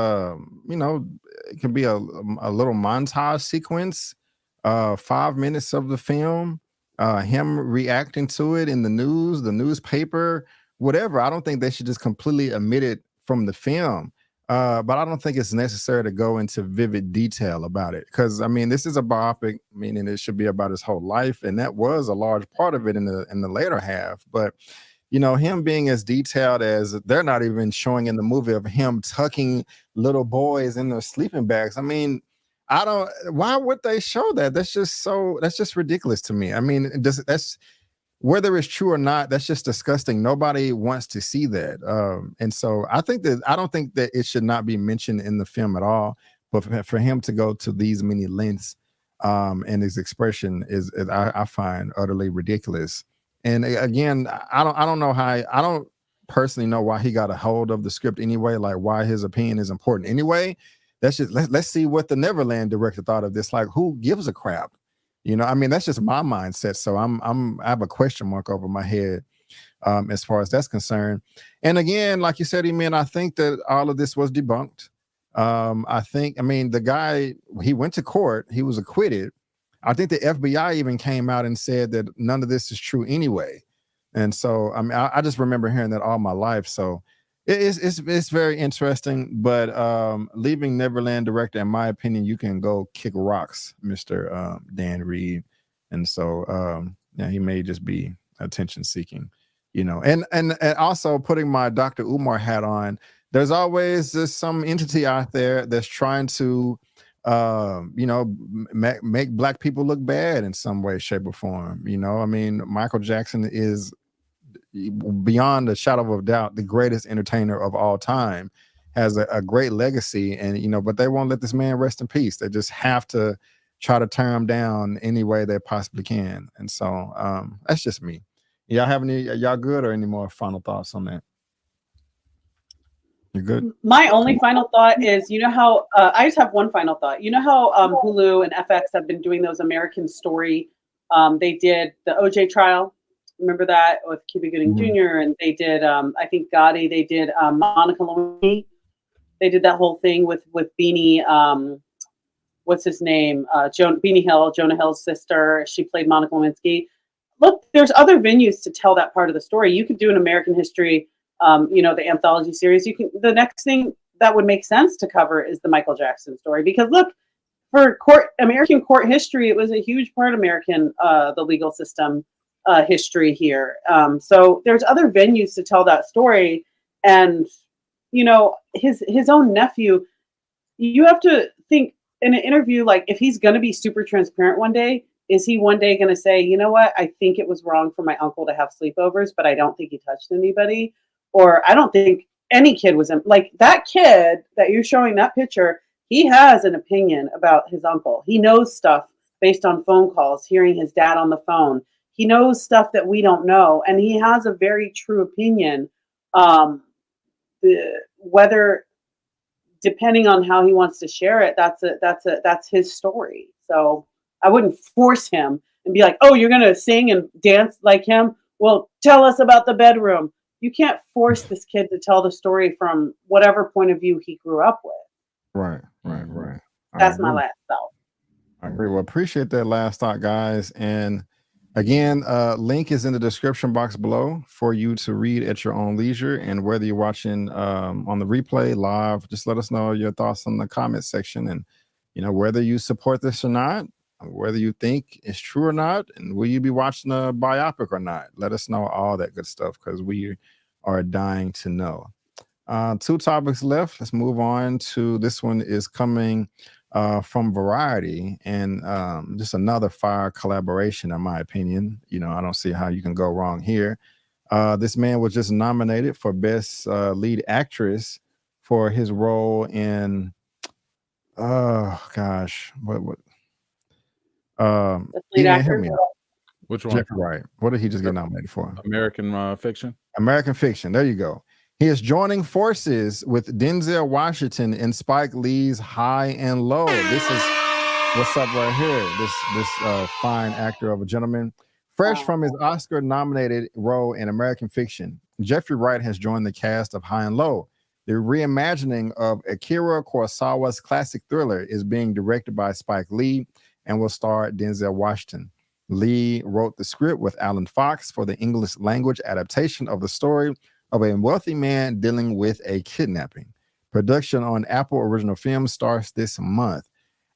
can be a little montage sequence, 5 minutes of the film, him reacting to it in the news, the newspaper, whatever. I don't think they should just completely omit it from the film. But I don't think it's necessary to go into vivid detail about it, because I mean, this is a biopic, meaning it should be about his whole life, and that was a large part of it in the later half. But him being as detailed as they're not even showing in the movie of him tucking little boys in their sleeping bags. I mean, I don't. Why would they show that? That's just ridiculous to me. I mean, that's whether it's true or not. That's just disgusting. Nobody wants to see that. And so I don't think that it should not be mentioned in the film at all. But for him to go to these many lengths, and his expression is I find utterly ridiculous. And again, I don't know how. I don't personally know why he got a hold of the script anyway. Like why his opinion is important anyway. That's just let's see what the Neverland director thought of this. Like, who gives a crap? You know, I mean, that's just my mindset. So I have a question mark over my head as far as that's concerned. And again, like you said, I think that all of this was debunked. I mean, the guy, he went to court, he was acquitted. I think the FBI even came out and said that none of this is true anyway. And so I mean, I just remember hearing that all my life. So it's very interesting, but leaving Neverland director, in my opinion, you can go kick rocks, Mr. Dan Reed. And so yeah, he may just be attention seeking, you know. And also putting my Dr. Umar hat on, there's always some entity out there that's trying to you know, make black people look bad in some way, shape, or form. You know, I mean, Michael Jackson is, beyond a shadow of a doubt, the greatest entertainer of all time, has a great legacy, and you know, but they won't let this man rest in peace. They just have to try to tear him down any way they possibly can. And so that's just me. Y'all have y'all good or any more final thoughts on that? You're good. My only final thought is, you know how I just have one final thought. You know how Hulu and FX have been doing those American Story. They did the OJ trial. Remember that with Cuba Gooding Jr. And they did, I think Gotti. They did Monica Lewinsky. They did that whole thing with Beanie. What's his name? Beanie Hill, Jonah Hill's sister. She played Monica Lewinsky. Look, there's other venues to tell that part of the story. You could do an American History. You know, the anthology series. You can. The next thing that would make sense to cover is the Michael Jackson story, because look, for American court history, it was a huge part of the legal system history here. So there's other venues to tell that story, and you know, his own nephew. You have to think in an interview, like if he's going to be super transparent one day, is he one day going to say, you know what, I think it was wrong for my uncle to have sleepovers, but I don't think he touched anybody. Or I don't think any kid was like that kid that you're showing that picture. He has an opinion about his uncle. He knows stuff based on phone calls, hearing his dad on the phone. He knows stuff that we don't know, and he has a very true opinion. Whether, depending on how he wants to share it, that's his story. So I wouldn't force him and be like, "Oh, you're gonna sing and dance like him? Well, tell us about the bedroom." You can't force this kid to tell the story from whatever point of view he grew up with. Right. That's my last thought. I agree. Well, appreciate that last thought, guys. And again, link is in the description box below for you to read at your own leisure. And whether you're watching on the replay live, just let us know your thoughts in the comment section. And you know, whether you support this or not, whether you think it's true or not, and will you be watching a biopic or not? Let us know all that good stuff, because we are dying to know. 2 topics left. Let's move on to this one. Is coming from Variety, and just another fire collaboration, in my opinion. You know, I don't see how you can go wrong here. This man was just nominated for Best Lead Actress for his role in what Lead actor? Which one? Jeffrey Wright. What did he just get nominated for? American Fiction. American Fiction. There you go. He is joining forces with Denzel Washington in Spike Lee's High and Low. This is what's up right here. This fine actor of a gentleman, fresh from his Oscar-nominated role in American Fiction. Jeffrey Wright has joined the cast of High and Low. The reimagining of Akira Kurosawa's classic thriller is being directed by Spike Lee and will star Denzel Washington. Lee wrote the script with Alan Fox for the English language adaptation of the story of a wealthy man dealing with a kidnapping. Production on Apple Original Film starts this month.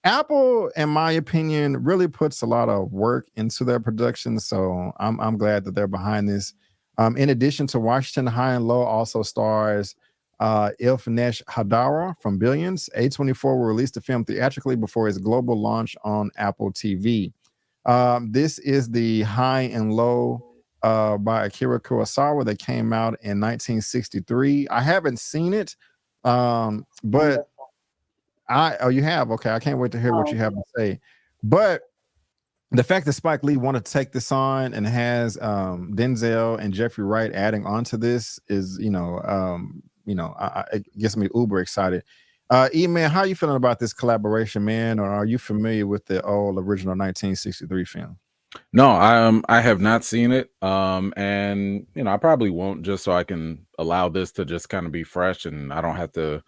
Apple, in my opinion, really puts a lot of work into their production, so I'm glad that they're behind this. In addition to Washington, High and Low also stars Ilfnesh Hadara from Billions. A24 will release the film theatrically before its global launch on Apple TV. This is the High and Low by Akira Kurosawa that came out in 1963. I haven't seen it, but you have? Okay, I can't wait to hear what you have to say. But the fact that Spike Lee wanted to take this on and has Denzel and Jeffrey Wright adding onto this is, it gets me uber excited. E-Man, how are you feeling about this collaboration, man? Or are you familiar with the old original 1963 film? No, I have not seen it. And I probably won't, just so I can allow this to just kind of be fresh and I don't have to,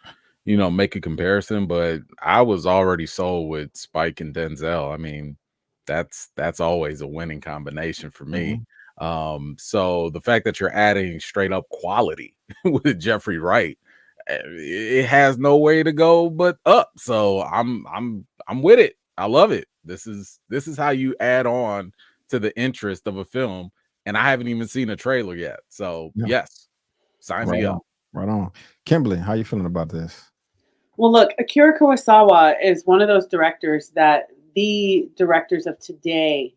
make a comparison. But I was already sold with Spike and Denzel. I mean, that's always a winning combination for me. So the fact that you're adding straight up quality with Jeffrey Wright, it has no way to go but up. So I'm with it. I love it. This is how you add on to the interest of a film, and I haven't even seen a trailer yet. So yes, sign me up. Right on. Kimberly, how you feeling about this? Well, look, Akira Kurosawa is one of those directors that the directors of today,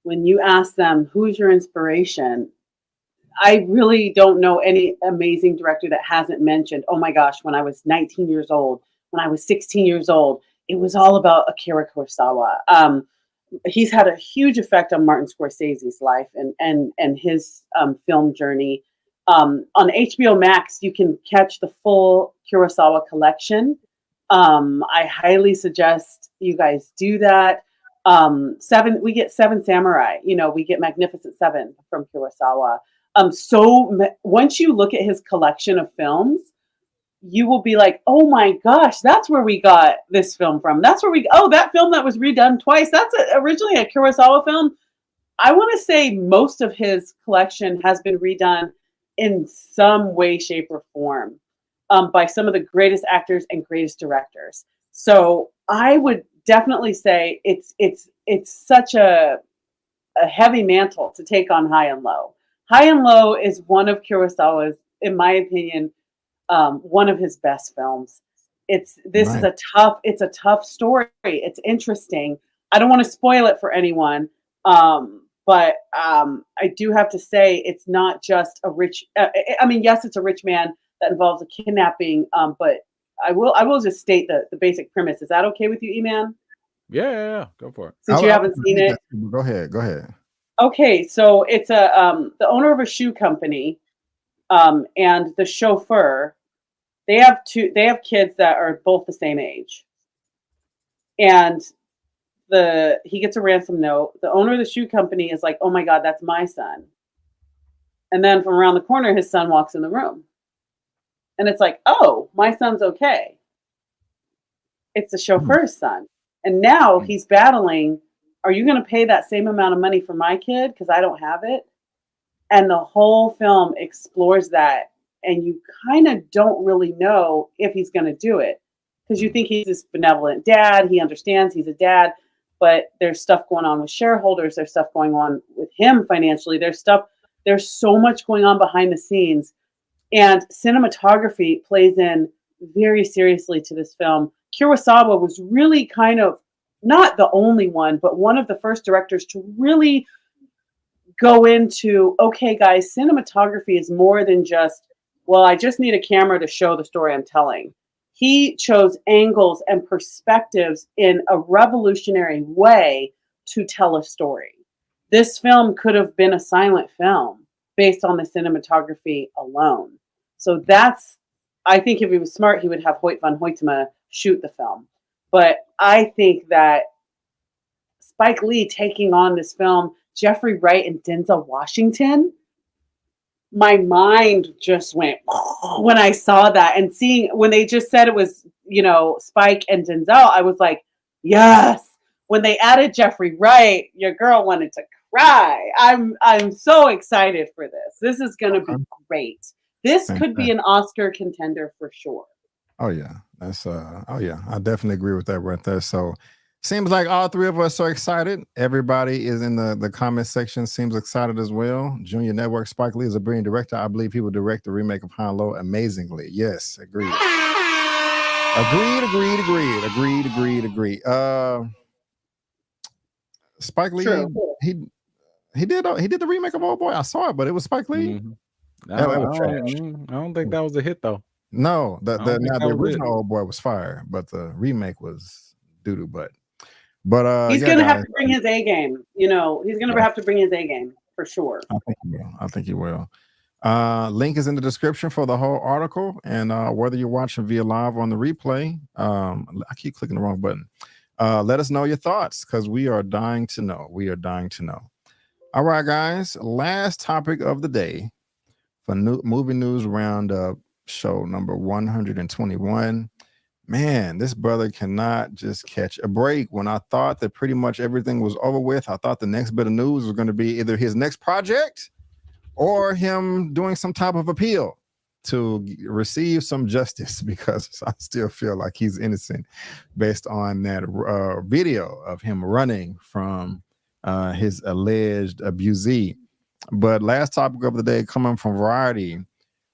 when you ask them who's your inspiration, I really don't know any amazing director that hasn't mentioned, oh my gosh, when I was 19 years old, when I was 16 years old, it was all about Akira Kurosawa. He's had a huge effect on Martin Scorsese's life and his film journey. On HBO Max, you can catch the full Kurosawa collection. I highly suggest you guys do that. We get Seven Samurai, we get Magnificent Seven from Kurosawa. Once you look at his collection of films, you will be like, oh my gosh, that's where we got this film from. That's where that film that was redone twice. That's originally a Kurosawa film. I want to say most of his collection has been redone in some way, shape, or form by some of the greatest actors and greatest directors. So I would definitely say it's such a heavy mantle to take on High and Low. High and Low is one of Kurosawa's, in my opinion, one of his best films. It's a tough story. It's interesting. I don't want to spoil it for anyone, but I do have to say it's not just a rich. Yes, it's a rich man that involves a kidnapping. But I will just state the basic premise. Is that okay with you, E-Man? Yeah, go for it. Since you haven't seen it, go ahead. Okay, so it's the owner of a shoe company, and the chauffeur. They have kids that are both the same age, and he gets a ransom note. The owner of the shoe company is like, "Oh my God, that's my son," and then from around the corner, his son walks in the room, and it's like, "Oh, my son's okay." It's the chauffeur's son, and now he's battling. Are you going to pay that same amount of money for my kid because I don't have it? And the whole film explores that. And you kind of don't really know if he's going to do it because you think he's this benevolent dad. He understands he's a dad, but there's stuff going on with shareholders. There's stuff going on with him financially. There's so much going on behind the scenes. And cinematography plays in very seriously to this film. Kurosawa was really kind of not the only one, but one of the first directors to really go into, okay, guys, cinematography is more than just, well, I just need a camera to show the story I'm telling. He chose angles and perspectives in a revolutionary way to tell a story. This film could have been a silent film based on the cinematography alone. So I think if he was smart, he would have Hoyt van Hoytema shoot the film. But I think that Spike Lee taking on this film, Jeffrey Wright and Denzel Washington, my mind just went when I saw that, and when they just said it was, Spike and Denzel, I was like, yes. When they added Jeffrey Wright, your girl wanted to cry. I'm so excited for this. This is going to be great. This could be an Oscar contender for sure. Oh yeah, that's I definitely agree with that right there. So Seems like all three of us are excited. Everybody is in the comment section. Seems excited as well. Junior Network Spike Lee is a brilliant director. I believe he will direct the remake of Han Lo amazingly. Yes, agreed. Agreed. Spike Lee. True. He did the remake of Old Boy. I saw it, but it was Spike Lee. I don't think that was a hit though. No, the original Old Boy was fire, but the remake was doo-doo butt. But he's gonna have to bring his A game. You know, he's gonna have to bring his A game for sure. I think he will. Link is in the description for the whole article, and whether you're watching via live or on the replay, I keep clicking the wrong button. Let us know your thoughts because we are dying to know. All right, guys. Last topic of the day for movie news roundup, show number 121. Man, this brother cannot just catch a break. When I thought that pretty much everything was over with, I thought the next bit of news was going to be either his next project or him doing some type of appeal to receive some justice, because I still feel like he's innocent based on that video of him running from his alleged abusee. But last topic of the day coming from Variety,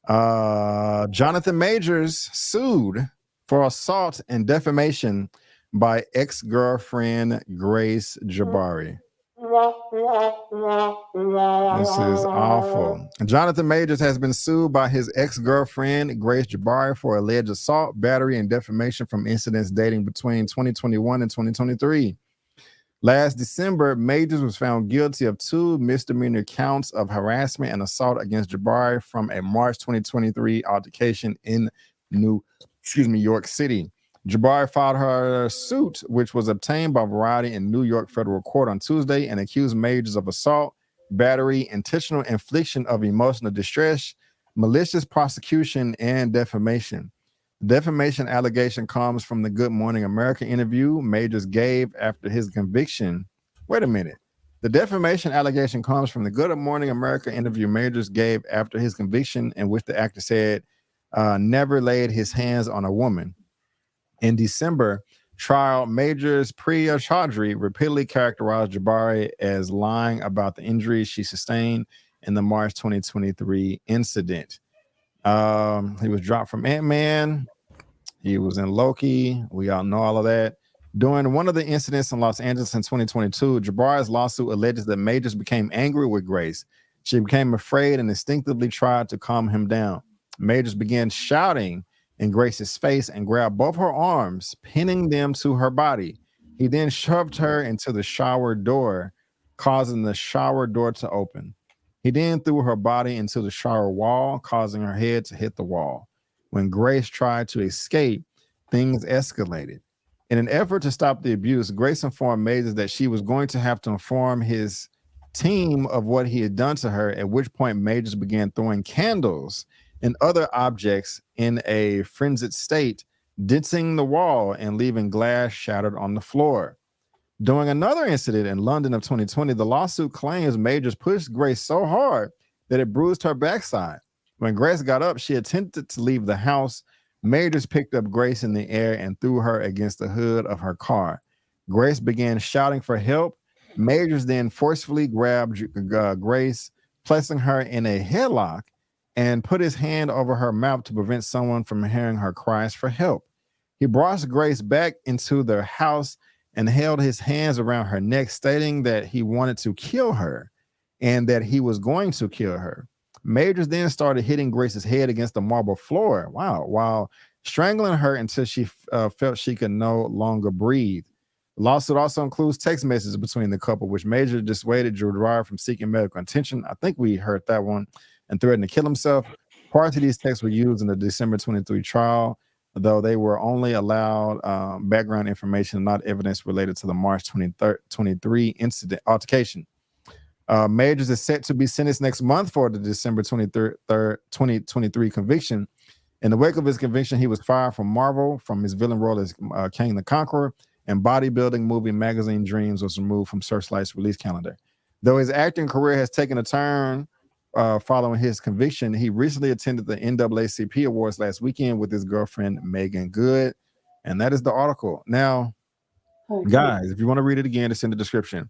Jonathan Majors sued for assault and defamation by ex-girlfriend Grace Jabari. This is awful. Jonathan Majors has been sued by his ex-girlfriend Grace Jabari for alleged assault, battery, and defamation from incidents dating between 2021 and 2023. Last December, Majors was found guilty of 2 misdemeanor counts of harassment and assault against Jabari from a March 2023 altercation in New York City. Jabari filed her suit, which was obtained by Variety in New York federal court on Tuesday, and accused Majors of assault, battery, intentional infliction of emotional distress, malicious prosecution, and defamation. The defamation allegation comes from the Good Morning America interview Majors gave after his conviction. Wait a minute. The defamation allegation comes from the Good Morning America interview Majors gave after his conviction, in which the actor said never laid his hands on a woman. In December trial, Majors Priya Chaudhry repeatedly characterized Jabari as lying about the injuries she sustained in the March 2023 incident. He was dropped from Ant-Man. He was in Loki. We all know all of that. During one of the incidents in Los Angeles in 2022, Jabari's lawsuit alleges that Majors became angry with Grace. She became afraid and instinctively tried to calm him down. Majors began shouting in Grace's face and grabbed both her arms, pinning them to her body. He then shoved her into the shower door, causing the shower door to open. He then threw her body into the shower wall, causing her head to hit the wall. When Grace tried to escape, things escalated. In an effort to stop the abuse, Grace informed Majors that she was going to have to inform his team of what he had done to her, at which point Majors began throwing candles and other objects in a frenzied state, denting the wall and leaving glass shattered on the floor. During another incident in London of 2020, the lawsuit claims Majors pushed Grace so hard that it bruised her backside. When Grace got up, she attempted to leave the house. Majors picked up Grace in the air and threw her against the hood of her car. Grace began shouting for help. Majors then forcefully grabbed Grace, placing her in a headlock, and put his hand over her mouth to prevent someone from hearing her cries for help. He brought Grace back into their house and held his hands around her neck, stating that he wanted to kill her and that he was going to kill her. Majors then started hitting Grace's head against the marble floor, while strangling her until she felt she could no longer breathe. The lawsuit also includes text messages between the couple, which Majors dissuaded Jabari from seeking medical attention. I think we heard that one. And threatened to kill himself. Parts of these texts were used in the December 23 trial, though they were only allowed background information, not evidence related to the March 23 incident altercation. Majors is set to be sentenced next month for the December 23rd, 2023 conviction. In the wake of his conviction, he was fired from Marvel, from his villain role as Kang the Conqueror, and bodybuilding movie magazine Dreams was removed from Searchlight's release calendar. Though his acting career has taken a turn following his conviction, he recently attended the NAACP Awards last weekend with his girlfriend, Megan Good. And that is the article. Now, Guys, if you want to read it again, it's in the description.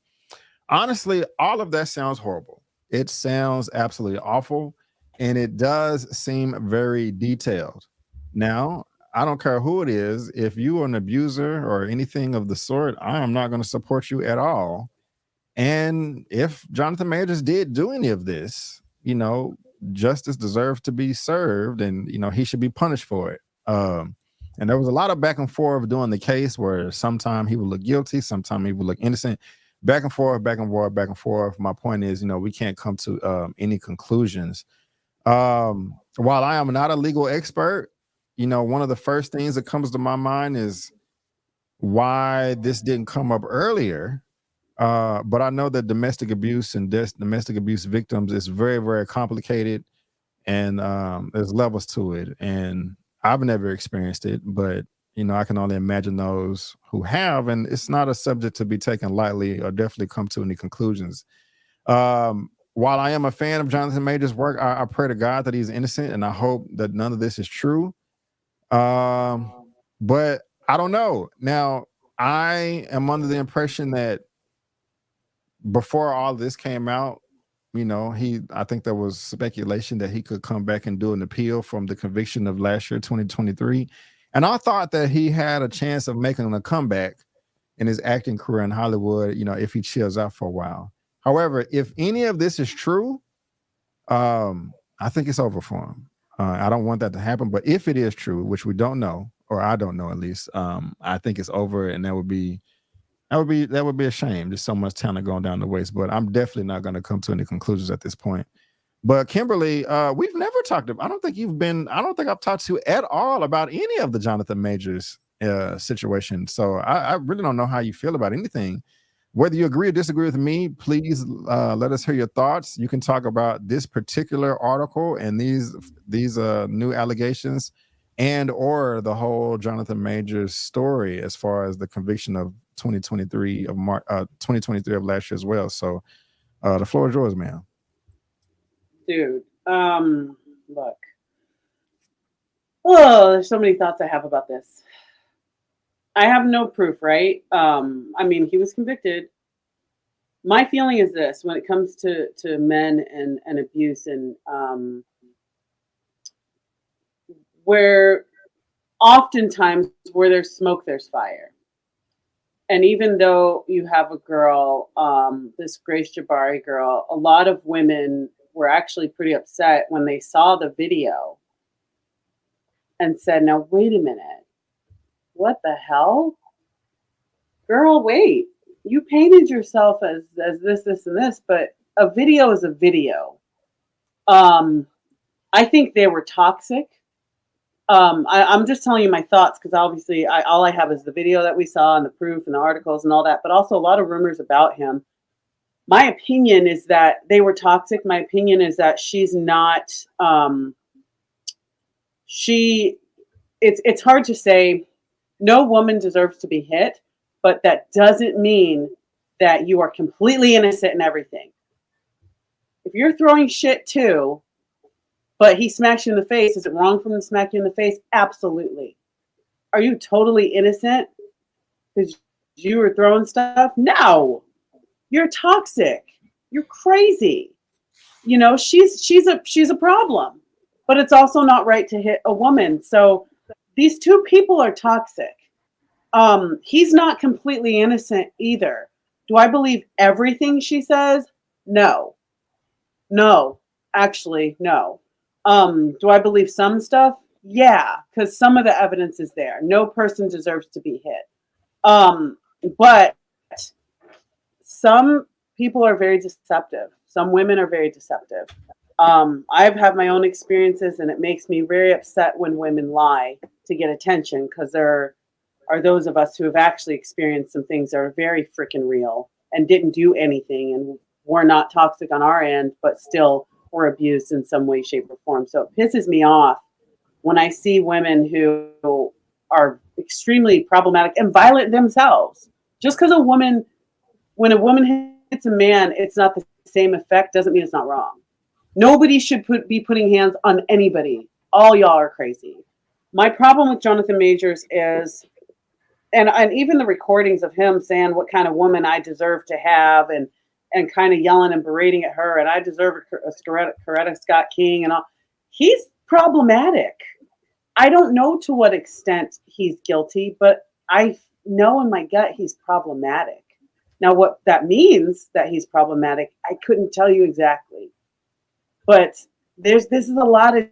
Honestly, all of that sounds horrible. It sounds absolutely awful, and it does seem very detailed. Now, I don't care who it is. If you are an abuser or anything of the sort, I am not going to support you at all. And if Jonathan Majors did do any of this, you know, justice deserves to be served, and you know he should be punished for it. And there was a lot of back and forth during the case where sometimes he would look guilty, sometimes he would look innocent. Back and forth, back and forth, back and forth. My point is, you know, we can't come to any conclusions. While I am not a legal expert, you know, one of the first things that comes to my mind is why this didn't come up earlier. But I know that domestic abuse and domestic abuse victims is very, very complicated, and there's levels to it. And I've never experienced it, but you know, I can only imagine those who have, and it's not a subject to be taken lightly or definitely come to any conclusions. While I am a fan of Jonathan Majors' work, I pray to God that he's innocent, and I hope that none of this is true. But I don't know. Now, I am under the impression that before all this came out, you know, I think there was speculation that he could come back and do an appeal from the conviction of last year, 2023. And I thought that he had a chance of making a comeback in his acting career in Hollywood, you know, if he chills out for a while. However, if any of this is true, I think it's over for him. I don't want that to happen, but if it is true, which we don't know, or I don't know at least, I think it's over, and that would be a shame. There's so much talent going down the waste, but I'm definitely not going to come to any conclusions at this point. But Kimberly, we've never talked about, I don't think I've talked to you at all about any of the Jonathan Majors situation. So I really don't know how you feel about anything. Whether you agree or disagree with me, please let us hear your thoughts. You can talk about this particular article and these new allegations, and or the whole Jonathan Majors story as far as the conviction of 2023 of 2023 of last year as well. So the floor is yours, ma'am. Dude, look. Oh, there's so many thoughts I have about this. I have no proof, right? I mean, he was convicted. My feeling is this: when it comes to men and abuse, and where oftentimes where there's smoke, there's fire. And even though you have a girl, this Grace Jabari girl, a lot of women were actually pretty upset when they saw the video and said, now, wait a minute. What the hell? Girl, wait. You painted yourself as this, this, and this, but a video is a video. I think they were toxic. I'm just telling you my thoughts because obviously all I have is the video that we saw and the proof and the articles and all that, but also a lot of rumors about him. My opinion is that they were toxic. My opinion is that she's not, it's hard to say no woman deserves to be hit, but that doesn't mean that you are completely innocent in everything. If you're throwing shit too, but he smacked you in the face, is it wrong for him to smack you in the face? Absolutely. Are you totally innocent because you were throwing stuff? No. You're toxic. You're crazy. You know, she's a problem. But it's also not right to hit a woman. So these two people are toxic. He's not completely innocent either. Do I believe everything she says? No. No. Actually, no. Do I believe some stuff? Yeah, because some of the evidence is there. No person deserves to be hit. But some people are very deceptive. Some women are very deceptive. I've had my own experiences, and it makes me very upset when women lie to get attention, because there are those of us who have actually experienced some things that are very freaking real and didn't do anything, and we're not toxic on our end, but still were abused in some way, shape, or form. So it pisses me off when I see women who are extremely problematic and violent themselves. Just because when a woman hits a man, it's not the same effect, doesn't mean it's not wrong. Nobody should be putting hands on anybody. All y'all are crazy. My problem with Jonathan Majors is and even the recordings of him saying what kind of woman I deserve to have, and kind of yelling and berating at her, and I deserve a Coretta Scott King and all. He's problematic. I don't know to what extent he's guilty, but I know in my gut he's problematic. Now, what that means that he's problematic, I couldn't tell you exactly. But this is a lot of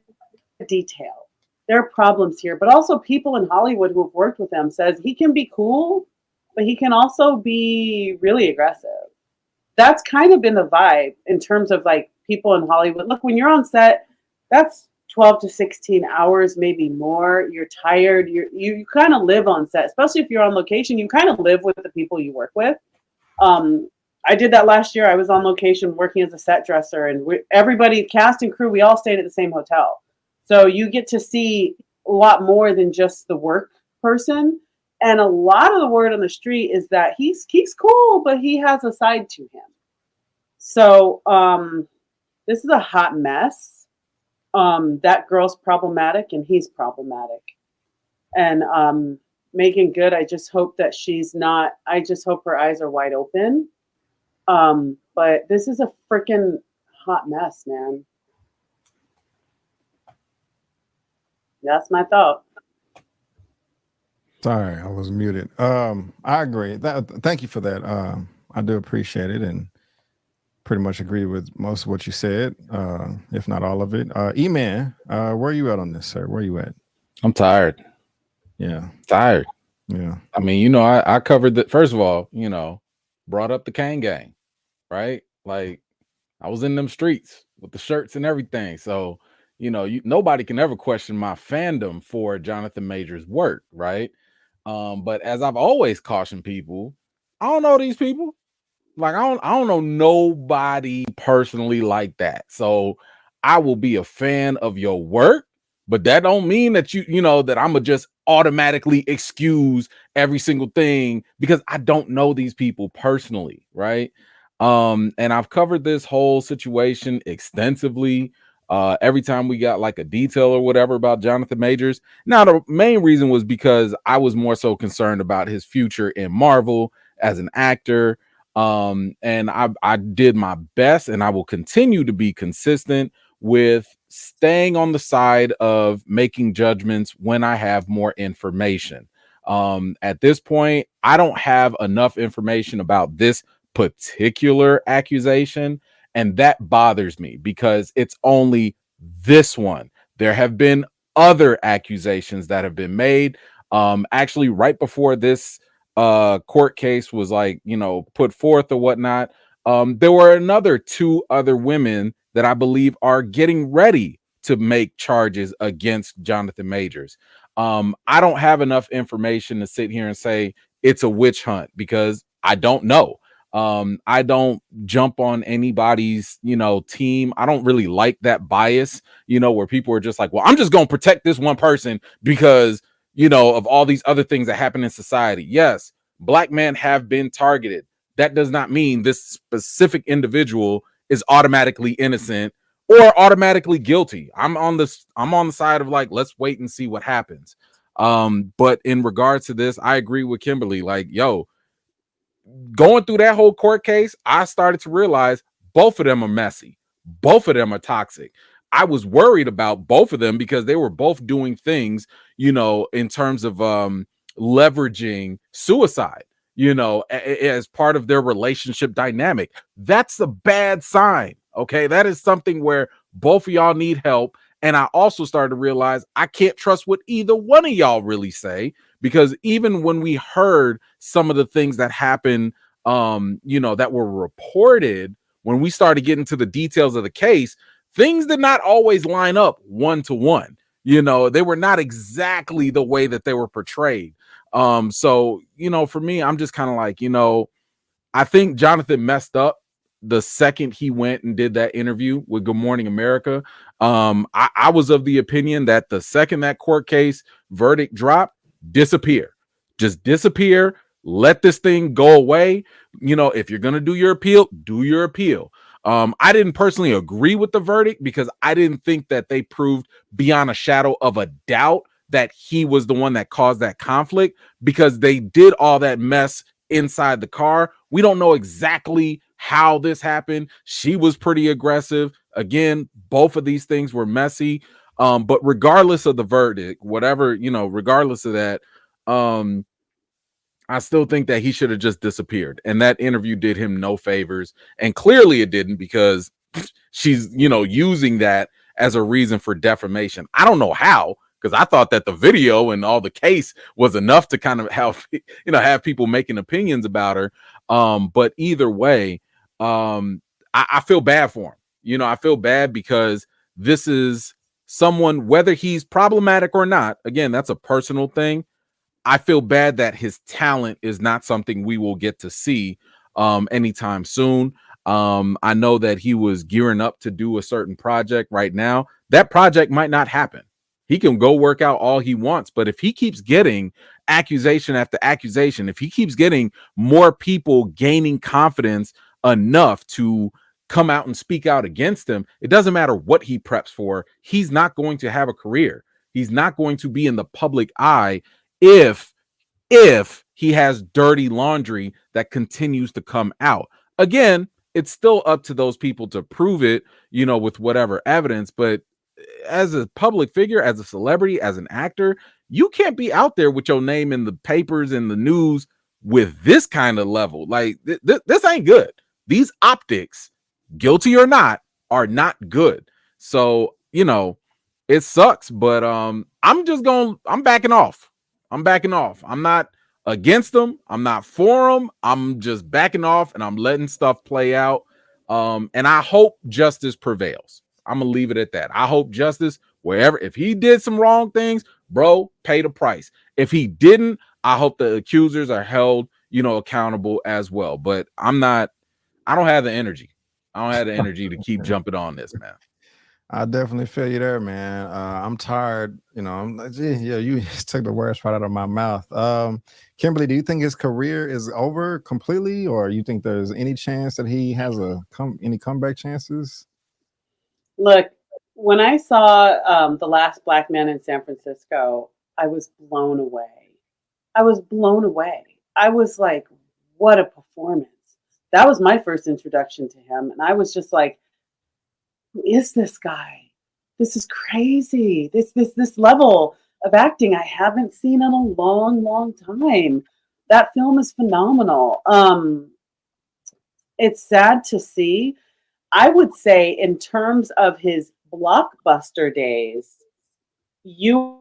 detail. There are problems here, but also people in Hollywood who have worked with him says he can be cool, but he can also be really aggressive. That's kind of been the vibe in terms of like people in Hollywood. Look, when you're on set, that's 12 to 16 hours, maybe more. You're tired. You kind of live on set, especially if you're on location. You kind of live with the people you work with. I did that last year. I was on location working as a set dresser, and everybody, cast and crew, we all stayed at the same hotel. So you get to see a lot more than just the work person. And a lot of the word on the street is that he's cool, but he has a side to him. So this is a hot mess. That girl's problematic, and he's problematic. And Megan Good, I just hope that she's not. I just hope her eyes are wide open. But this is a freaking hot mess, man. That's my thought. Sorry, I was muted. I agree. Thank you for that. I do appreciate it, and pretty much agree with most of what you said, if not all of it. E-Man, where are you at on this, sir? Where are you at? I'm tired. Yeah. Tired. Yeah. I mean, I covered that. First of all, brought up the Kane gang, right? Like, I was in them streets with the shirts and everything. So, nobody can ever question my fandom for Jonathan Majors' work, right? But as I've always cautioned people, I don't know these people. Like, I don't know nobody personally like that. So I will be a fan of your work, but that don't mean that that I'm gonna just automatically excuse every single thing because I don't know these people personally, right? And I've covered this whole situation extensively. Every time we got like a detail or whatever about Jonathan Majors. Now, the main reason was because I was more so concerned about his future in Marvel as an actor. And I did my best, and I will continue to be consistent with staying on the side of making judgments when I have more information. At this point, I don't have enough information about this particular accusation, and that bothers me because it's only this one. There have been other accusations that have been made. Actually, right before this court case was put forth or whatnot, there were another 2 other women that I believe are getting ready to make charges against Jonathan Majors. I don't have enough information to sit here and say it's a witch hunt because I don't know. I don't jump on anybody's, team. I don't really like that bias, where people are just like, well, I'm just going to protect this one person because, of all these other things that happen in society. Yes, Black men have been targeted. That does not mean this specific individual is automatically innocent or automatically guilty. I'm on the side of like, let's wait and see what happens. But in regards to this, I agree with Kimberly. Like, going through that whole court case, I started to realize both of them are messy. Both of them are toxic. I was worried about both of them because they were both doing things, in terms of leveraging suicide, as part of their relationship dynamic. That's a bad sign. Okay. That is something where both of y'all need help. And I also started to realize I can't trust what either one of y'all really say, because even when we heard some of the things that happened, that were reported, when we started getting to the details of the case, things did not always line up 1-to-1. They were not exactly the way that they were portrayed. So, for me, I'm just kind of like, I think Jonathan messed up the second he went and did that interview with Good Morning America. I was of the opinion that the second that court case verdict dropped, just disappear, let this thing go away. If you're going to do your appeal, do your appeal. I didn't personally agree with the verdict because I didn't think that they proved beyond a shadow of a doubt that he was the one that caused that conflict because they did all that mess inside the car. We don't know exactly how this happened. She was pretty aggressive. Again, both of these things were messy. But regardless of the verdict, whatever, regardless of that, I still think that he should have just disappeared. And that interview did him no favors. And clearly it didn't, because she's, using that as a reason for defamation. I don't know how, because I thought that the video and all the case was enough to kind of have people making opinions about her. But either way, I feel bad for him. I feel bad because this is someone, whether he's problematic or not, again, that's a personal thing. I feel bad that his talent is not something we will get to see anytime soon. I know that he was gearing up to do a certain project right now. That project might not happen. He can go work out all he wants, but if he keeps getting accusation after accusation, if he keeps getting more people gaining confidence enough to come out and speak out against him, it doesn't matter what he preps for. He's not going to have a career. He's not going to be in the public eye if he has dirty laundry that continues to come out. Again, it's still up to those people to prove it, with whatever evidence. But as a public figure, as a celebrity, as an actor, you can't be out there with your name in the papers and the news with this kind of level. Like this ain't good. These optics, guilty or not, are not good. So, it sucks, but I'm backing off. I'm not against them. I'm not for them. I'm just backing off and I'm letting stuff play out. And I hope justice prevails. I'm gonna leave it at that. I hope justice wherever. If he did some wrong things, bro, pay the price. If he didn't, I hope the accusers are held, accountable as well. But I don't have the energy. I don't have the energy to keep jumping on this, man. I definitely feel you there, man. I'm tired. I'm like, gee, yeah, you just took the words right out of my mouth. Kimberly, do you think his career is over completely, or you think there's any chance that he has any comeback chances? Look, when I saw The Last Black Man in San Francisco, I was blown away. I was like, what a performance. That was my first introduction to him. And I was just like, who is this guy? This is crazy. This level of acting I haven't seen in a long, long time. That film is phenomenal. It's sad to see. I would say in terms of his blockbuster days, you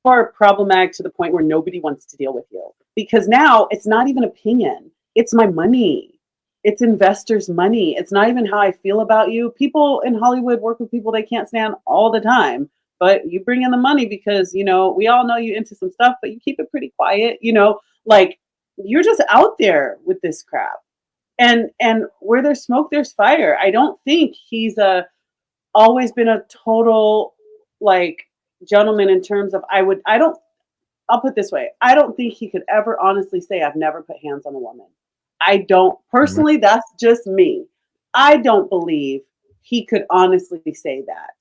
are problematic to the point where nobody wants to deal with you. Because now it's not even opinion. It's my money. It's investors' money. It's not even how I feel about you. People in Hollywood work with people they can't stand all the time. But you bring in the money because, we all know you into some stuff, but you keep it pretty quiet. Like you're just out there with this crap. And where there's smoke, there's fire. I don't think he's always been a total gentleman in terms of I'll put it this way. I don't think he could ever honestly say I've never put hands on a woman. I don't personally, that's just me. I don't believe he could honestly say that.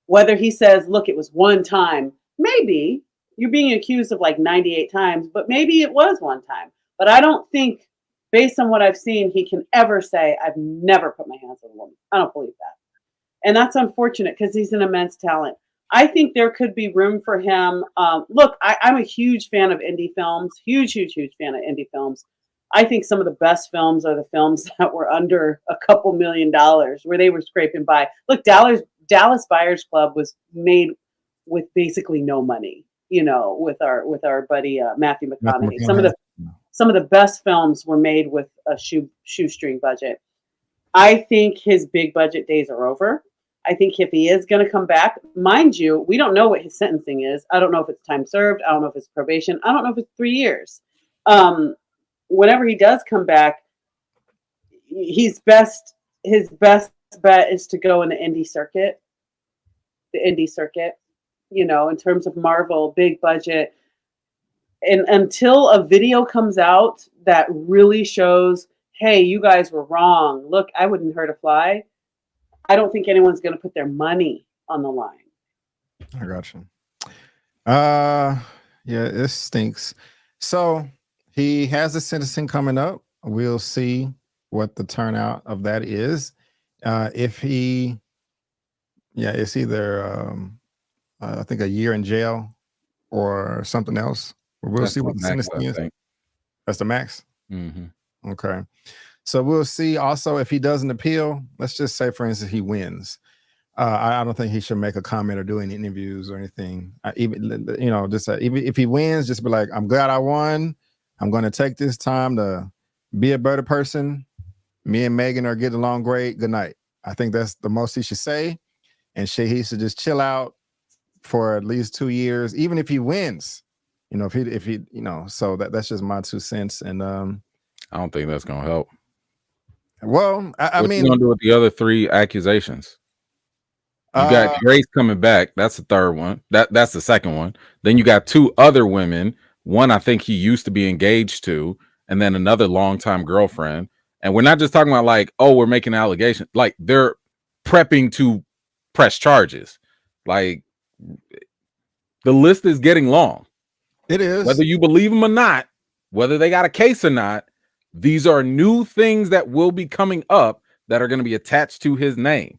Whether he says, look, it was one time, maybe you're being accused of 98 times, but maybe it was one time. But I don't think, based on what I've seen, he can ever say, I've never put my hands on a woman. I don't believe that. And that's unfortunate because he's an immense talent. I think there could be room for him. Look, I'm a huge fan of indie films, huge fan of indie films. I think some of the best films are the films that were under a couple $1 million, where they were scraping by. Look, Dallas Buyers Club was made with basically no money, with our buddy Matthew McConaughey. Some of the best films were made with a shoestring budget. I think his big budget days are over. I think if he is going to come back, mind you, we don't know what his sentencing is. I don't know if it's time served. I don't know if it's probation. I don't know if it's 3 years. Whenever he does come back, his best bet is to go in the indie circuit. In terms of Marvel, big budget. And until a video comes out that really shows, hey, you guys were wrong. Look, I wouldn't hurt a fly. I don't think anyone's going to put their money on the line. I got you. Yeah, it stinks. So he has the sentencing coming up. We'll see what the turnout of that is. If he, yeah, it's either I think a year in jail or something else. We'll That's see the what the max, sentencing I is. think. That's the max. Mm-hmm. Okay. So we'll see. Also, if he doesn't appeal, let's just say, for instance, he wins. I don't think he should make a comment or do any interviews or anything. Even just even if he wins, just be like, "I'm glad I won. I'm going to take this time to be a better person. Me and Megan are getting along great. Good night." I think that's the most he should say, and he should just chill out for at least 2 years, even if he wins. If he so that's just my 2 cents. And I don't think that's gonna help. Well, I what mean, you gonna do with the other 3 accusations? You got Grace coming back. That's the third one. That's the second one. Then you got 2 other women. One I think he used to be engaged to, and then another longtime girlfriend. And we're not just talking about like, oh, we're making allegations. Like they're prepping to press charges. Like the list is getting long. It is. Whether you believe them or not, whether they got a case or not, these are new things that will be coming up that are going to be attached to his name.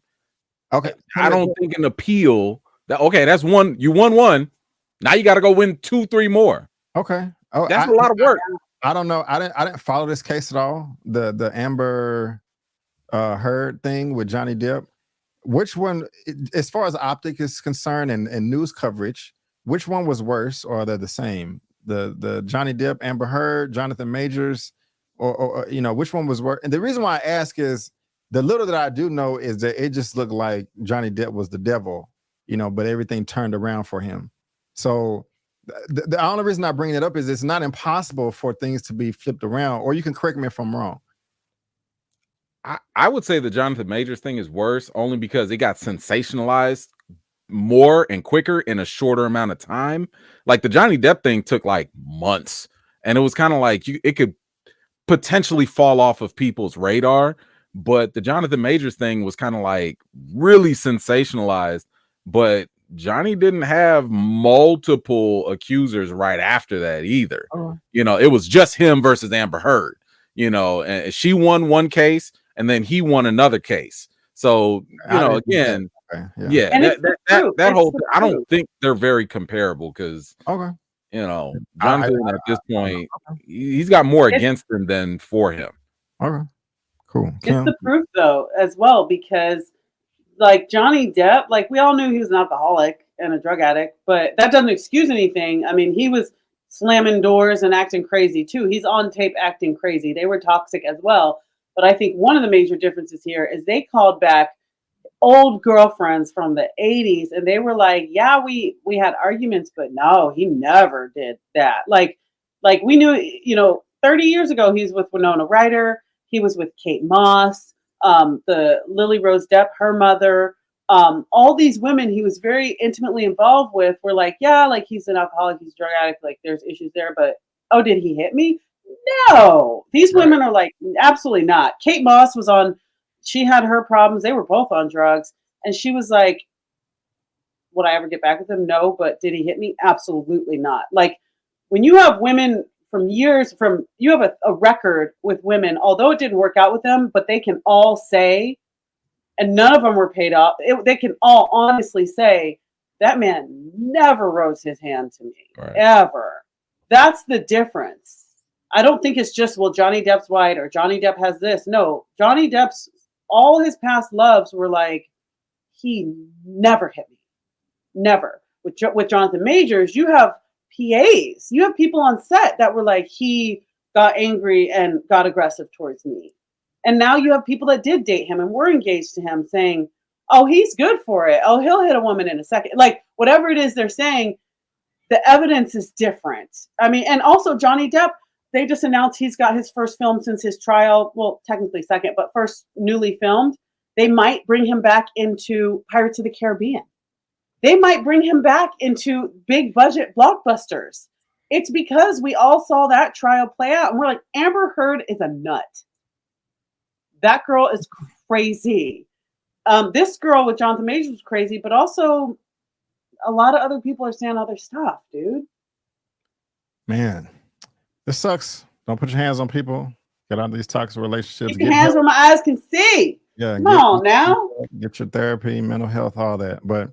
Okay. I don't think an appeal that's one. You won one. Now you got to go win 2, 3 more. Okay. Oh, that's a lot of work. I don't know. I didn't follow this case at all. The Amber Heard thing with Johnny Depp. Which one, as far as optic is concerned and news coverage, which one was worse, or are they the same? The Johnny Depp, Amber Heard, Jonathan Majors, or which one was worse? And the reason why I ask is the little that I do know is that it just looked like Johnny Depp was the devil, but everything turned around for him. So the only reason I bring it up is it's not impossible for things to be flipped around, or you can correct me if I'm wrong. I would say the Jonathan Majors thing is worse only because it got sensationalized more and quicker in a shorter amount of time. Like the Johnny Depp thing took like months, and it was kind of like it could potentially fall off of people's radar. But the Jonathan Majors thing was kind of like really sensationalized, but Johnny didn't have multiple accusers right after that either. It was just him versus Amber Heard, and she won one case and then he won another case. So, again, that whole I don't think they're very comparable because, Jonathan at this point, he's got more against him than for him. Okay, cool. It's the proof though, as well, because like Johnny Depp, like we all knew he was an alcoholic and a drug addict, but that doesn't excuse anything. I mean, he was slamming doors and acting crazy too. He's on tape acting crazy. They were toxic as well. But I think one of the major differences here is they called back old girlfriends from the 80s and they were like, yeah, we had arguments, but no, he never did that. Like we knew, 30 years ago, he's with Winona Ryder. He was with Kate Moss, the Lily Rose Depp, her mother. All these women he was very intimately involved with were like, yeah, like he's an alcoholic, he's a drug addict, like there's issues there, but oh, did he hit me? No, these women are like, absolutely not. Kate Moss was she had her problems. They were both on drugs. And she was like, would I ever get back with him? No, but did he hit me? Absolutely not. Like when you have women you have a record with women, although it didn't work out with them, but they can all say, and none of them were paid off. They can all honestly say, that man never rose his hand to me, ever. That's the difference. I don't think it's just, well, Johnny Depp's white or Johnny Depp has this. No, Johnny Depp's, all his past loves were like, he never hit me. Never. With Jonathan Majors, you have PAs. You have people on set that were like, he got angry and got aggressive towards me. And now you have people that did date him and were engaged to him saying, oh, he's good for it. Oh, he'll hit a woman in a second. Like whatever it is they're saying, the evidence is different. I mean, and also Johnny Depp, they just announced he's got his first film since his trial. Well, technically second, but first newly filmed. They might bring him back into Pirates of the Caribbean. They might bring him back into big budget blockbusters. It's because we all saw that trial play out. And we're like, Amber Heard is a nut. That girl is crazy. This girl with Jonathan Majors was crazy, but also a lot of other people are saying other stuff, dude. Man, this sucks. Don't put your hands on people. Get out of these toxic relationships. Keep your hands where my eyes can see. Yeah, Come on now. Get your therapy, mental health, all that. But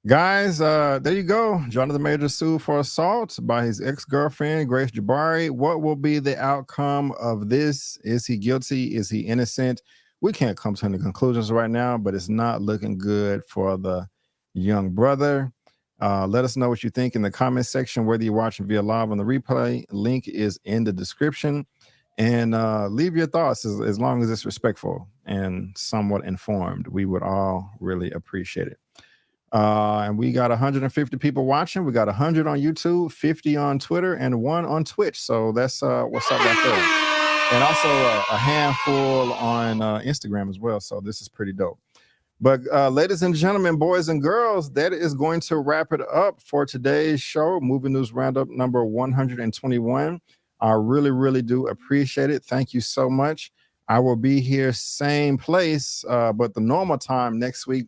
guys, there you go. Jonathan Major sued for assault by his ex-girlfriend, Grace Jabari. What will be the outcome of this? Is he guilty? Is he innocent? We can't come to any conclusions right now, but it's not looking good for the young brother. Let us know what you think in the comment section, whether you're watching via live on the replay. Link is in the description. And leave your thoughts as long as it's respectful and somewhat informed. We would all really appreciate it. And we got 150 people watching. We got 100 on YouTube, 50 on Twitter, and 1 on Twitch. So that's what's up right there. And also a handful on Instagram as well. So this is pretty dope. But ladies and gentlemen, boys and girls, that is going to wrap it up for today's show, Movie News Roundup number 121. I really, really do appreciate it. Thank you so much. I will be here same place, but the normal time next week,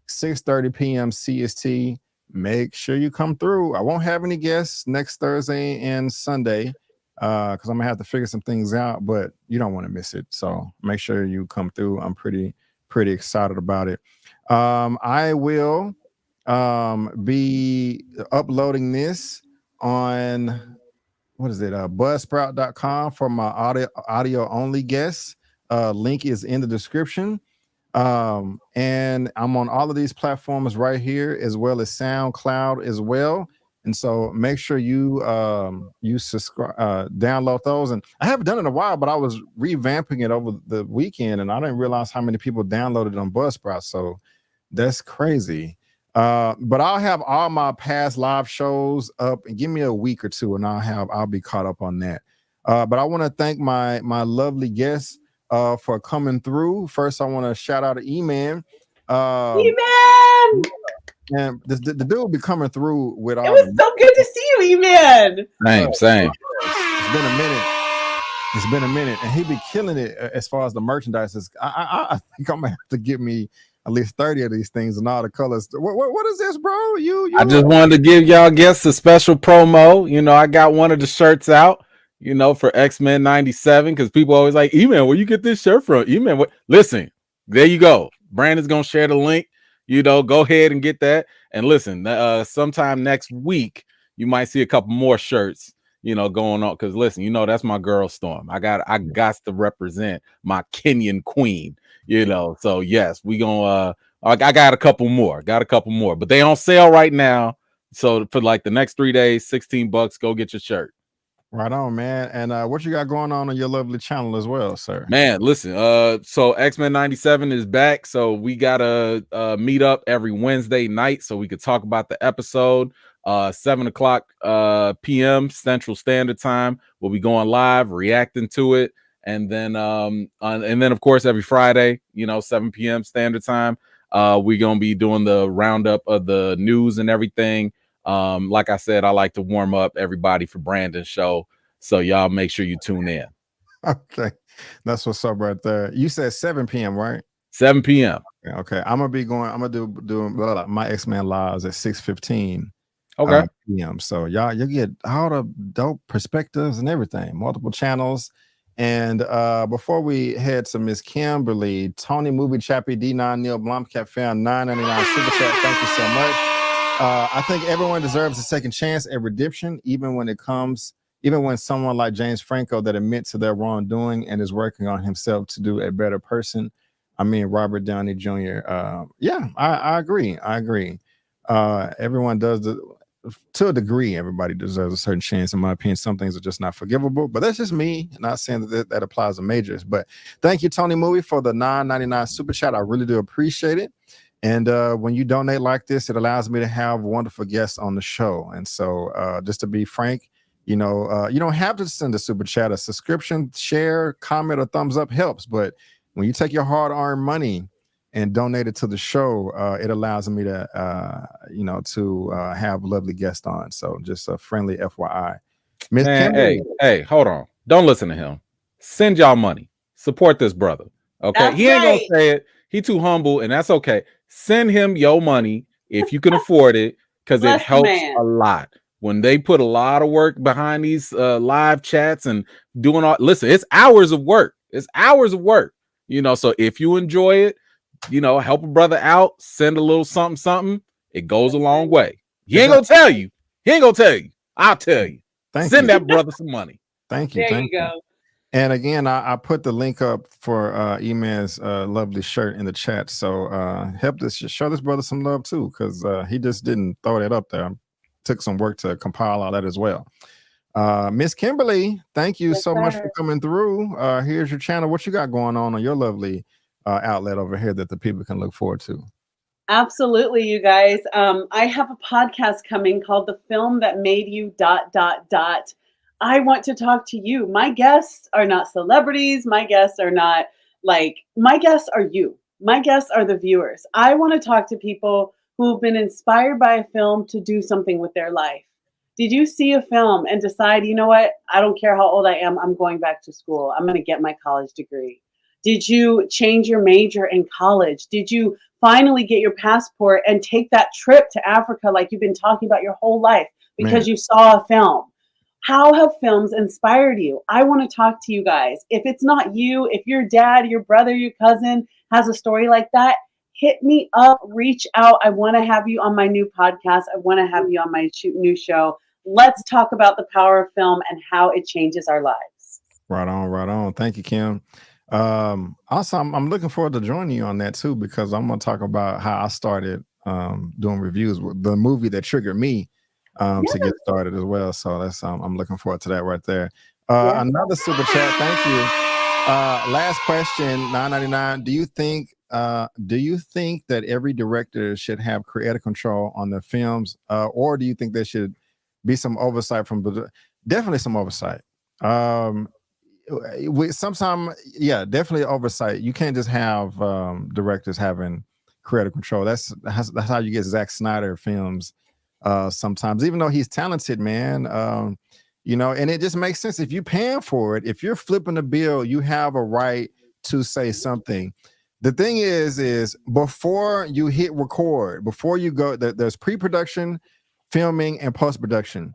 6:30 p.m. CST. Make sure you come through. I won't have any guests next Thursday and Sunday because I'm going to have to figure some things out, but you don't want to miss it. So make sure you come through. I'm pretty excited about it. I will be uploading this on... what is it? Buzzsprout.com for my audio only guests. Link is in the description. And I'm on all of these platforms right here, as well as SoundCloud as well. And so make sure you subscribe, download those. And I haven't done it in a while, but I was revamping it over the weekend, and I didn't realize how many people downloaded it on Buzzsprout. So that's crazy. But I'll have all my past live shows up, and give me a week or two and I'll be caught up on that. But I want to thank my lovely guests for coming through. First, I want to shout out to E-Man. E-Man! And the dude will be coming through with all. It was so good to see you, E-Man. Same. It's been a minute, and he be killing it as far as the merchandise is. I think I'm gonna have to get me at least 30 of these things and all the colors. What is this, bro? You I just wanted to give y'all guests a special promo. You know, I got one of the shirts out, you know, for X-Men 97, because people always like, E-Man, where you get this shirt from? E-Man, what? Listen, there you go. Brandon's gonna share the link. You know, go ahead and get that. And listen, sometime next week, you might see a couple more shirts, you know, going on. Because listen, you know, that's my girl Storm. I got to represent my Kenyan queen, you know. So yes, we gonna I got a couple more, but they on sale right now. So for like the next 3 days, $16, go get your shirt. Right on, man. And what you got going on your lovely channel as well, sir? Man, listen, so X-Men 97 is back. So we gotta meet up every Wednesday night so we could talk about the episode. 7:00 p.m. Central Standard Time. We'll be going live, reacting to it. And then of course every Friday, you know, 7 p.m. Standard Time. We're gonna be doing the roundup of the news and everything. Like I said, I like to warm up everybody for Brandon's show, so y'all make sure you tune in. Okay, that's what's up right there. You said 7 p.m. right? 7 p.m. Okay, I'm gonna do my X-Men lives at 6:15 p.m. So y'all get all the dope perspectives and everything, multiple channels. And before we head to Miss Kimberly, Tony Movie Chappie, D9 Neil Blomkamp found $9.99 super chat. Thank you so much. I think everyone deserves a second chance at redemption, even when someone like James Franco that admits to their wrongdoing and is working on himself to do a better person. I mean, Robert Downey Jr. Yeah, I agree. Everyone does to a degree. Everybody deserves a certain chance. In my opinion, some things are just not forgivable, but that's just me. Not saying that applies to majors, but thank you, Tony Movie, for the $9.99 super chat. I really do appreciate it. And when you donate like this, it allows me to have wonderful guests on the show. And so just to be frank, you know, you don't have to send a super chat. A subscription, share, comment, or thumbs up helps. But when you take your hard-earned money and donate it to the show, it allows me to, you know, to have lovely guests on. So just a friendly FYI. Hey, hold on. Don't listen to him. Send y'all money. Support this brother. Okay. That's he ain't right. gonna say it. He too humble, and that's okay. Send him your money if you can afford it. because it Bless the helps man. a lot. When they put a lot of work behind these live chats and doing all, listen, it's hours of work. It's hours of work, you know. So if you enjoy it, you know, help a brother out, send a little something, something. It goes a long way. He ain't gonna tell you. He ain't gonna tell you. I'll tell you. Send that brother some money. Thank you. There Thank you go. And again, I put the link up for E-Man's lovely shirt in the chat. So show this brother some love too, because he just didn't throw that up there. Took some work to compile all that as well. Miss Kimberly, thank you so much for coming through. Here's your channel. What you got going on your lovely outlet over here that the people can look forward to? Absolutely, you guys. I have a podcast coming called The Film That Made You ... I want to talk to you. My guests are not celebrities. My guests are not my guests are you. My guests are the viewers. I want to talk to people who have been inspired by a film to do something with their life. Did you see a film and decide, you know what? I don't care how old I am. I'm going back to school. I'm going to get my college degree. Did you change your major in college? Did you finally get your passport and take that trip to Africa like you've been talking about your whole life because you saw a film? How have films inspired you? I want to talk to you guys. If it's not you, if your dad, your brother, your cousin has a story like that, hit me up, reach out. I want to have you on my new podcast. I want to have you on my new show. Let's talk about the power of film and how it changes our lives. Right on, right on. Thank you, Kim. Also, I'm looking forward to joining you on that too, because I'm going to talk about how I started doing reviews with the movie that triggered me to get started as well. So that's I'm looking forward to that right there. Another super chat. Thank you. Last question, $9.99. Do you think that every director should have creative control on their films, or do you think there should be some oversight from definitely some oversight? Definitely oversight. You can't just have directors having creative control. That's how you get Zack Snyder films. Sometimes, even though he's talented, man, you know, and it just makes sense. If you're paying for it, if you're flipping the bill, you have a right to say something. The thing is before you hit record, before you go, there's pre-production, filming, and post-production.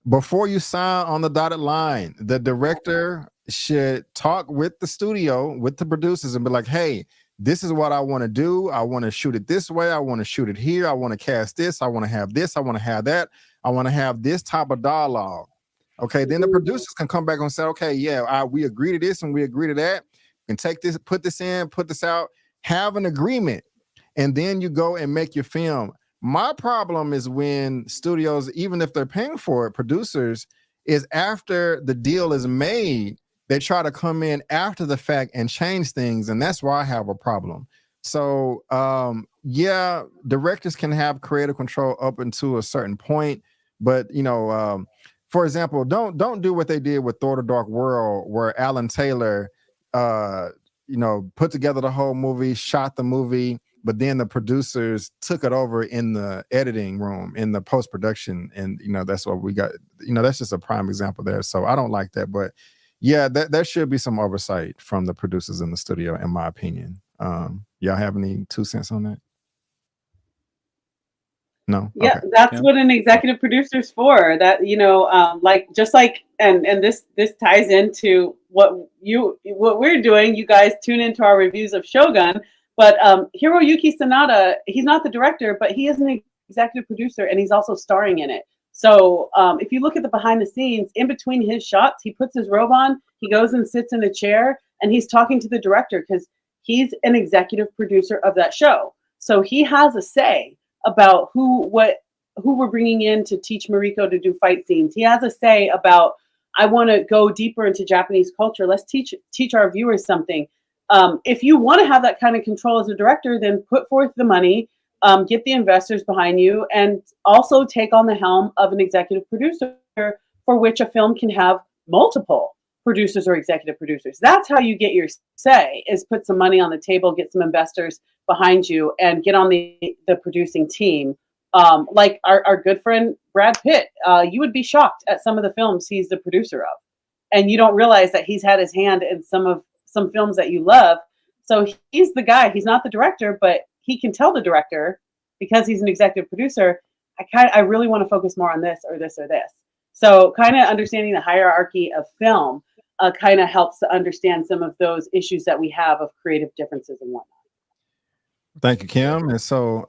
Before you sign on the dotted line, the director should talk with the studio, with the producers, and be like, hey, this is what I want to do. I want to shoot it this way. I want to shoot it here. I want to cast this. I want to have this. I want to have that. I want to have this type of dialogue. Okay, then the producers can come back and say, okay, yeah, we agree to this and we agree to that. And take this, put this in, put this out, have an agreement, and then you go and make your film. My problem is when studios, even if they're paying for it, producers, is after the deal is made, they try to come in after the fact and change things, and that's why I have a problem. So, yeah, directors can have creative control up until a certain point, but you know, for example, don't do what they did with Thor: The Dark World, where Alan Taylor, you know, put together the whole movie, shot the movie, but then the producers took it over in the editing room, in the post-production, and you know, that's what we got. You know, that's just a prime example there. So I don't like that, but yeah, there should be some oversight from the producers in the studio, in my opinion. Y'all have any 2 cents on that? No. Yeah, okay. that's what an executive producer's for. That, you know, and this ties into what we're doing. You guys tune into our reviews of Shogun, but Hiroyuki Sanada, he's not the director, but he is an executive producer, and he's also starring in it. So if you look at the behind the scenes, in between his shots, he puts his robe on, he goes and sits in a chair, and he's talking to the director because he's an executive producer of that show. So he has a say about who we're bringing in to teach Mariko to do fight scenes. He has a say about, I want to go deeper into Japanese culture. Let's teach our viewers something. If you want to have that kind of control as a director, then put forth the money, get the investors behind you, and also take on the helm of an executive producer, for which a film can have multiple producers or executive producers. That's how you get your say, is put some money on the table, get some investors behind you, and get on the producing team. Like our good friend Brad Pitt, you would be shocked at some of the films he's the producer of, and you don't realize that he's had his hand in some films that you love. So he's the guy. He's not the director, but he can tell the director, because he's an executive producer, I really want to focus more on this or this or this. So kind of understanding the hierarchy of film kind of helps to understand some of those issues that we have of creative differences and whatnot. Thank you, Kim. And so,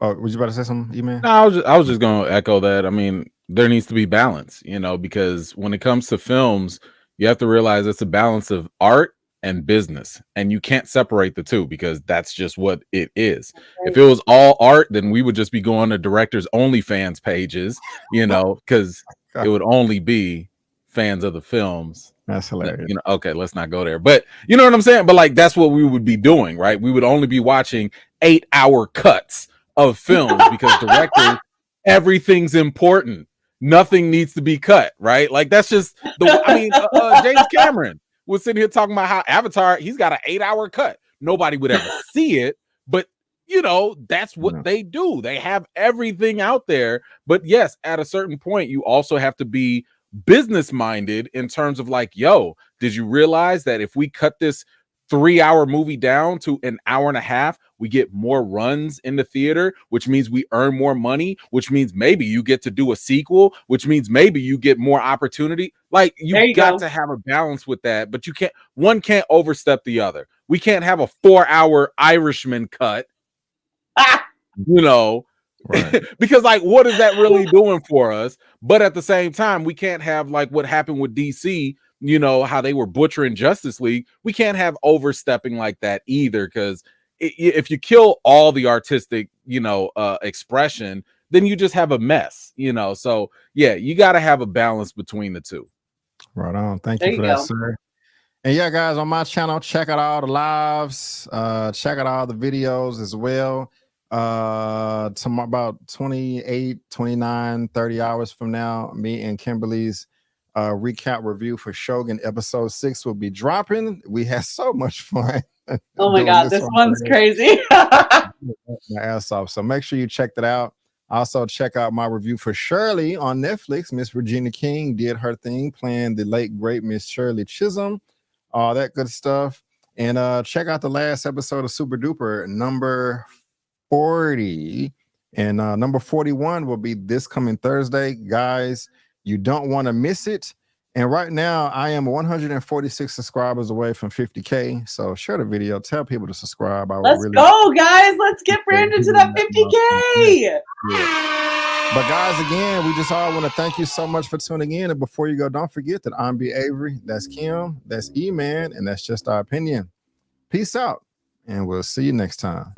was you about to say something, E-Man? No, I was just going to echo that. I mean, there needs to be balance, you know, because when it comes to films, you have to realize it's a balance of art and business, and you can't separate the two because that's just what it is. If it was all art, then we would just be going to directors OnlyFans pages, you know, because it would only be fans of the films. That's hilarious. You know, okay, let's not go there. But you know what I'm saying? But like that's what we would be doing, right? We would only be watching 8-hour cuts of films because directors, everything's important. Nothing needs to be cut, right? Like that's just the I mean, James Cameron was sitting here talking about how Avatar, he's got an 8-hour cut. Nobody would ever see it, but you know, that's what they do. They have everything out there. But yes, at a certain point, you also have to be business minded in terms of like, yo, did you realize that if we cut this 3-hour movie down to an hour and a half, we get more runs in the theater, which means we earn more money, which means maybe you get to do a sequel, which means maybe you get more opportunity. Like you got to have a balance with that, but one can't overstep the other. We can't have a 4-hour Irishman cut, you know, right. Because like, what is that really doing for us? But at the same time, we can't have like what happened with DC, you know, how they were butchering Justice League. We can't have overstepping like that either, because if you kill all the artistic, you know, expression, then you just have a mess, you know. So yeah, you got to have a balance between the two. Right on. Thank you for that, sir. And yeah, guys, on my channel, check out all the lives, check out all the videos as well. About 28, 29, 30 hours from now, me and Kimberly's recap review for Shogun episode 6 will be dropping. We had so much fun. Oh my god, this one's crazy. My ass off. So make sure you check that out. Also check out my review for Shirley on Netflix. Miss Regina King did her thing playing the late great Miss Shirley Chisholm, all that good stuff. And check out the last episode of Super Duper, number 40, and number 41 will be this coming Thursday. Guys, you don't want to miss it. And right now I am 146 subscribers away from 50K, so share the video, tell people to subscribe. Let's go, guys. Let's get Brandon to that 50K. Yeah. But guys, again, we just all want to thank you so much for tuning in. And before you go, don't forget that I'm B. Avery, that's Kim, that's E-Man, and that's just our opinion. Peace out, and we'll see you next time.